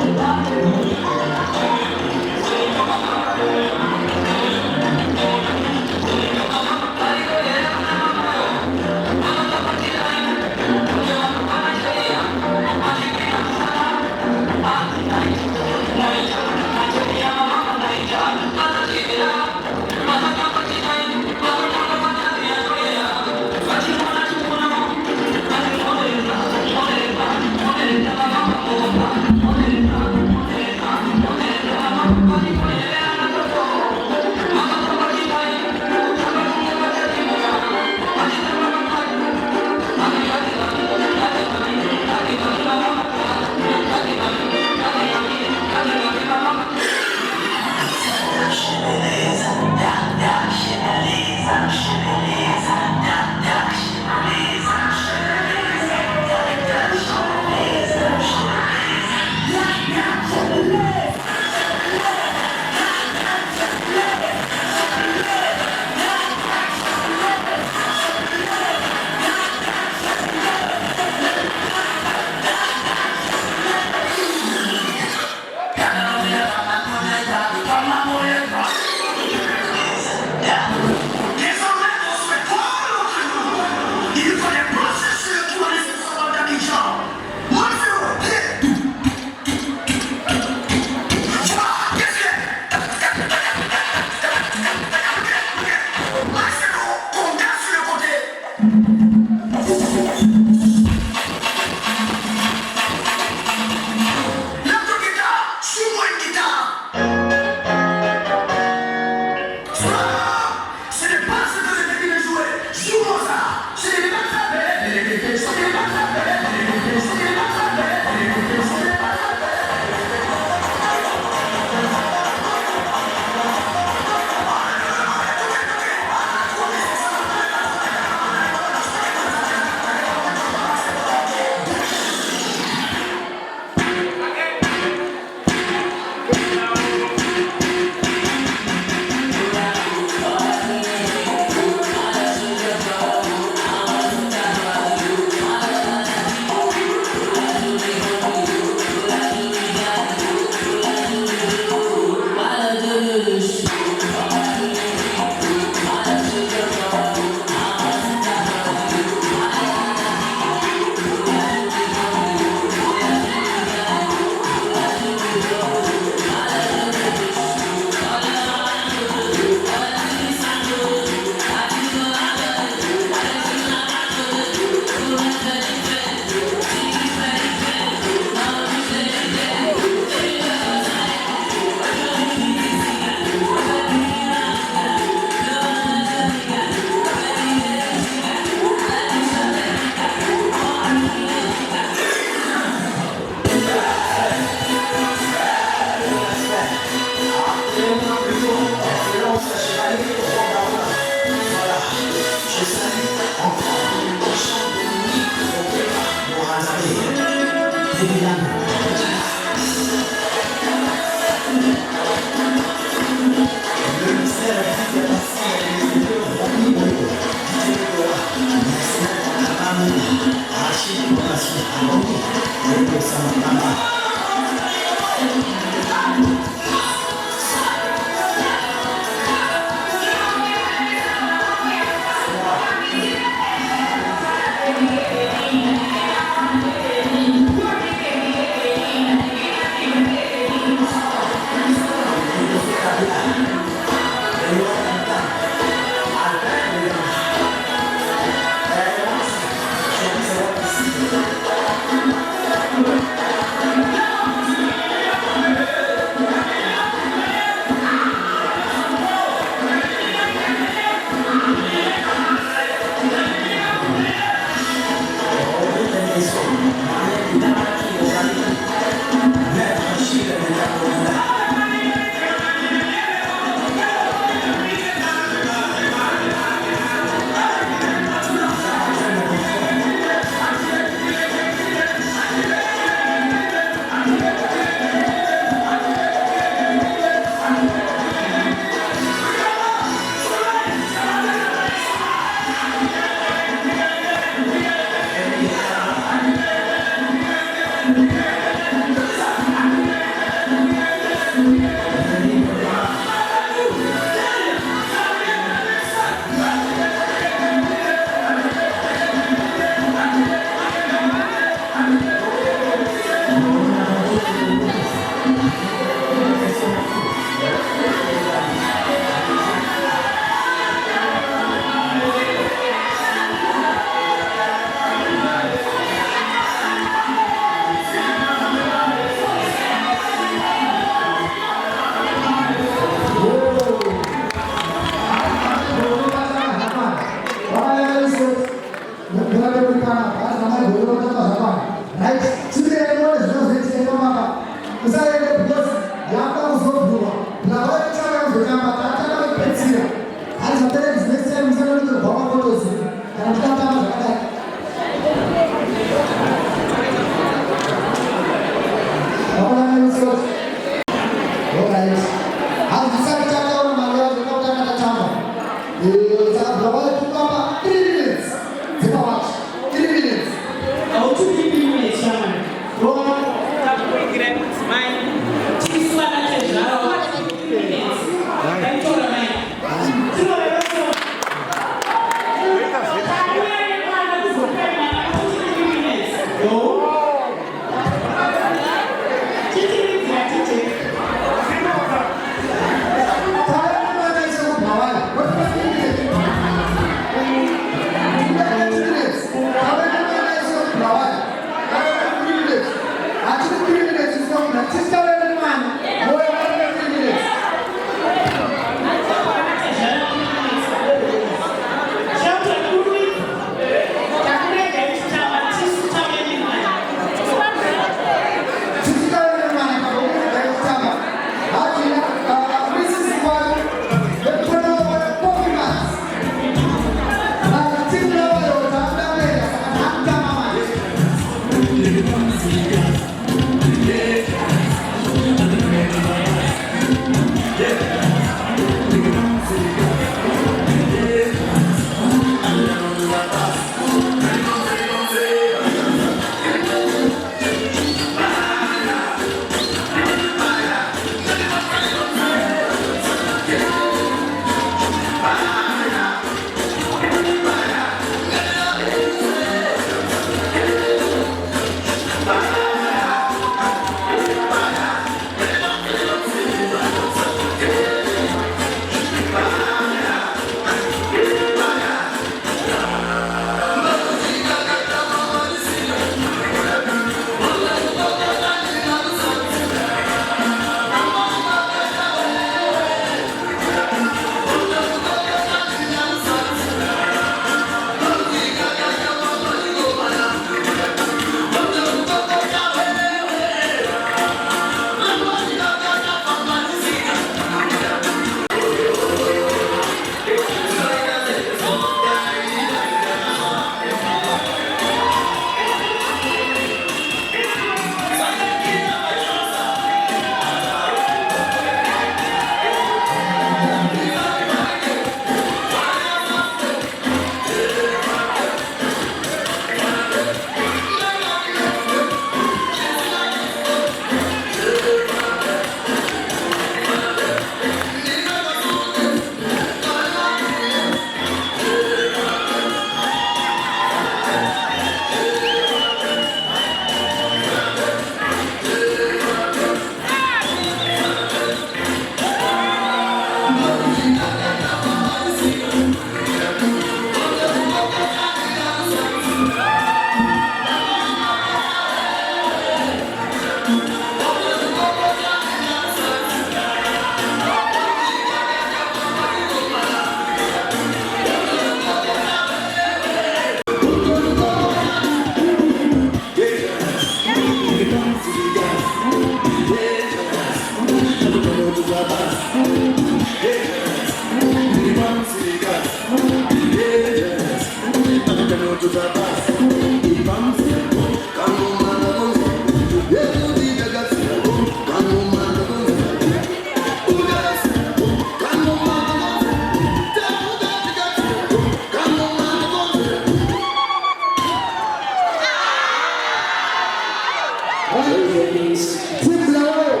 Team Blawayo.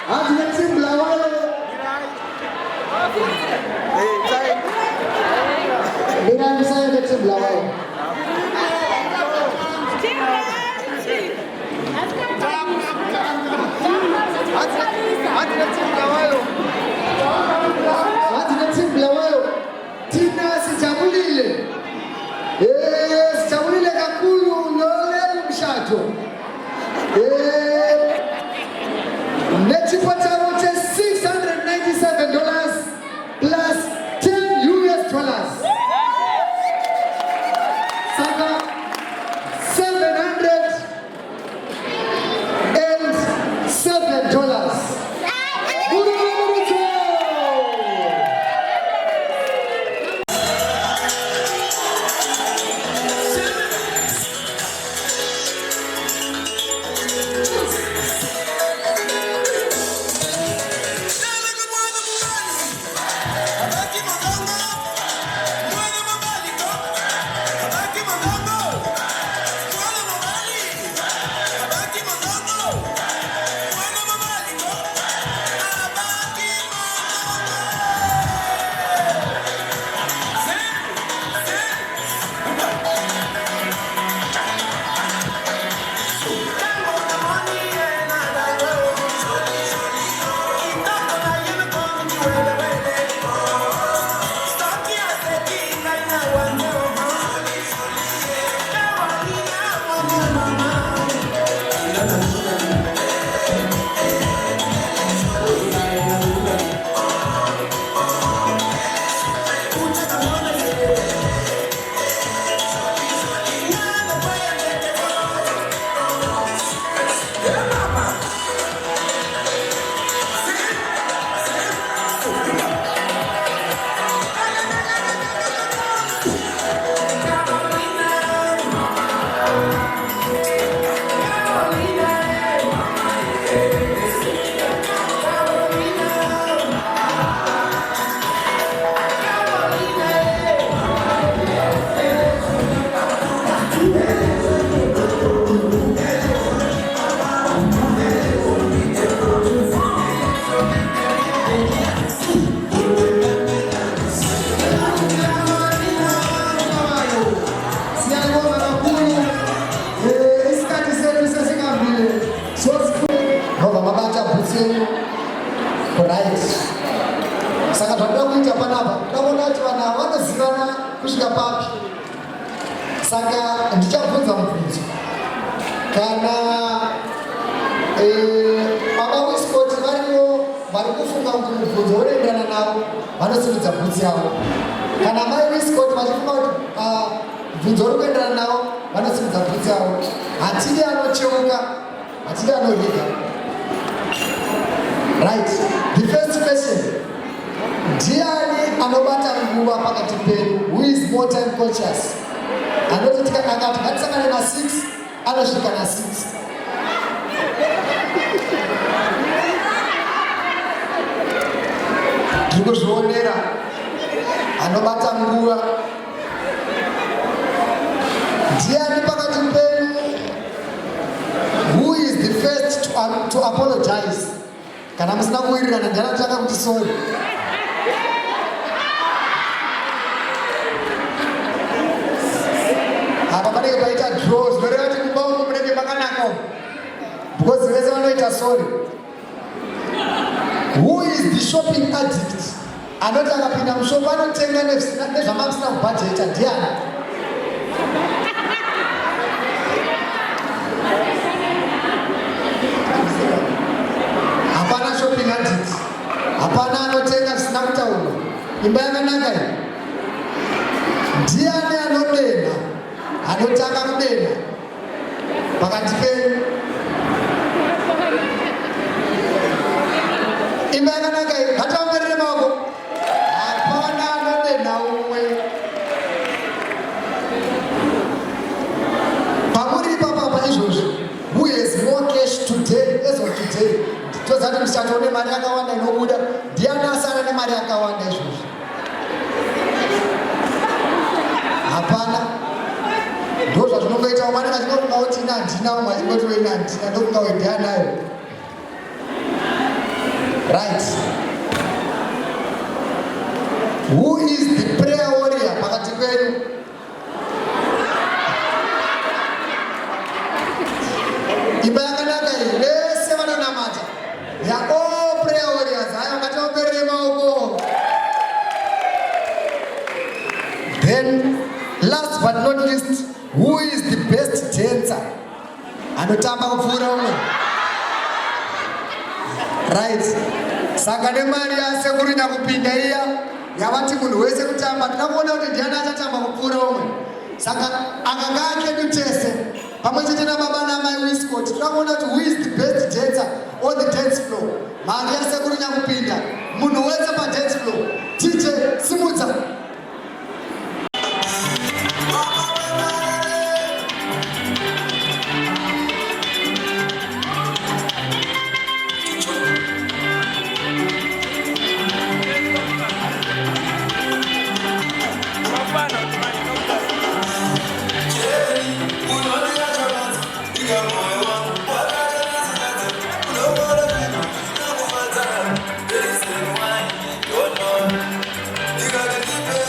Hadi team Blawayo. Bila misalnya team Blawayo. Hadi team Blawayo. Tina sijabulile. Sijabulile kakhulu lolu mshado. Nechipwa chavo cha $697 plus $10. Saka $707. Saka zvanoda kuita panapa ndaona kuti vana vanozivana kusvika papi. Saka ndichabvunza mubvunzo kana baba Wiskoti variwo vari kufunga kuti mubvunzo unoenderana navo vanosimudza bvudzi yavo. Kana mai Wiskoti vachifunga kuti mubvunzo uri kuenderana navo vanosimudza bvudzi yavo. Hatidi anocheuka, hatidi anoriga. Right. The first question. Ndiani anobata nguva pakati penu? Who is more time conscious? Anoti tikakangati ngatisangane na 6 anosvika na 6. Ndikuzvionera anobata nguva. Ndiani pakati penu? Who is the first to apologize? Kana musina kuwirirana ndanataka kuti sorry. Apa panenge paita draws, zvoreva kuti kumba umu munenge makanaka umu. Because vese vanoita sorry. Who is the shopping addict? Anoti akapinda mushopu anotenga nezvamamusina kubhadheta ndiani? Hapana shopping addict. Hapana anotenga zvisina kutaurwa. Imba yakanaka iyi. Ndiani anodena? Anotanga kudena pakati penu. Imba yakanaka iyi. Ngativamerere maoko. Hapana anodena umwe. Pamuri ipapa izvozvo. Who has more cash today as of today? Tozati mshato une mari yakawanda inobuda. Ndiani asara nemari yakawanda izvozvo? Hapana. Ndozva zvinongoita umwe anenge achingoti ndina umwe achingoti ndina ndofunga kuti ndianayo. Right. Who is the prayer warrior pakati penyu? Imba yakanaka iyi vese vanonamata. They are all prayer warriors. Haya ngativaperere maoko. Then last but not least, who is the best dancer? Anotamba kupfuura umwe. Right. Saka nemari yasekuru nyakupinda iya yavati munhu wese kutamba tinakuona kuti ndiani achatamba kupfuura umwe. Saka akanga akedu tese pamwe chete nababa namai Wiscott tinakuona kuti who is the best dancer on the dance floor. Mari yasekuru nyakupinda munhu wese padance floor. DJ simudza. You gotta keep it.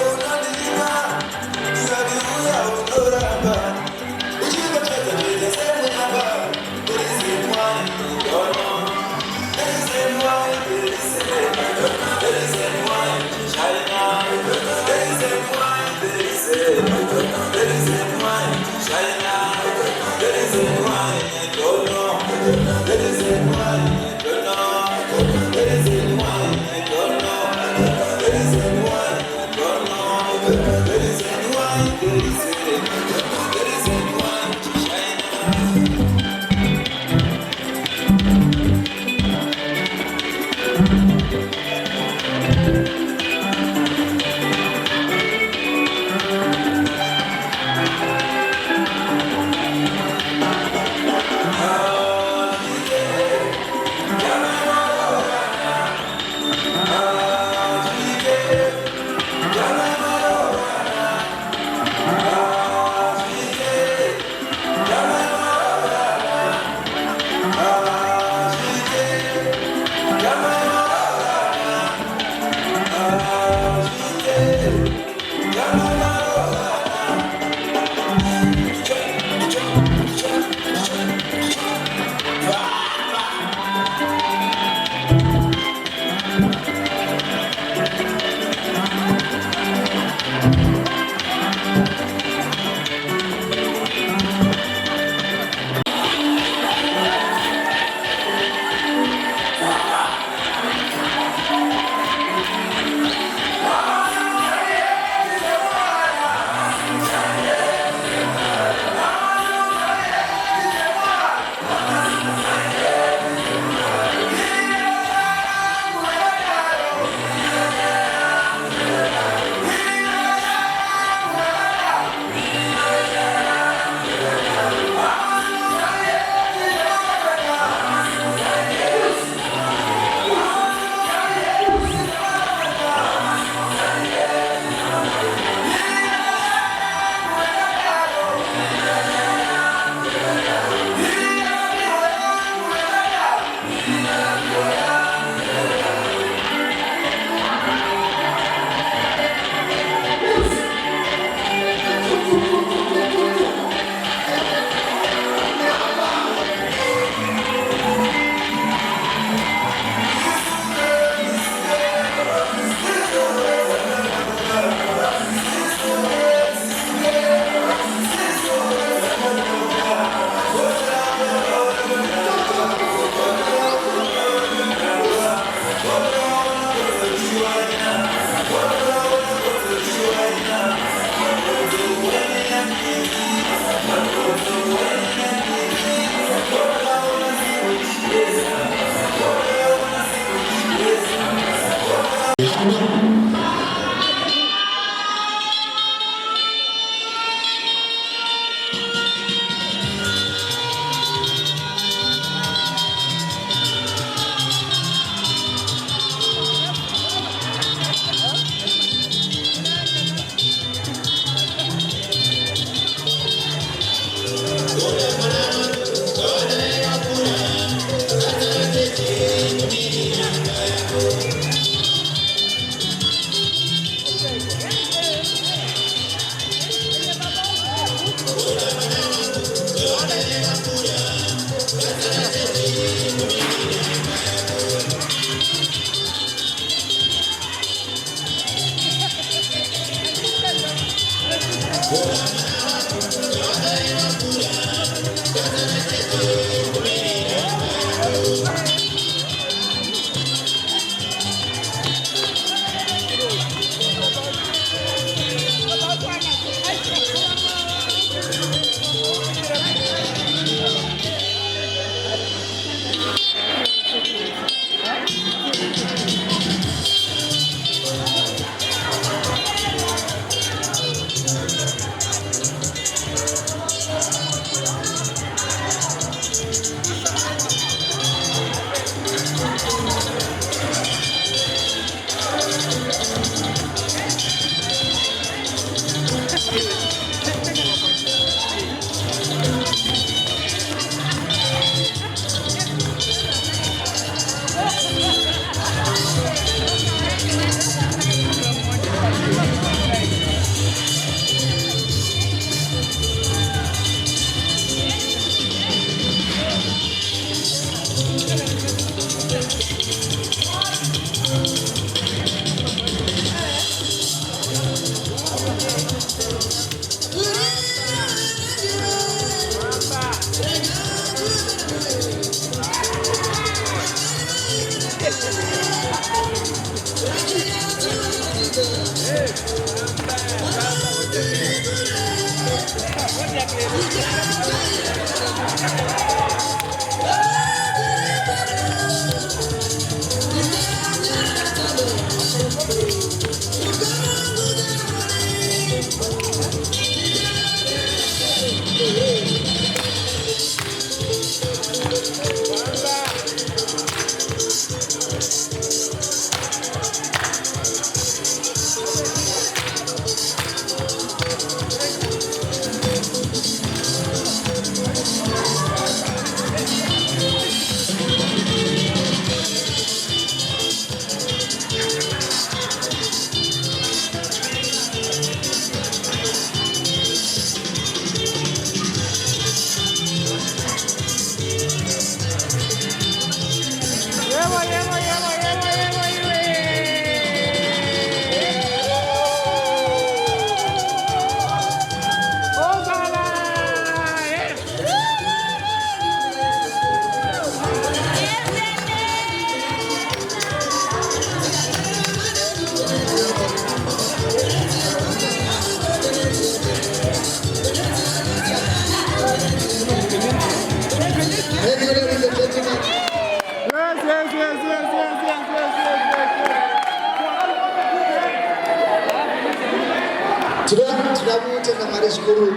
Mwari zvikuru.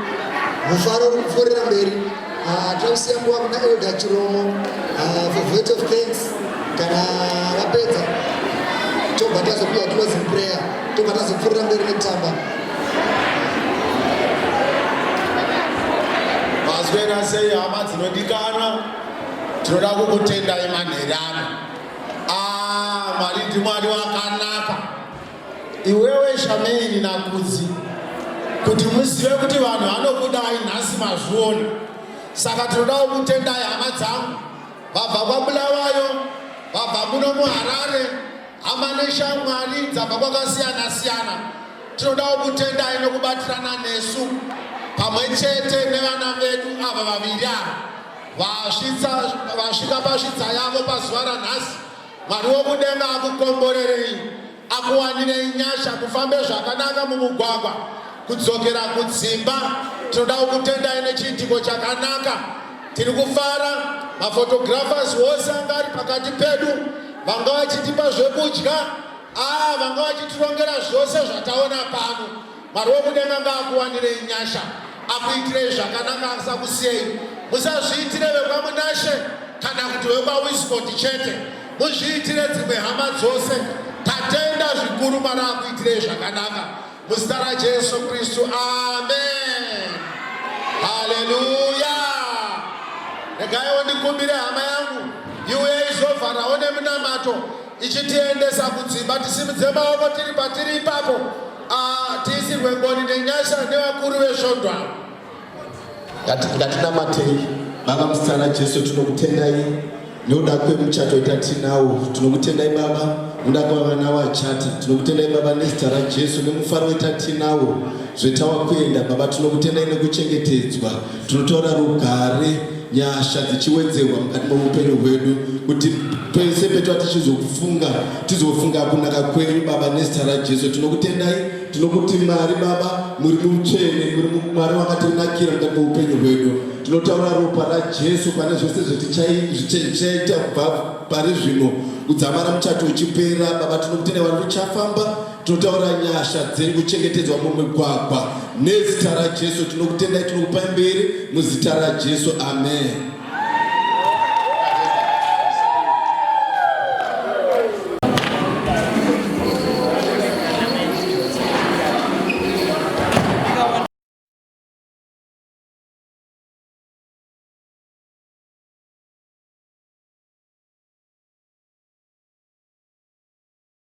Mufaro uri kupfuurira mberi. Tinokusiya nguva kuna Elder Chiromo for vote of thanks. Kana vapedza tobva tazopiwa closing prayer, tobva tazopfuurira mberi nekutamba. Mazwera sei hama dzinodikanwa, tinoda kukutendai manherano. Mwari ndiMwari wakanaka. Iwewe Shameni naKudzi, kuti muzive kuti vanhu vanokudai nhasi mazviona. Saka tinoda kukutendai hama dzangu, vabva kwaBulawayo, vabva muno muHarare, hama neshamwari dzabva kwakasiyana siyana. Tinoda kukutendai nokubatirana nesu pamwe chete nevana vedu ava vaviri ava vasvika pasvitsa yavo pazuva ranhasi. Mwari wokudenga akukomborerei, akuwanirei nyasha kufambe zvakanaka mumugwagwa kudzokera kudzimba. Tinoda kukutendai nechiitiko chakanaka. Tiri kufara, mafotographers vose anga ari pakati pedu, vanga vachitipa zvekudya, vanga vachitirongera zvose zvataona pano. Mwari wokudenga ngaakuwanirei nyasha, akuitirei zvakanaka, asakusiyei. Musazviitire vekwaMunashe kana kuti vekwaWestcott chete, muzviitire dzimwe hama dzose. Tatenda zvikuru Mwari akuitirei zvakanaka. Muzita raJesu Kristu, amen. Haleluya. Regaiwo ndikumbire hama yangu iuye izovharawo nemunamato ichitiendesa kudzimba. Tisimudze maoko tiri patiri ipapo, tiisirwe ngoni nenyasha nevakuru vesvondo. Ngatinamatei. Baba, muzita raJesu tinokutendai nokuda kwemuchato watatinawo. Tinokutendai Baba nokuda kwevana vachata. Tinokutendai Baba nezita raJesu nemufaro watatinawo zvetawa kuenda. Baba, tinokutendai nekuchengetedzwa. Tinotaura rugare, nyasha dzichiwedzerwa mukati meupenyu hwedu, kuti pese petwa tizofunga kunaka kwenyu Baba nezita raJesu. Tinokutendai, tinokuti Mwari Baba muri mutsvene, muri Mwari wakatinakira mukati meupenyu hwedu. Tinotaura ropa raJesu pane zvose zvichaita kubva pari zvino kudzamara muchato uchipera. Baba, tinokutendai vanhu uchafamba. Tinotaura nyasha dzenyu kuchengetedzwa mumugwagwa nezita raJesu. Tinokutendai, tinokupai mberi muzita raJesu, amen.